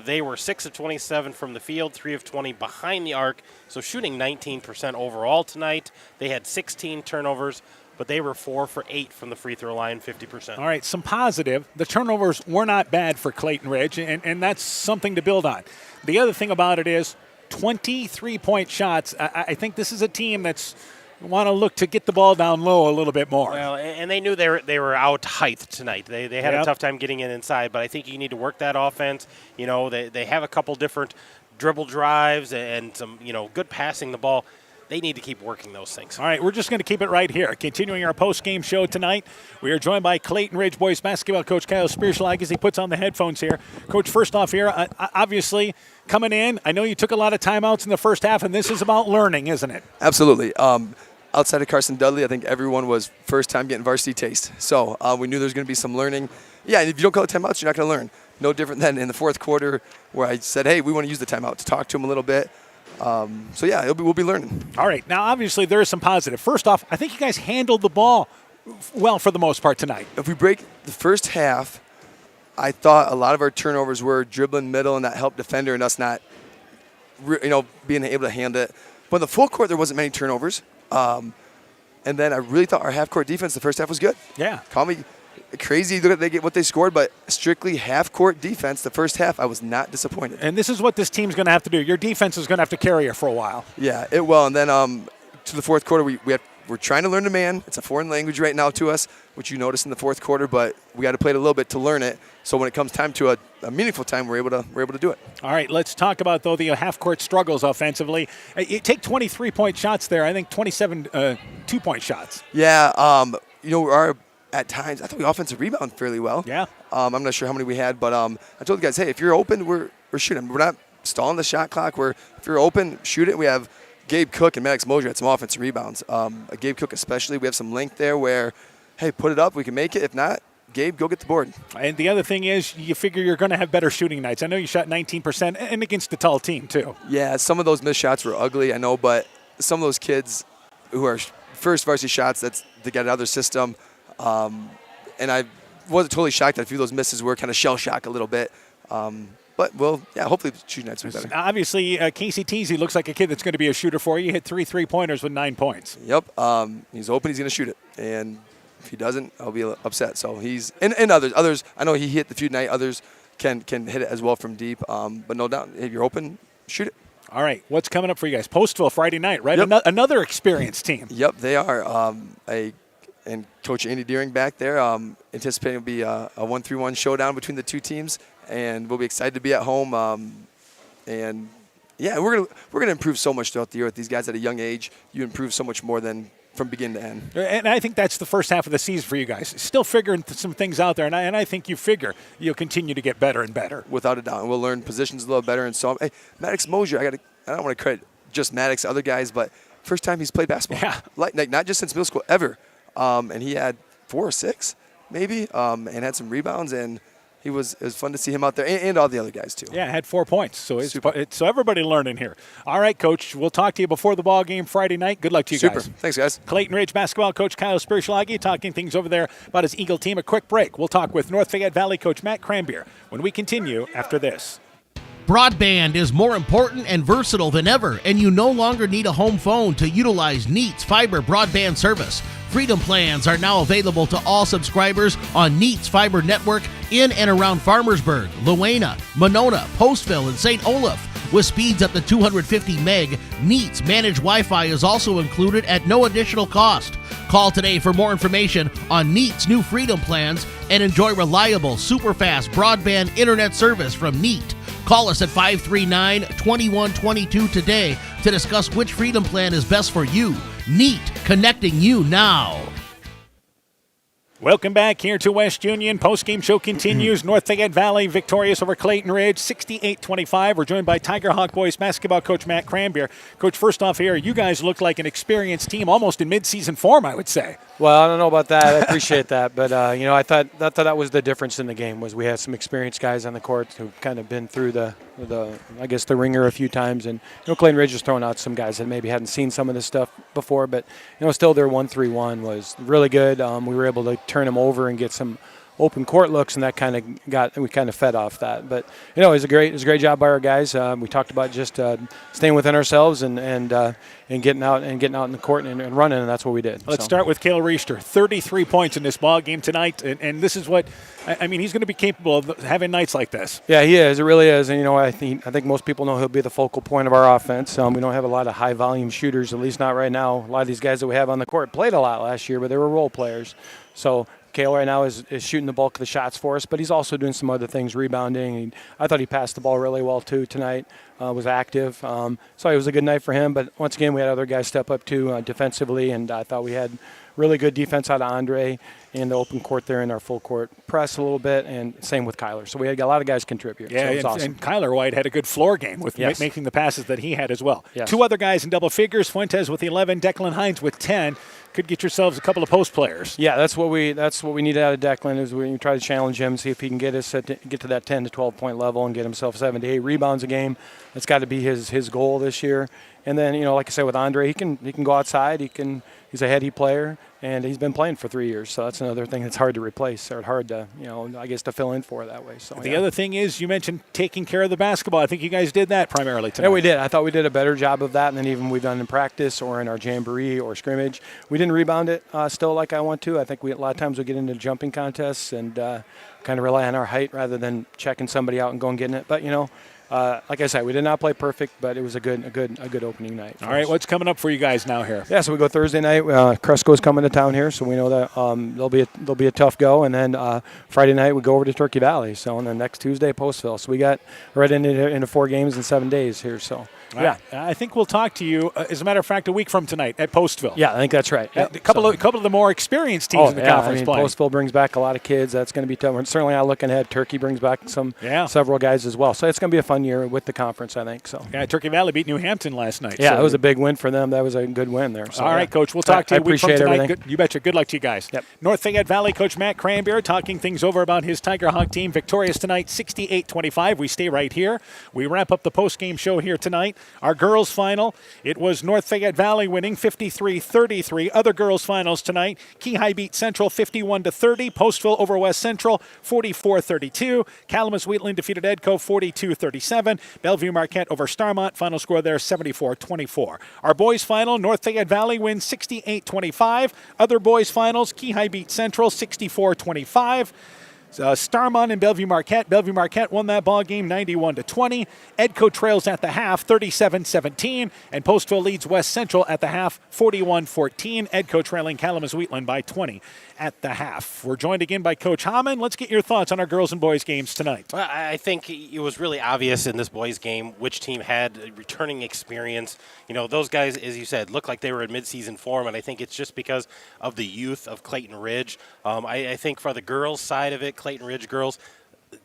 They were 6 of 27 from the field, 3 of 20 behind the arc, so shooting 19% overall tonight. They had 16 turnovers, but they were 4 for 8 from the free throw line, 50%. All right, some positive. The turnovers were not bad for Clayton Ridge, and that's something to build on. The other thing about it is 23-point shots. I think this is a team that's want to look to get the ball down low a little bit more. Well, and they knew they were out height tonight. They had a tough time getting it inside, but I think you need to work that offense. You know, they have a couple different dribble drives and some, good passing the ball. They need to keep working those things. All right, we're just going to keep it right here. Continuing our post-game show tonight, we are joined by Clayton Ridge boys basketball coach Kyle Spierschlag as he puts on the headphones here. Coach, first off here, obviously coming in, I know you took a lot of timeouts in the first half, and this is about learning, isn't it? Absolutely. Outside of Carson Dudley, I think everyone was first time getting varsity taste. So we knew there was going to be some learning. Yeah, and if you don't call it timeouts, you're not going to learn. No different than in the fourth quarter where I said, hey, we want to use the timeout to talk to him a little bit. So, yeah, we'll be learning. All right. Now, obviously, there is some positive. First off, I think you guys handled the ball well for the most part tonight. If we break the first half, I thought a lot of our turnovers were dribbling middle, and that helped defender and us not, being able to handle it. But in the full court, there wasn't many turnovers. And then I really thought our half-court defense the first half was good. Yeah. Call me crazy look at what they scored, but strictly half-court defense the first half, I was not disappointed. And this is what this team's going to have to do. Your defense is going to have to carry you for a while. Yeah, it will. And then to the fourth quarter, we're trying to learn the man. It's a foreign language right now to us, which you notice in the fourth quarter, but we got to play it a little bit to learn it. So when it comes time to a meaningful time, we're able to do it. All right, let's talk about, though, the half-court struggles offensively. You take 23-point shots there. I think 27 two-point shots. Yeah, at times, I thought we offensive rebound fairly well. Yeah. I'm not sure how many we had, but I told the guys, hey, if you're open, we're shooting. We're not stalling the shot clock. If you're open, shoot it. We have Gabe Cook and Maddox Mosier had some offensive rebounds. Gabe Cook especially, we have some length there where, hey, put it up. We can make it. If not, Gabe, go get the board. And the other thing is you figure you're going to have better shooting nights. I know you shot 19% and against a tall team too. Yeah, some of those missed shots were ugly, I know, but some of those kids who are first varsity shots, they got another system. And I wasn't totally shocked that a few of those misses were kind of shell shock a little bit. But, hopefully shooting nights will be better. Obviously, Casey Teasy looks like a kid that's going to be a shooter for you. He hit 3 3-pointers with 9 points. Yep. He's open. He's going to shoot it. And if he doesn't, I'll be upset. So he's – and others, I know he hit the few tonight. Others can hit it as well from deep. But no doubt, if you're open, shoot it. All right. What's coming up for you guys? Postville Friday night, right? Yep. Another experienced team. Yep, they are. And Coach Andy Deering back there, anticipating it'll be a 1-3-1 showdown between the two teams, and we'll be excited to be at home. And yeah, we're gonna improve so much throughout the year with these guys at a young age. You improve so much more than from beginning to end. And I think that's the first half of the season for you guys. Still figuring some things out there, and I think you figure you'll continue to get better and better. Without a doubt, and we'll learn positions a little better. And so, hey, Maddox Mosier, I don't want to credit just Maddox, other guys, but first time he's played basketball. Yeah, like not just since middle school ever. And he had 4 or 6, maybe, and had some rebounds. And it was fun to see him out there and all the other guys too. Yeah, had 4 points. So so everybody learning here. All right, Coach. We'll talk to you before the ball game Friday night. Good luck to you guys. Super. Thanks, guys. Clayton Ridge basketball coach Kyle Spirschlage talking things over there about his Eagle team. A quick break. We'll talk with North Fayette Valley coach Matt Cranbeer when we continue after this. Broadband is more important and versatile than ever, and you no longer need a home phone to utilize Neat's fiber broadband service. Freedom plans are now available to all subscribers on Neat's fiber network in and around Farmersburg, Luena, Monona, Postville, and St. Olaf. With speeds up to 250 meg, Neat's managed Wi-Fi is also included at no additional cost. Call today for more information on Neat's new Freedom plans and enjoy reliable, super-fast broadband internet service from Neat. Call us at 539-2122 today to discuss which Freedom plan is best for you. Neat, connecting you now. Welcome back here to West Union. Postgame show continues. North Fayette Valley victorious over Clayton Ridge, 68-25. We're joined by Tiger Hawk boys basketball coach Matt Cranbeer. Coach, first off here, you guys look like an experienced team, almost in mid-season form, I would say. Well, I don't know about that. I appreciate that, but I thought that was the difference in the game was we had some experienced guys on the court who've kind of been through the ringer a few times, and Clayton Ridge was throwing out some guys that maybe hadn't seen some of this stuff before, but still their 1-3-1 was really good. We were able to turn them over and get some open court looks, and that we kind of fed off that. But it was a great job by our guys. We talked about just staying within ourselves and getting out in the court and running, and that's what we did. Let's start with Cale Reister, 33 points in this ball game tonight, and this is what he's going to be capable of having nights like this. Yeah, he is. It really is. And I think most people know he'll be the focal point of our offense. We don't have a lot of high volume shooters, at least not right now. A lot of these guys that we have on the court played a lot last year, but they were role players. So Cale right now is shooting the bulk of the shots for us, but he's also doing some other things, rebounding. I thought he passed the ball really well, too, tonight, was active. So it was a good night for him. But once again, we had other guys step up, too, defensively, and I thought we had really good defense out of Andre in the open court there in our full court press a little bit, and same with Kyler. So we had a lot of guys contribute. Yeah, so it was awesome. And Kyler White had a good floor game with making the passes that he had as well. Yes. Two other guys in double figures, Fuentes with 11, Declan Hines with 10. Could get yourselves a couple of post players. Yeah, that's what we needed out of Declan is we try to challenge him, see if he can get to that 10 to 12 point level and get himself 7 to 8 rebounds a game. That's got to be his goal this year. And then like I said with Andre, he can go outside. He's a heady player, and he's been playing for 3 years. So that's another thing that's hard to replace or hard to to fill in for that way. So the other thing is you mentioned taking care of the basketball. I think you guys did that primarily tonight. Yeah, we did. I thought we did a better job of that than even we've done in practice or in our jamboree or scrimmage. We didn't rebound it still like I want to. I think a lot of times we get into jumping contests and kind of rely on our height rather than checking somebody out and going getting it. But like I said, we did not play perfect, but it was a good opening night. All right, what's coming up for you guys now here? Yeah, so we go Thursday night. Cresco's coming to town here, so we know that they'll be a tough go. And then Friday night we go over to Turkey Valley. So and then next Tuesday Postville. So we got right into 4 games in 7 days here. So. Yeah, I think we'll talk to you, as a matter of fact, a week from tonight at Postville. Yeah, I think that's right. A couple of the more experienced teams in the conference playing. Postville brings back a lot of kids. That's going to be tough. We're certainly not looking ahead. Turkey brings back several guys as well. So it's going to be a fun year with the conference, I think. So. Yeah, Turkey Valley beat New Hampton last night. Yeah, it was a big win for them. That was a good win there. So, all right, Coach. We'll talk to you a week from tonight. Everything. You betcha. Good luck to you guys. Yep. North Fayette Valley coach Matt Cranbeer talking things over about his Tiger Hawk team. Victorious tonight, 68-25. We stay right here. We wrap up the postgame show here tonight. Our girls' final, it was North Fayette Valley winning 53-33. Other girls' finals tonight, Keyhigh beat Central 51-30. Postville over West Central 44-32. Kalamazoo-Wheatland defeated Edco 42-37. Bellevue Marquette over Starmont. Final score there 74-24. Our boys' final, North Fayette Valley wins 68-25. Other boys' finals, Keyhigh beat Central 64-25. Starmont and Bellevue Marquette. Bellevue Marquette won that ball game 91-20. Edco trails at the half 37-17, and Postville leads West Central at the half 41-14. Edco trailing Kalamazoo-Wheatland by 20 at the half. We're joined again by Coach Hamann. Let's get your thoughts on our girls and boys games tonight. Well, I think it was really obvious in this boys game which team had a returning experience. Those guys, as you said, looked like they were in midseason form, and I think it's just because of the youth of Clayton Ridge. I think for the girls side of it, Clayton Ridge girls,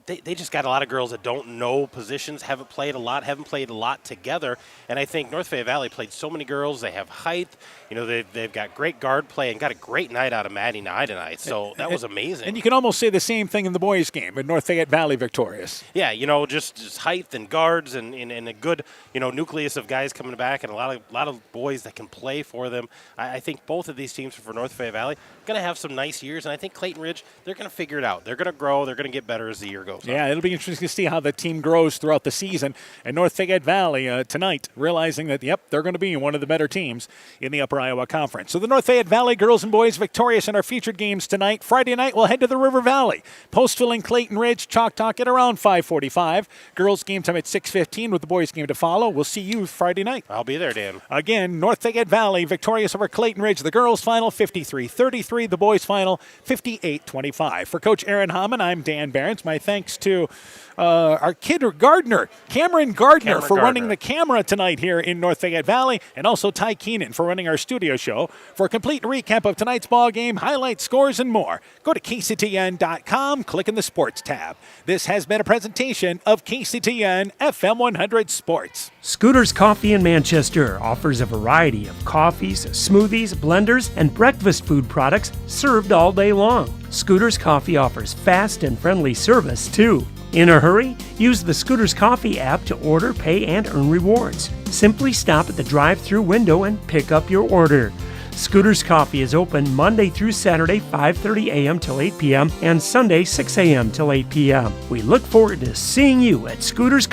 they just got a lot of girls that don't know positions, haven't played a lot together. And I think North Fayette Valley played so many girls. They have height. They've got great guard play and got a great night out of Maddie Nye tonight. So that was amazing. And you can almost say the same thing in the boys' game, with North Fayette Valley victorious. Yeah, just height and guards and a good, nucleus of guys coming back and a lot of boys that can play for them. I think both of these teams for North Fayette Valley going to have some nice years, and I think Clayton Ridge, they're going to figure it out. They're going to grow. They're going to get better as the year goes on. Yeah, it'll be interesting to see how the team grows throughout the season. And North Fayette Valley tonight, realizing that, they're going to be one of the better teams in the Upper Iowa Conference. So the North Fayette Valley girls and boys victorious in our featured games tonight. Friday night, we'll head to the River Valley. Postville and Clayton Ridge, Chalk Talk at around 5:45. Girls game time at 6:15 with the boys game to follow. We'll see you Friday night. I'll be there, Dan. Again, North Fayette Valley victorious over Clayton Ridge. The girls final 53-33. The boys final 58-25. For Coach Aaron Hamann, I'm Dan Behrens. My thanks to our kid Gardner, Cameron Gardner, for running the camera tonight here in North Fayette Valley, and also Ty Keenan for running our studio show. For a complete recap of tonight's ball game, highlights, scores, and more, go to KCTN.com, click in the Sports tab. This has been a presentation of KCTN FM 100 Sports. Scooter's Coffee in Manchester offers a variety of coffees, smoothies, blenders, and breakfast food products served all day long. Scooter's Coffee offers fast and friendly service, too. In a hurry? Use the Scooter's Coffee app to order, pay, and earn rewards. Simply stop at the drive-thru window and pick up your order. Scooter's Coffee is open Monday through Saturday, 5:30 a.m. till 8 p.m. and Sunday, 6 a.m. till 8 p.m. We look forward to seeing you at Scooter's Coffee.